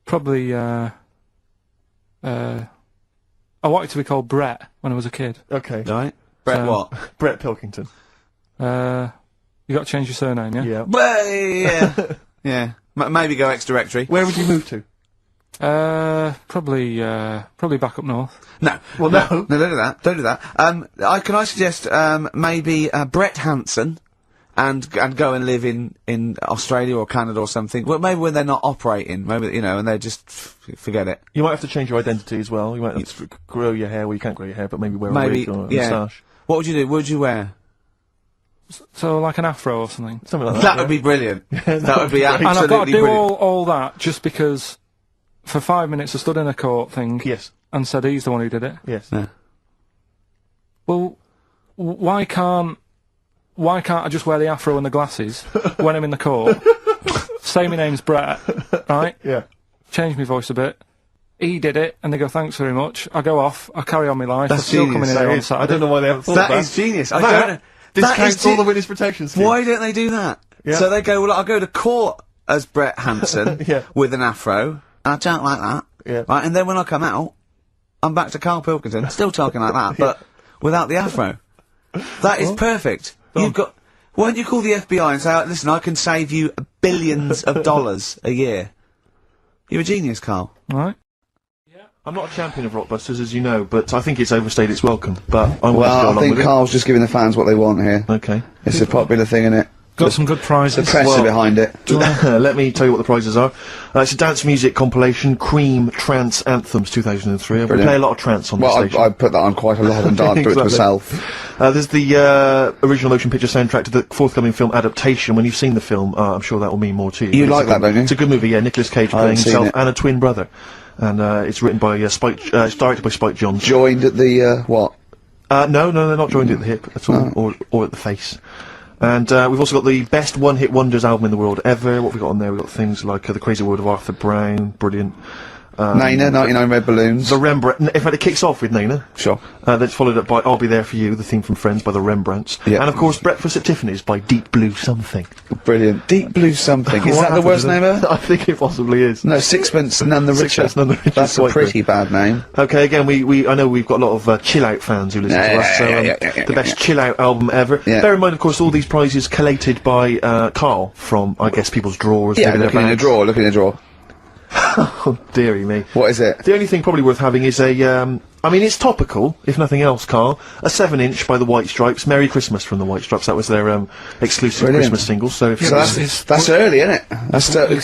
Probably, I wanted to be called Brett when I was a kid. Okay. Right. Brett what? Brett Pilkington. You got to change your surname, yeah? Yeah. Well, yeah. Yeah. Maybe go ex-directory. Where would you move to? Probably back up north. No. Well, no. No, don't do that. Don't do that. Can I suggest, maybe, Brett Hanson and go and live in Australia or Canada or something. Well, maybe when they're not operating, maybe, you know, and they just forget it. You might have to change your identity as well. You might have to grow your hair. Well, you can't grow your hair, but maybe wear a wig or a moustache. What would you do? What would you wear? So, like an afro or something? Something like that. That would be brilliant. That would be absolutely brilliant. And I've got to do all that just because for 5 minutes I stood in a court thing. Yes. And said he's the one who did it. Yes. Yeah. Well, why can't I just wear the afro and the glasses when I'm in the court? Say my name's Brett, right? Yeah. Change my voice a bit. He did it, and they go, thanks very much. I go off, I carry on my life. That's I'm still genius. coming in here on Saturday. I don't know why they haven't thought that. That is genius. I that don't know. Discounts all the witness protection scheme. Why don't they do that? Yeah. So they go, well, I'll go to court as Brett Hanson Yeah. with an afro. I don't like that. Yeah. Right, and then when I come out, I'm back to Karl Pilkington, still talking like that, but without the afro. That is perfect. You've got... Why don't you call the FBI and say, listen, I can save you billions of dollars a year. You're a genius, Karl. Right. I'm not a champion of Rockbusters, as you know, but I think it's overstayed its welcome. But I Well, I think Karl's just giving the fans what they want here. Okay. It's a popular thing, isn't it? Got some good prizes. The press are behind it. Let me tell you what the prizes are. It's a dance music compilation, Cream Trance Anthems 2003. We play a lot of trance on the station. I put that on quite a lot and danced to it myself. There's the original motion picture soundtrack to the forthcoming film adaptation. When you've seen the film, I'm sure that will mean more to you. You like that, don't you? It's a good movie, yeah. Nicolas Cage playing himself and a twin brother. And it's written by Spike, it's directed by Spike Jonze. Joined at the, what? No, they're not joined at the hip at all, or at the face. And we've also got the best one-hit wonders album in the world ever. What have we got on there? We've got things like The Crazy World of Arthur Brown, brilliant. Nana, 99 Red Balloons. The Rembrandt. In fact, it kicks off with Nana. Sure. That's followed up by I'll Be There For You, the theme from Friends by the Rembrandts. Yeah. And of course, Breakfast at Tiffany's by Deep Blue Something. Brilliant. Deep Blue Something. Is that the worst name ever? I think it possibly is. No, Sixpence None the Richer. Sixpence None the Richer. That's a pretty bad name. Okay, again, I know we've got a lot of chill-out fans who listen to us, so the best chill-out album ever. Bear in mind, of course, all these prizes collated by Karl from, I guess, people's drawers. Yeah, looking in a drawer. Oh, dearie me. What is it? The only thing probably worth having is a, I mean, it's topical, if nothing else, Karl. A 7-inch by the White Stripes. Merry Christmas from the White Stripes. That was their, exclusive Christmas single, so if that's early, isn't it?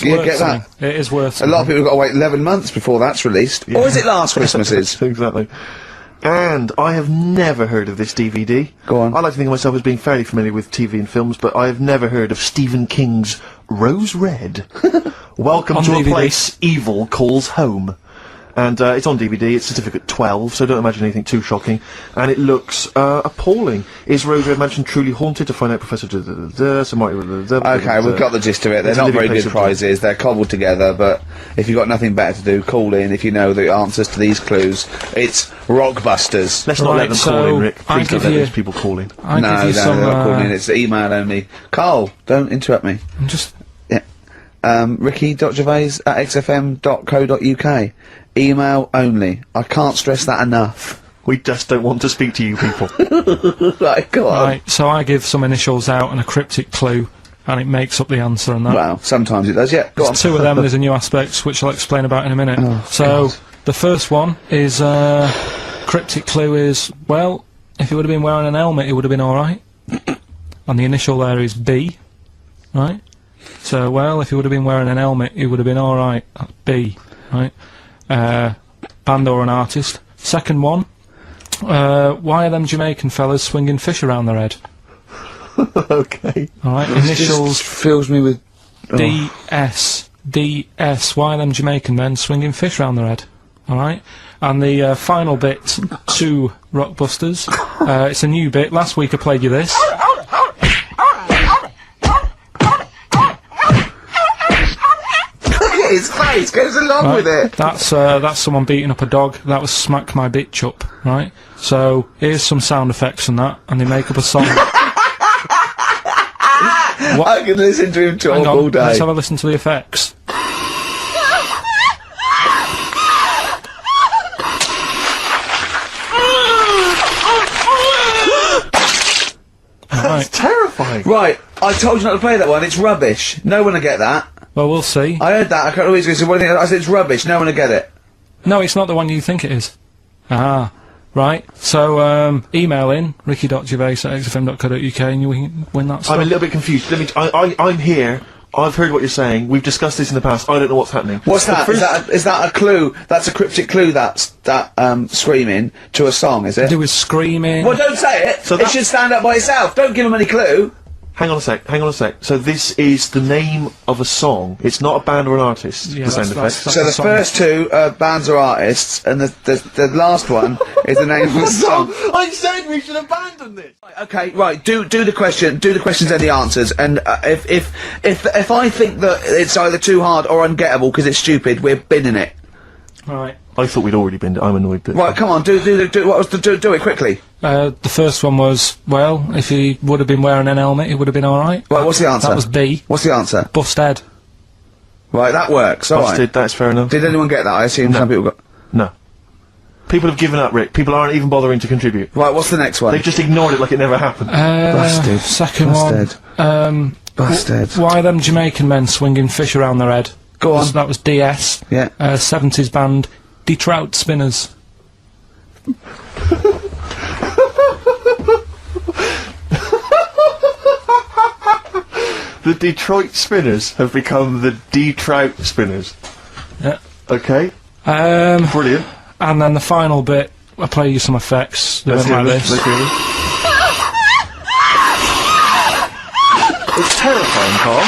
You get that. It is worth a lot of people have got to wait 11 months before that's released. Yeah. Or is it last Christmases? Exactly. And I have never heard of this DVD. Go on. I like to think of myself as being fairly familiar with TV and films, but I have never heard of Stephen King's Rose Red. Welcome to DVD. a place evil calls home. And it's on DVD, it's certificate 12, so don't imagine anything too shocking. And it looks appalling. Is Rose Red Mansion truly haunted? To find out, Professor Okay, we've got the gist of it. They're not very good prizes, they're cobbled together, but if you've got nothing better to do, call in if you know the answers to these clues. It's Rockbusters. Let's not let them call in, Rick. Please don't let those people call in. No, they're not calling in, it's email only. Karl, don't interrupt me. I'm just... ricky.gervais@xfm.co.uk. Email only. I can't stress that enough. We just don't want to speak to you people. Right, go on. Right, so I give some initials out and a cryptic clue, and it makes up the answer and that. Well, sometimes it does, yeah. Go on. There's two of them, there's a new aspect, which I'll explain about in a minute. God. The first one is, cryptic clue is, well, if he would have been wearing an helmet, it would have been alright. And the initial there is B, right? So, well, if he would have been wearing an helmet, it would have been alright. That's B, right? Band or an artist. Second one, why are them Jamaican fellas swinging fish around their head? Okay. Alright, initials... Just fills me with... DS. Why are them Jamaican men swinging fish around their head? Alright? And the final bit to Rockbusters. It's a new bit. Last week I played you this. His face goes along with it. That's someone beating up a dog. That was Smack My Bitch Up, right? So here's some sound effects and that, and they make up a song. I can listen to him talk all day. Let's have a listen to the effects. That's terrifying. Right, I told you not to play that one. It's rubbish. No one will get that. Well, we'll see. I heard that. I can't always say, what do you think? I said it's rubbish. No one will get it. No, it's not the one you think it is. Ah, right. So, email in, ricky.gervais@xfm.co.uk and you win that stuff. I'm a little bit confused. I'm here. I've heard what you're saying. We've discussed this in the past. I don't know what's happening. What's that? Is that a clue? That's a cryptic clue. That's screaming to a song, is it? To do with screaming. Well, don't say it. It should stand up by itself. Don't give them any clue. Hang on a sec. So this is the name of a song. It's not a band or an artist. Yeah, the sound effects. So the first two are bands or artists, and the last one is the name of the song. I said we should abandon this. Okay, right. Do the question. Do the questions and the answers. And if I think that it's either too hard or ungettable because it's stupid, we're binning it. Right. I thought we'd already binned it. I'm annoyed that. Right, come on. Do it quickly. The first one was, well, if he would have been wearing an helmet, it would have been alright. Right, what's the answer? That was B. What's the answer? Busted. Right, that works. All right. Busted, that's fair enough. Did anyone get that? I assume some people got... No. People have given up, Rick. People aren't even bothering to contribute. Right, what's the next one? They've just ignored it like it never happened. Busted. Second Busted. one. Busted. Why are them Jamaican men swinging fish around their head? Go on. That was DS. Yeah. 70s band, De Trout Spinners. The Detroit Spinners have become the D-Trout Spinners. Yeah. Okay. Brilliant. And then the final bit, I play you some effects. They went like this. Let's hear this. It's terrifying, Carl.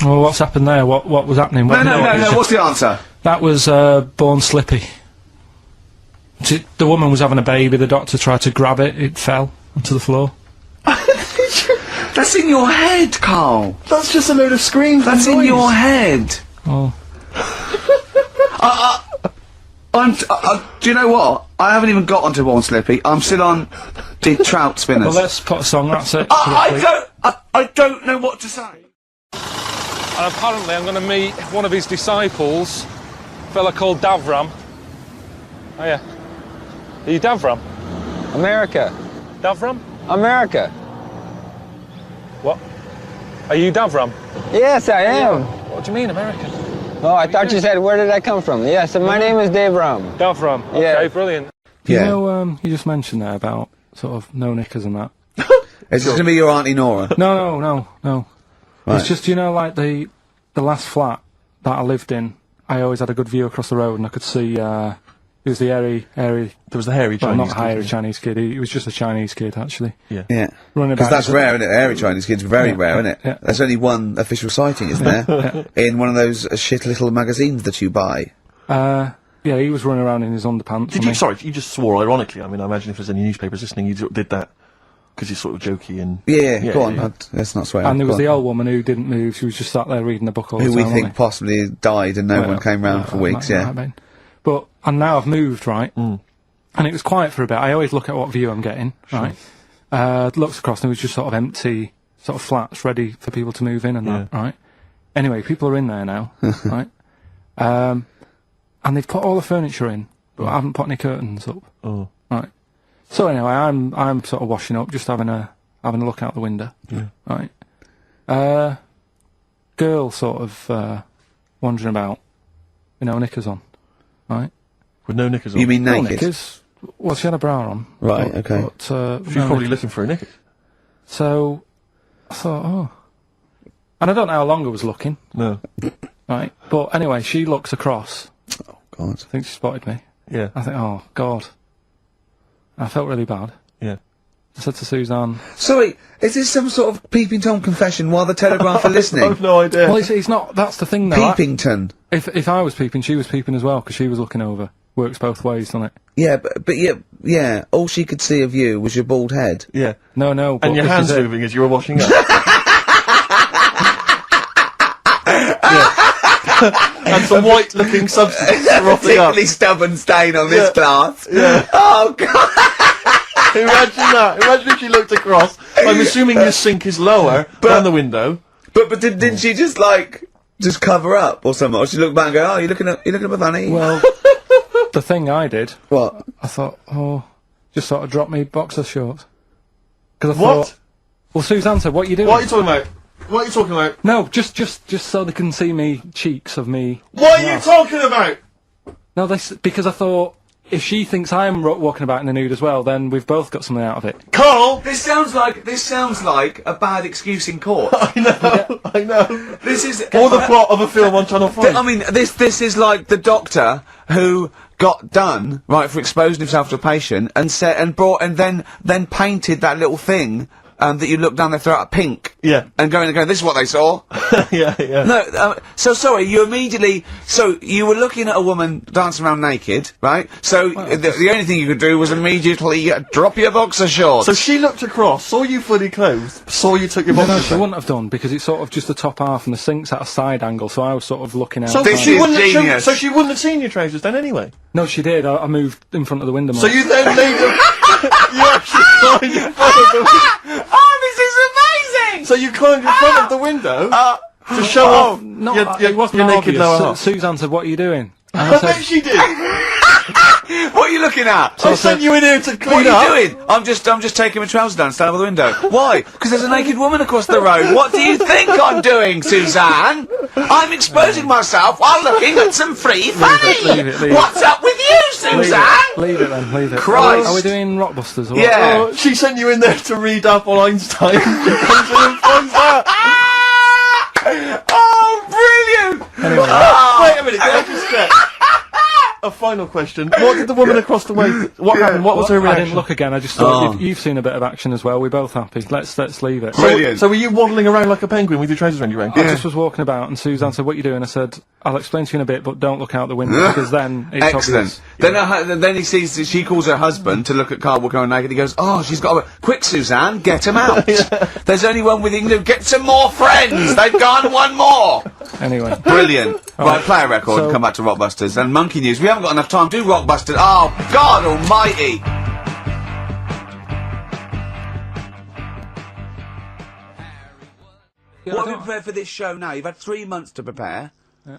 Well, what's happened there? What was happening? No, what's the answer? That was Born Slippy. The woman was having a baby, the doctor tried to grab it, it fell onto the floor. That's in your head, Carl. That's just a load of screams. That's in your head. Oh. Do you know what? I haven't even got onto Born Slippy. I'm still on the Trout Spinners. Well, let's put a song, that's it. I don't know what to say. And apparently I'm going to meet one of his disciples, a fella called Davram. Oh yeah. Are you Davram? America. Davram? America. What? Are you Davram? Yes, I am. What do you mean, American? Oh, I thought you said, where did I come from? Yes, my name is Dave Ram. Davram. Okay, Yeah. brilliant. You know, you just mentioned there about sort of no knickers and that. Is this going to be your Auntie Nora? No. Right. It's just, you know, like the last flat that I lived in, I always had a good view across the road and I could see, it was the hairy... There was the hairy Chinese not kid, hairy yeah. Chinese kid, he was just a Chinese kid, actually. Yeah. Yeah. Running Because about that's rare, isn't it? Hairy Chinese kids, very rare, isn't it? Yeah. There's only one official sighting, isn't there? In one of those shit little magazines that you buy. Yeah, he was running around in his underpants. Did you? Sorry, you just swore ironically. I mean, I imagine if there's any newspapers listening, you did that because you're sort of jokey and. Yeah, go on. Let's not swear. And there was Go the on. old woman who didn't move. She was just sat there reading the book all the Who time. we wasn't think possibly died and no one came round for weeks. might Yeah. have been. But and now I've moved, right? And it was quiet for a bit. I always look at what view I'm getting, right? Looks across and it was just sort of empty, sort of flats ready for people to move in and that, right? Anyway, people are in there now, right? And they've put all the furniture in, but I haven't put any curtains up. Oh. Right. So anyway, I'm sort of washing up, just having a look out the window. Yeah. Right. Girl sort of wandering about, with no knickers on. Right. With no knickers on. You mean No naked? knickers. Well, she had a bra on. Right, but- okay. But, She no was probably knickers. looking for a knickers. So I thought, oh. And I don't know how long I was looking. No. Right. But anyway, she looks across. Oh, God. I think she spotted me. Yeah. I think, oh, God. I felt really bad. Yeah. I said to Suzanne... Sorry, is this some sort of Peeping Tom confession while the Telegraph are listening? I've no idea. Well, it's not... That's the thing, though. Peepington. If I was peeping, she was peeping as well, because she was looking over. Works both ways, doesn't it? Yeah, but yeah, all she could see of you was your bald head. Yeah. No. But And your this hands is it. moving as you were washing up. And some white-looking substance frothing up. Particularly stubborn stain on this glass. Yeah. Oh, God. Imagine that. Imagine if she looked across. I'm assuming your sink is lower than the window. But didn't she just just cover up or something? Or she looked back and go, oh, you're looking at my fanny? Well, the thing I did... What? I thought, oh... Just sort of drop me boxer shorts. Because I What? thought... Well, Suzanne said, what are you doing? What are you talking about? What are you talking about? No, just so they can see me cheeks of me. What are you talking about? No, because I thought if she thinks I'm walking about in the nude as well, then we've both got something out of it. Carl! This sounds like a bad excuse in court. I know. This is Or the plot of a film on Channel 5. I mean, this is like the doctor who got done right for exposing himself to a patient and then painted that little thing that you look down their throat pink. Yeah. And going, this is what they saw. yeah. No, so sorry, you were looking at a woman dancing around naked, right? So the only thing you could do was immediately drop your boxer shorts. So she looked across, saw you fully clothed, saw you took your boxers No, she off. wouldn't have done, because it's sort of just the top half and the sink's at a side angle, so I was sort of looking out. So she wouldn't have seen your trousers then anyway? No, she did. I moved in front of the window more. So you then laid them... you actually climbed in front of the window. Oh, this is amazing! So you climbed in front of the window to show off No, your it wasn't naked obvious. lower half. Suzanne said, what are you doing? And I bet she did. What are you looking at? I sent you in here to clean What up. are you doing? I'm just taking my trousers down, stand by the window. Why? Because there's a naked woman across the road. What do you think I'm doing, Suzanne? I'm exposing myself while looking at some free fame. Leave it. What's up with you, Suzanne? Leave it then, leave it. Christ. Are we doing Rockbusters or what? Yeah. Oh, she sent you in there to read up on Einstein. She comes in and finds that. Oh, brilliant! Anyway. Wait a minute, can I just check? A final question. What did the woman across the way... What happened? What was her I reaction? didn't look again, I just thought you've seen a bit of action as well, we're both happy. Let's leave it. So were you waddling around like a penguin with your trousers around your ankles? I just was walking about and Suzanne said, what are you doing? I said, I'll explain to you in a bit, but don't look out the window because then it's Excellent. obvious. Then he sees, she calls her husband to look at Karl walking around naked. He goes, oh, she's got a... Quick, Suzanne, get him out. There's only one with him. Get some more friends. They've gone one more. Anyway. Brilliant. Right, play a record and come back to Rockbusters. And Monkey News. We haven't got enough time. Do Rockbusters. Oh, God almighty. What have you prepared for this show now? You've had 3 months to prepare. Yeah.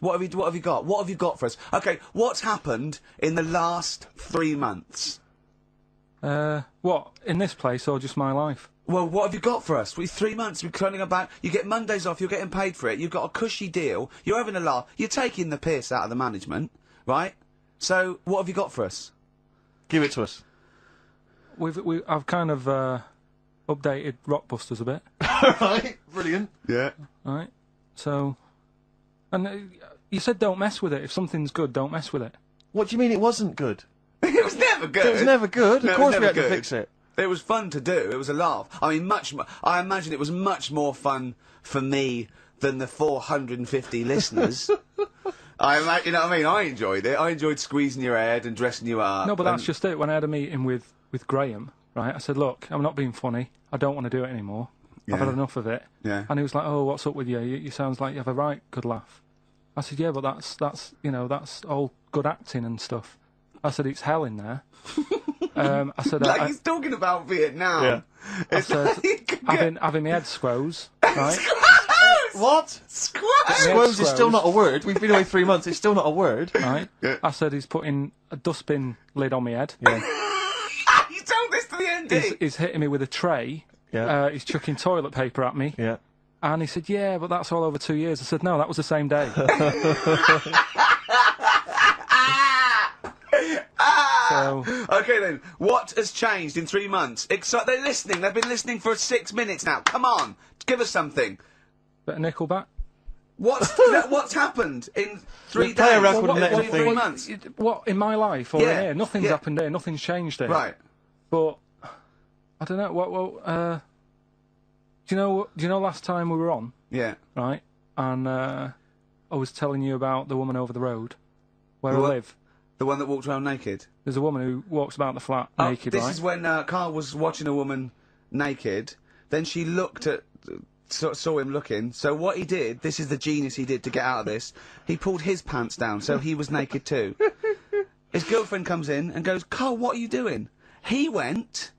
What have you got? What have you got for us? Okay, what's happened in the last 3 months? What? In this place or just my life? Well, what have you got for us? 3 months, we're cloning about. You get Mondays off, you're getting paid for it, you've got a cushy deal, you're having a laugh, you're taking the piss out of the management, right? So, what have you got for us? Give it to us. I've kind of updated Rockbusters a bit. Right, brilliant. Yeah. Right, so... And you said don't mess with it. If something's good, don't mess with it. What do you mean it wasn't good? It was never good. It was never good. No, Of it was course we never had to good. fix it. It was fun to do. It was a laugh. I mean, I imagine it was much more fun for me than the 450 listeners. You know what I mean? I enjoyed it. I enjoyed squeezing your head and dressing you up. No, but that's just it. When I had a meeting with Graham, right, I said, look, I'm not being funny. I don't want to do it anymore. I've had enough of it. Yeah. And he was like, oh, what's up with you? You sounds like you have a right good laugh. I said, yeah, but that's that's all good acting and stuff. I said, it's hell in there. I said, like he's talking about Vietnam. Yeah. I said, having my head squoze, right? What? Squoze is still not a word. We've been away 3 months. It's still not a word. Right. Yeah. I said he's putting a dustbin lid on my head. Yeah. You told this to the ND. He's hitting me with a tray. Yeah. He's chucking toilet paper at me. Yeah. And he said, yeah, but that's all over 2 years. I said, no, that was the same day. So, okay then, what has changed in 3 months? They're listening. They've been listening for 6 minutes now. Come on, give us something. bit of Nickelback. What's happened in 3 days? Play a record and let him 3 think. months. What, in my life or Yeah, in here? Nothing's yeah. happened here. Nothing's changed here. Right. But I don't know. Do you know last time we were on? Yeah. Right. And I was telling you about the woman over the road where The I what? live. The one that walked around naked. There's a woman who walks about the flat naked, This right? is when Karl was watching a woman naked. Then she looked at, saw him looking. So what he did, this is the genius he did to get out of this. He pulled his pants down, so he was naked too. His girlfriend comes in and goes, "Karl, what are you doing?" He went,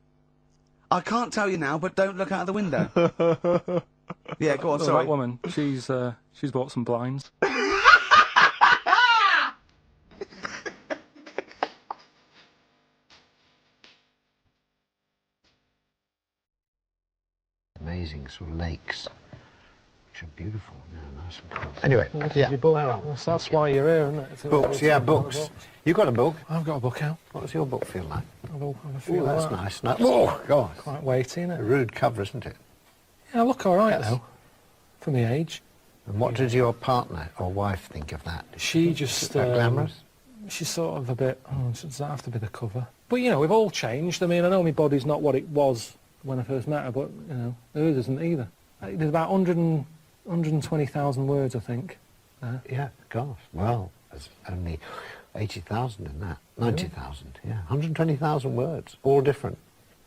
"I can't tell you now, but don't look out of the window." Yeah, go on. Well, Sorry. that woman, she's bought some blinds. Amazing sort of lakes, which are beautiful. Yeah, nice and cool. Anyway, yeah. That's why you're here, isn't it? Books, yeah, books. You got a book? I've got a book out. What does your book feel like? I feel Oh, that's like nice. Oh, God. quite weighty, isn't A it? rude cover, isn't it? Yeah, I look all right Yes. though, for my age. And what does your partner or wife think of that? She Is just that glamorous? She's sort of a bit. Oh, does that have to be the cover? But you know, we've all changed. I mean, I know my body's not what it was when I first met her, but you know, hers isn't either. There's about 120,000 words, I think. Yeah, gosh. Well, there's only 80,000 in that. 90,000, yeah. 120,000 words, all different.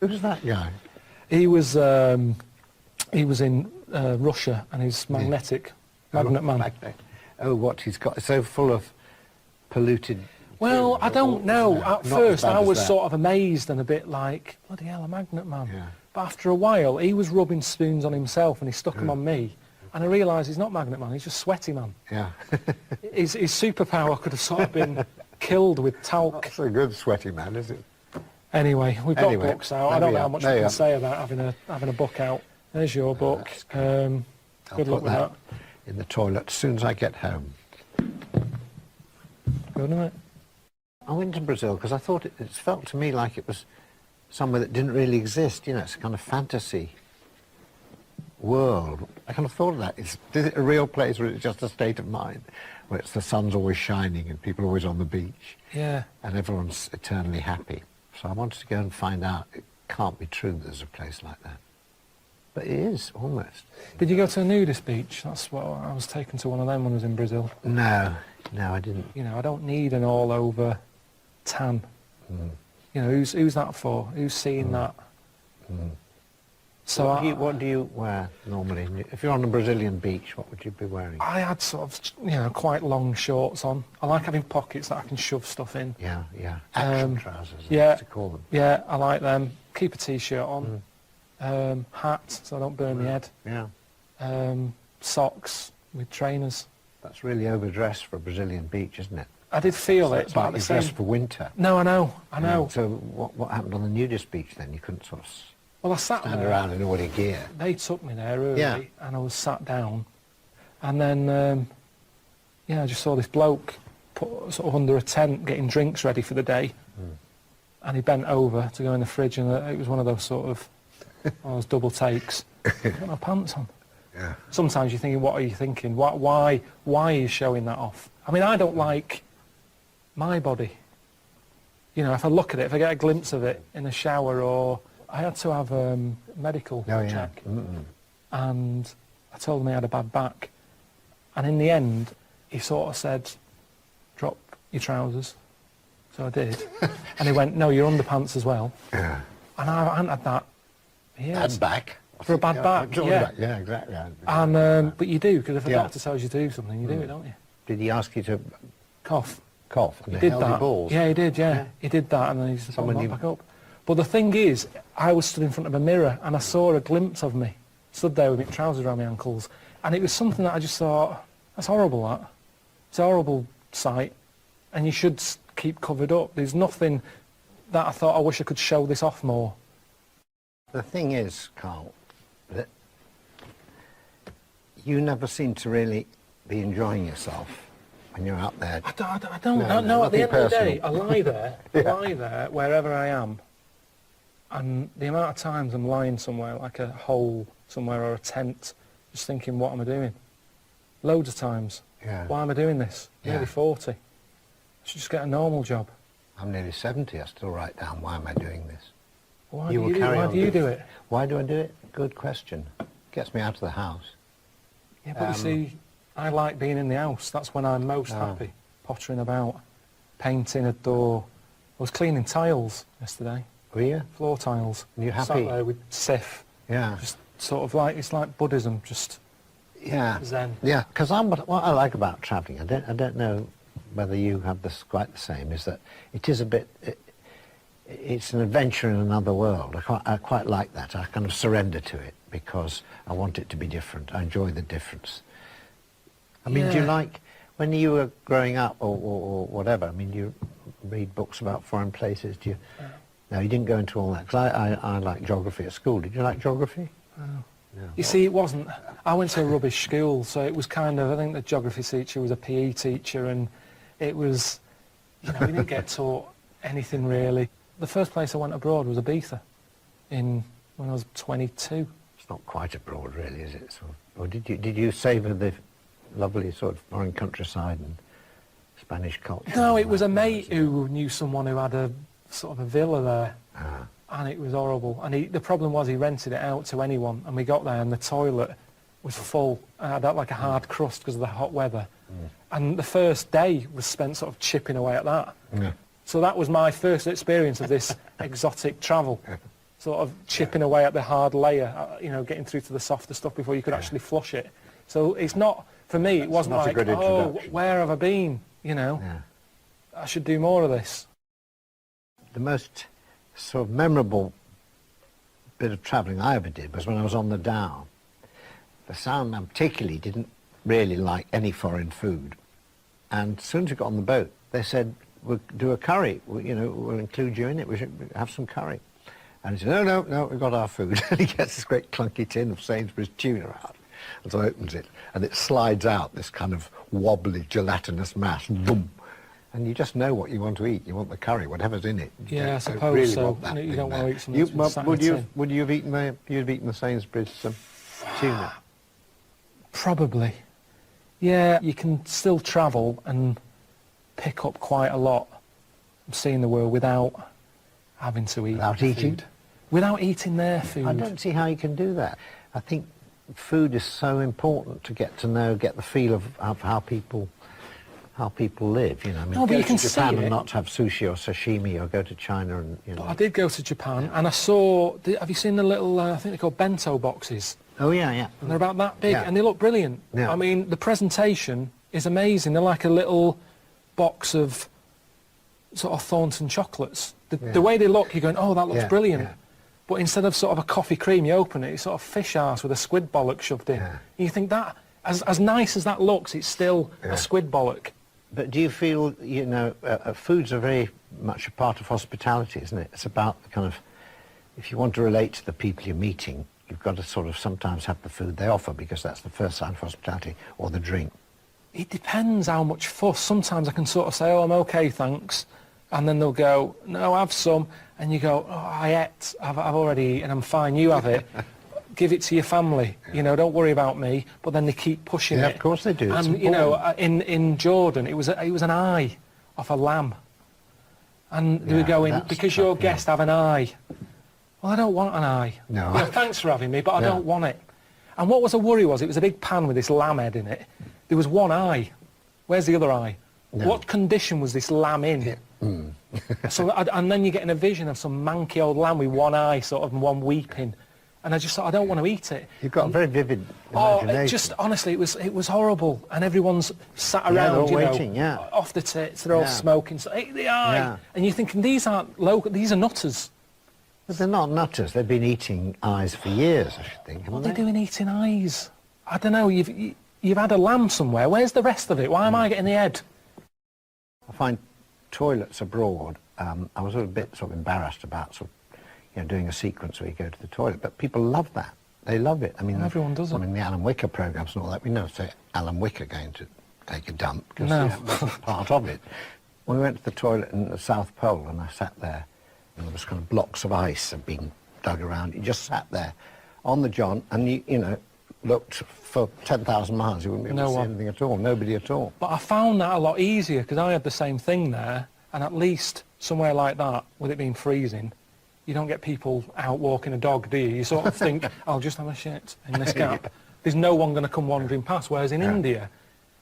Who's that guy? He was in Russia, and he's magnetic, magnet man. Magnet. Oh, what he's got, so full of polluted... Well, I don't know. No, At not as first, bad I as was that. sort of amazed and a bit like, bloody hell, a magnet man. Yeah. But after a while, he was rubbing spoons on himself, and he stuck them on me. And I realised he's not magnet man, he's just sweaty man. Yeah. His superpower could have sort of been killed with talc. That's a good sweaty man, is it? Anyway, we've got Anyway, books out. I there don't we know how are. much There we you can are. say about having a book out. There's your book. Good I'll luck put with that. in the toilet as soon as I get home. Good night. I went to Brazil because I thought it felt to me like it was somewhere that didn't really exist. You know, it's a kind of fantasy world. I kind of thought of that. Is it a real place or is it just a state of mind where it's the sun's always shining and people are always on the beach Yeah. and everyone's eternally happy? So I wanted to go and find out. It can't be true that there's a place like that. But it is, almost. Did you go to a nudist beach? That's what I was taken to one of them when I was in Brazil. No, I didn't. You know, I don't need an all-over tan. You know, who's that for? Who's seeing that? So what do you wear normally? If you're on a Brazilian beach, what would you be wearing? I had sort of, you know, quite long shorts on. I like having pockets that I can shove stuff in. Yeah. Action trousers, I Yeah, used to call them. yeah, I like them. Keep a t-shirt on. Hat, so I don't burn my head. Yeah. Socks with trainers. That's really overdressed for a Brazilian beach, isn't it? I did feel So it, it's but like at the you're same... dressed for winter. No, I know. So what happened on the nudist beach then? You couldn't sort of Well, I sat stand there. around in all your gear. They took me there early, Yeah. and I was sat down, and then, I just saw this bloke put sort of under a tent getting drinks ready for the day, and he bent over to go in the fridge, and it was one of those sort of those double takes. I've got my pants on. Yeah. Sometimes you're thinking, what are you thinking? Why are you showing that off? I mean, I don't like my body. You know, if I look at it, if I get a glimpse of it in the shower, or I had to have a medical check, and I told him I had a bad back, and in the end, he sort of said, drop your trousers. So I did, and he went, no, your underpants as well. Yeah. And I haven't had that. Bad back. For a bad back, yeah. Yeah, exactly. And but you do, because if a doctor tells you to do something, you do it, don't you? Did he ask you to cough? And He they did held your that. balls? Yeah, he did. Yeah, he did that, and then he just Someone put you- back up. But the thing is, I was stood in front of a mirror, and I saw a glimpse of me, stood there with my trousers around my ankles, and it was something that I just thought, that's horrible. That it's a horrible sight, and you should keep covered up. There's nothing that I thought I wish I could show this off more. The thing is, Karl, that you never seem to really be enjoying yourself when you're out there. I don't know. At the end of the day, I lie there, lie there wherever I am, and the amount of times I'm lying somewhere, like a hole somewhere or a tent, just thinking, what am I doing? Loads of times. Yeah. Why am I doing this? Yeah. Nearly 40. I should just get a normal job. I'm nearly 70, I still write down, why am I doing this? Why do you do it? Why do I do it? Good question. Gets me out of the house. Yeah, but you see, I like being in the house. That's when I'm most happy. Pottering about, painting a door. I was cleaning tiles yesterday. Were you? Floor tiles. And you happy? Sat there with Sif. Yeah. Just sort of like, it's like Buddhism, just Zen. Yeah, because what I like about travelling, I don't know whether you have this quite the same, is that it is a bit, it's an adventure in another world. I quite like that. I kind of surrender to it because I want it to be different. I enjoy the difference. I mean, do you like, when you were growing up or whatever, I mean, do you read books about foreign places? Do you? No, you didn't go into all that, because I like geography at school. Did you like geography? No. No. You see, it wasn't. I went to a rubbish school, so it was kind of, I think the geography teacher was a PE teacher, and it was, you know, we didn't get taught anything really. The first place I went abroad was Ibiza, when I was 22. It's not quite abroad, really, is it? Sort of, or did you savour the lovely sort of foreign countryside and Spanish culture? No, it was a mate who knew someone who had a sort of a villa there, and it was horrible. And the problem was he rented it out to anyone, and we got there and the toilet was full. I had like a hard crust because of the hot weather. And the first day was spent sort of chipping away at that. Yeah. So that was my first experience of this exotic travel, sort of chipping away at the hard layer, you know, getting through to the softer stuff before you could actually flush it. So it's not, for me, it wasn't not a like, good oh, introduction. where have I been, you know? I should do more of this. The most sort of memorable bit of travelling I ever did was when I was on the Down. The soundman particularly didn't really like any foreign food. And as soon as we got on the boat, they said, we'll do a curry. We'll include you in it. We should have some curry. And he said, no, we've got our food. And he gets this great clunky tin of Sainsbury's tuna out. And so opens it, and it slides out, this kind of wobbly, gelatinous mass, boom. And you just know what you want to eat. You want the curry, whatever's in it. Yeah, I suppose really so. Want that You don't want to eat something you, that's been sat in a tin. Would you have eaten the Sainsbury's tuna? Probably. Yeah, you can still travel and pick up quite a lot of seeing the world without having to eat Without food. eating? Without eating their food. I don't see how you can do that. I think food is so important to get the feel of how people live. I mean, No, but go you to can Japan see and it. not have sushi or sashimi, or go to China and But I did go to Japan and I saw. Have you seen the little? I think they're called bento boxes. Oh yeah. And they're about that big, Yeah. and they look brilliant. Yeah. I mean, the presentation is amazing. They're like a little box of sort of Thornton chocolates. The way they look, you're going, oh, that looks Yeah, brilliant. yeah. But instead of sort of a coffee cream, you open it, it's sort of fish arse with a squid bollock shoved in. And you think that, as nice as that looks, it's still a squid bollock. But do you feel, foods are very much a part of hospitality, isn't it? It's about the kind of, if you want to relate to the people you're meeting, you've got to sort of sometimes have the food they offer, because that's the first sign of hospitality, or the drink. It depends how much fuss. Sometimes I can sort of say, oh, I'm okay, thanks. And then they'll go, no, have some. And you go, oh, I ate, I've already eaten, I'm fine, you have it. Give it to your family, don't worry about me. But then they keep pushing it. Yeah, of course they do. It's And, in Jordan, it was an eye off a lamb. And they were going, because your guest have an eye. Well, I don't want an eye. No. Thanks for having me, but I don't want it. And what was a worry was, it was a big pan with this lamb head in it. There was one eye. Where's the other eye? No. What condition was this lamb in? And then you're getting a vision of some manky old lamb with one eye, sort of, and one weeping. And I just thought, I don't want to eat it. You've got a very vivid Oh, imagination. honestly, it was horrible. And everyone's sat around, they're all waiting, off the tits, they're all smoking. So, eat the eye. Yeah. And you're thinking, these aren't local, these are nutters. But they're not nutters. They've been eating eyes for years, I should think, haven't What are they? they doing eating eyes? I don't know, you've had a lamb somewhere. Where's the rest of it? Why am I getting the head? I find toilets abroad, I was a bit sort of embarrassed about doing a sequence where you go to the toilet, but people love that. They love it. I mean, everyone does it. I mean, the Alan Wicker programmes and all that, we never say Alan Wicker going to take a dump, because No. that's part of it. When we went to the toilet in the South Pole, and I sat there, and there was kind of blocks of ice had been dug around. You just sat there on the john, and you looked for 10,000 miles. You wouldn't be able to see anything at all. Nobody at all. But I found that a lot easier, because I had the same thing there, and at least somewhere like that, with it being freezing, you don't get people out walking a dog, do you? You sort of think, I'll just have a shit in this gap. There's no one going to come wandering past, whereas in India,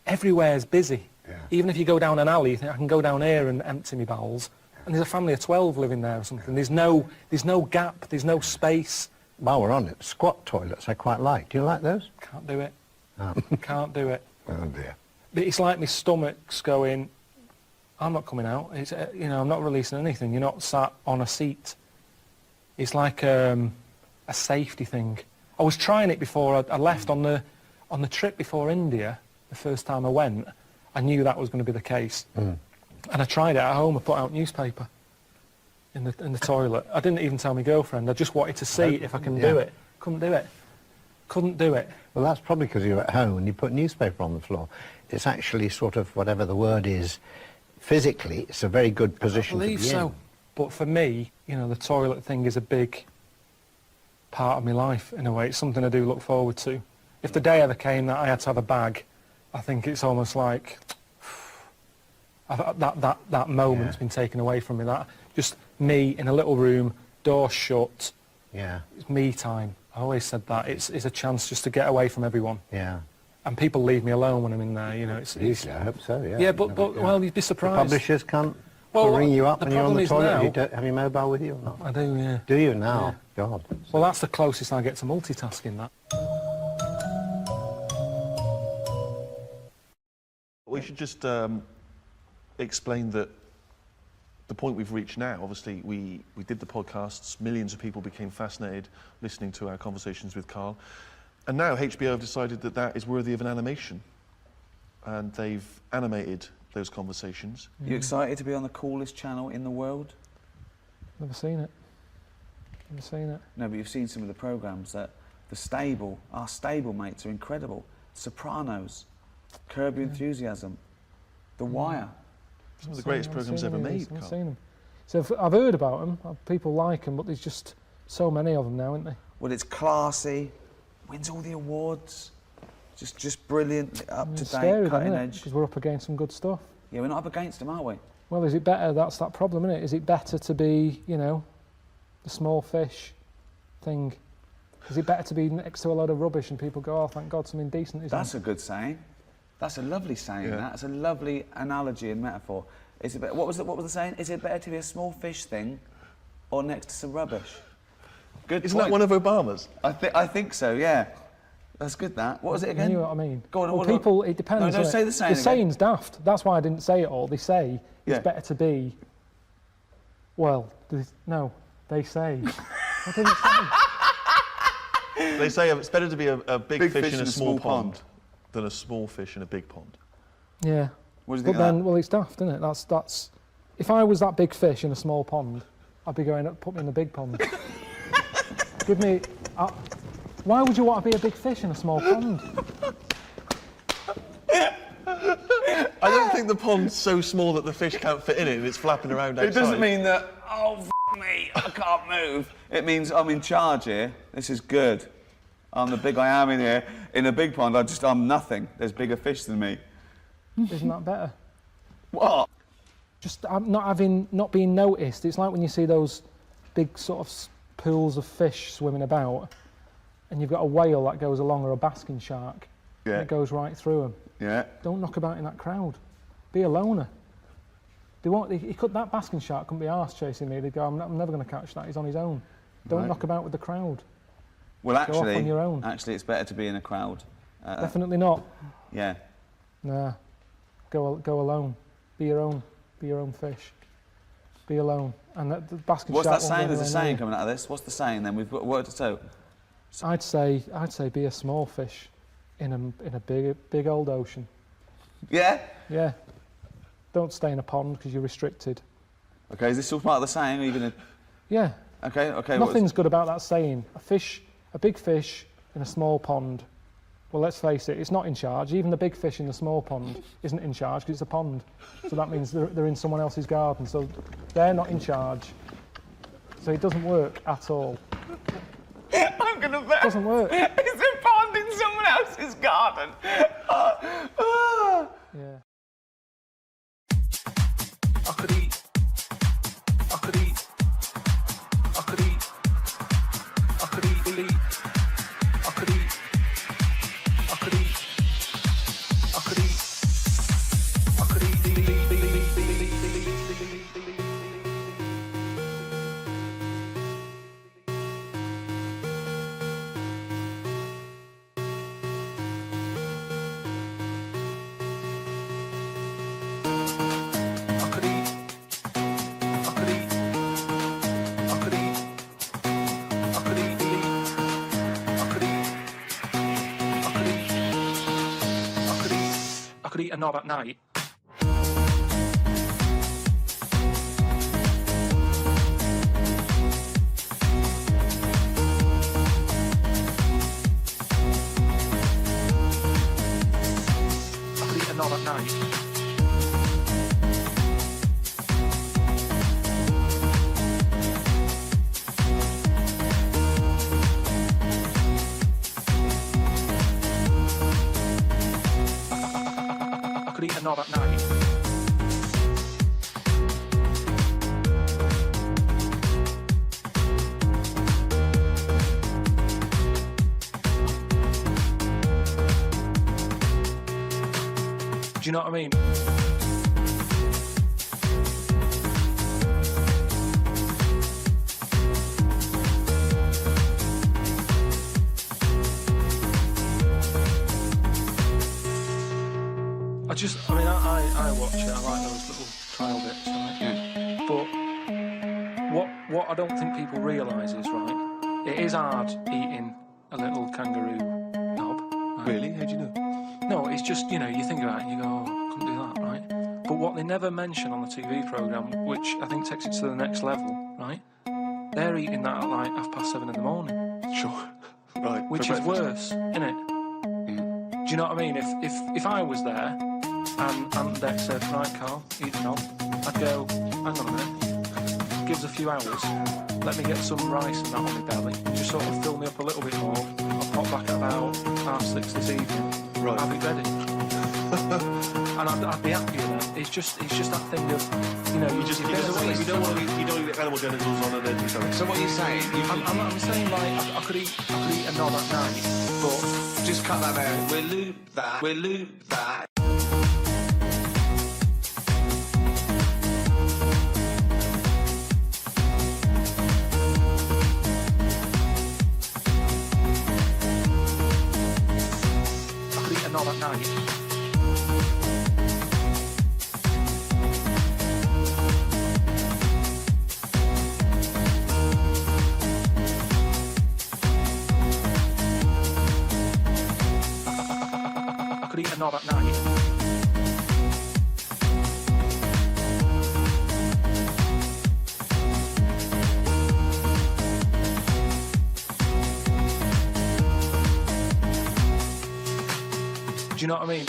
everywhere's busy. Even if you go down an alley, you think, I can go down here and empty my bowels, and there's a family of 12 living there or something. There's no gap, there's no space. While we're on it, squat toilets I quite like. Do you like those? Can't do it. Can't do it. Oh dear. But it's like my stomach's going, I'm not coming out. It's, I'm not releasing anything. You're not sat on a seat. It's like a safety thing. I was trying it before I left on the trip before India. The first time I went, I knew that was going to be the case, and I tried it at home. I put out newspaper in the toilet. I didn't even tell my girlfriend. I just wanted to see if I can do it. Couldn't do it. Couldn't do it. Well, that's probably because you're at home and you put newspaper on the floor. It's actually sort of, whatever the word is, physically, it's a very good position to be in. I believe so. But for me, the toilet thing is a big part of my life, in a way. It's something I do look forward to. If the day ever came that I had to have a bag, I think it's almost like that moment's been taken away from me. That just me in a little room, door shut. Yeah. It's me time. I always said that. It's a chance just to get away from everyone. Yeah. And people leave me alone when I'm in there. It's I hope so. Yeah. Yeah, but well, you'd be surprised. The publishers can't ring you up when you're on the toilet. You don't have your mobile with you or not? I do. Yeah. Do you now? Yeah. God. Well, that's the closest I get to multitasking. That. We should just explain that the point we've reached now, obviously we did the podcasts, millions of people became fascinated listening to our conversations with Karl, and now HBO have decided that is worthy of an animation. and they've animated those conversations. You excited to be on the coolest channel in the world? Never seen it. Never seen it. No, but you've seen some of the programmes that our stable mates are incredible. Sopranos, Curb Your Enthusiasm, The Wire. Some of the greatest programmes ever made, I've Carl. seen them. So I've heard about them. People like them, but there's just so many of them now, aren't there? Well, it's classy, wins all the awards, just brilliant, up to date, cutting edge. Because we're up against some good stuff. Yeah, we're not up against them, are we? Well, is it better? That's that problem, isn't it? Is it better to be, you know, the small fish thing? Is it better to be next to a load of rubbish and people go, oh, thank God, something decent is That's a good saying. That's a lovely saying. That's a lovely analogy and metaphor. Is it what was the saying? Is it better to be a small fish thing, or next to some rubbish? Good. Isn't that one of Obama's? I think so. Yeah. That's good. That. What was it again? You know what I mean? Go on. Well, people, it depends. No, say the saying. The saying's daft. That's why I didn't say it all. They say it's better to be. Well, no, they say. I didn't say. They say it's better to be a big fish in a small pond than a small fish in a big pond. Yeah. What do you but think then, of that? well, it's daft, isn't it? That's. If I was that big fish in a small pond, I'd be going, put me in the big pond. Give me. Why would you want to be a big fish in a small pond? I don't think the pond's so small that the fish can't fit in it and it's flapping around outside. It doesn't mean that, oh, me, I can't move. It means I'm in charge here. This is good. I'm the big I am in here. In a big pond, I'm nothing. There's bigger fish than me. Isn't that better? What? Just not being noticed. It's like when you see those big sort of pools of fish swimming about, and you've got a whale that goes along or a basking shark. Yeah. And it goes right through them. Yeah. Don't knock about in that crowd. Be a loner. That basking shark couldn't be arsed chasing me. They'd go, I'm never going to catch that. He's on his own. Don't knock about with the crowd. Well, Go off on your own. Actually, it's better to be in a crowd. Definitely not. Yeah. Nah. Go alone. Be your own fish. Be alone. And the basking What's shark. that saying? There's a saying coming out of this. What's the saying then? We've got word to say. I'd say be a small fish in a big old ocean. Yeah? Yeah. Don't stay in a pond because you're restricted. Okay, is this all part of the saying? Or are you gonna? Yeah. Okay. Nothing's good about that saying. A big fish in a small pond. Well, let's face it, it's not in charge. Even the big fish in the small pond isn't in charge because it's a pond. So that means they're in someone else's garden. So they're not in charge. So it doesn't work at all. I'm gonna bet. Doesn't work. It's a pond in someone else's garden. Yeah. I could eat. I could eat. I could eat. I could eat. Elite. I could eat. I could eat. I could eat. I could eat. I could eat a knob at night. I could eat a knob at night. I could eat a knob at night. Do you know what I mean? I watch it, I like those little trial bits, right? But what I don't think people realise is, right, it is hard eating a little kangaroo knob, Right? Really? How do you know? No, it's just, you know, you think about it and you go, oh, I couldn't do that, right? But what they never mention on the TV programme, which I think takes it to the next level, right? They're eating that at like 7:30 in the morning. Sure. Right. Which for is breakfast. worse, innit? Do you know what I mean? If I was there and Aunt Beck said, right, Carl, eat the knob, I'd go, hang on a minute, give us a few hours, let me get some rice and that on my belly, and just sort of fill me up a little bit more. I'll pop back at about 6:30 this evening. Right. I'll be ready. And I'd be happier then. It's just that thing of, you know, You don't want to get animal genitals on and then do something. So what are you saying? I'm saying like I could eat a knob at night, but Just cut that out. We'll loop that. I could eat a knob at night. I could eat a knob at night. Do you know what I mean?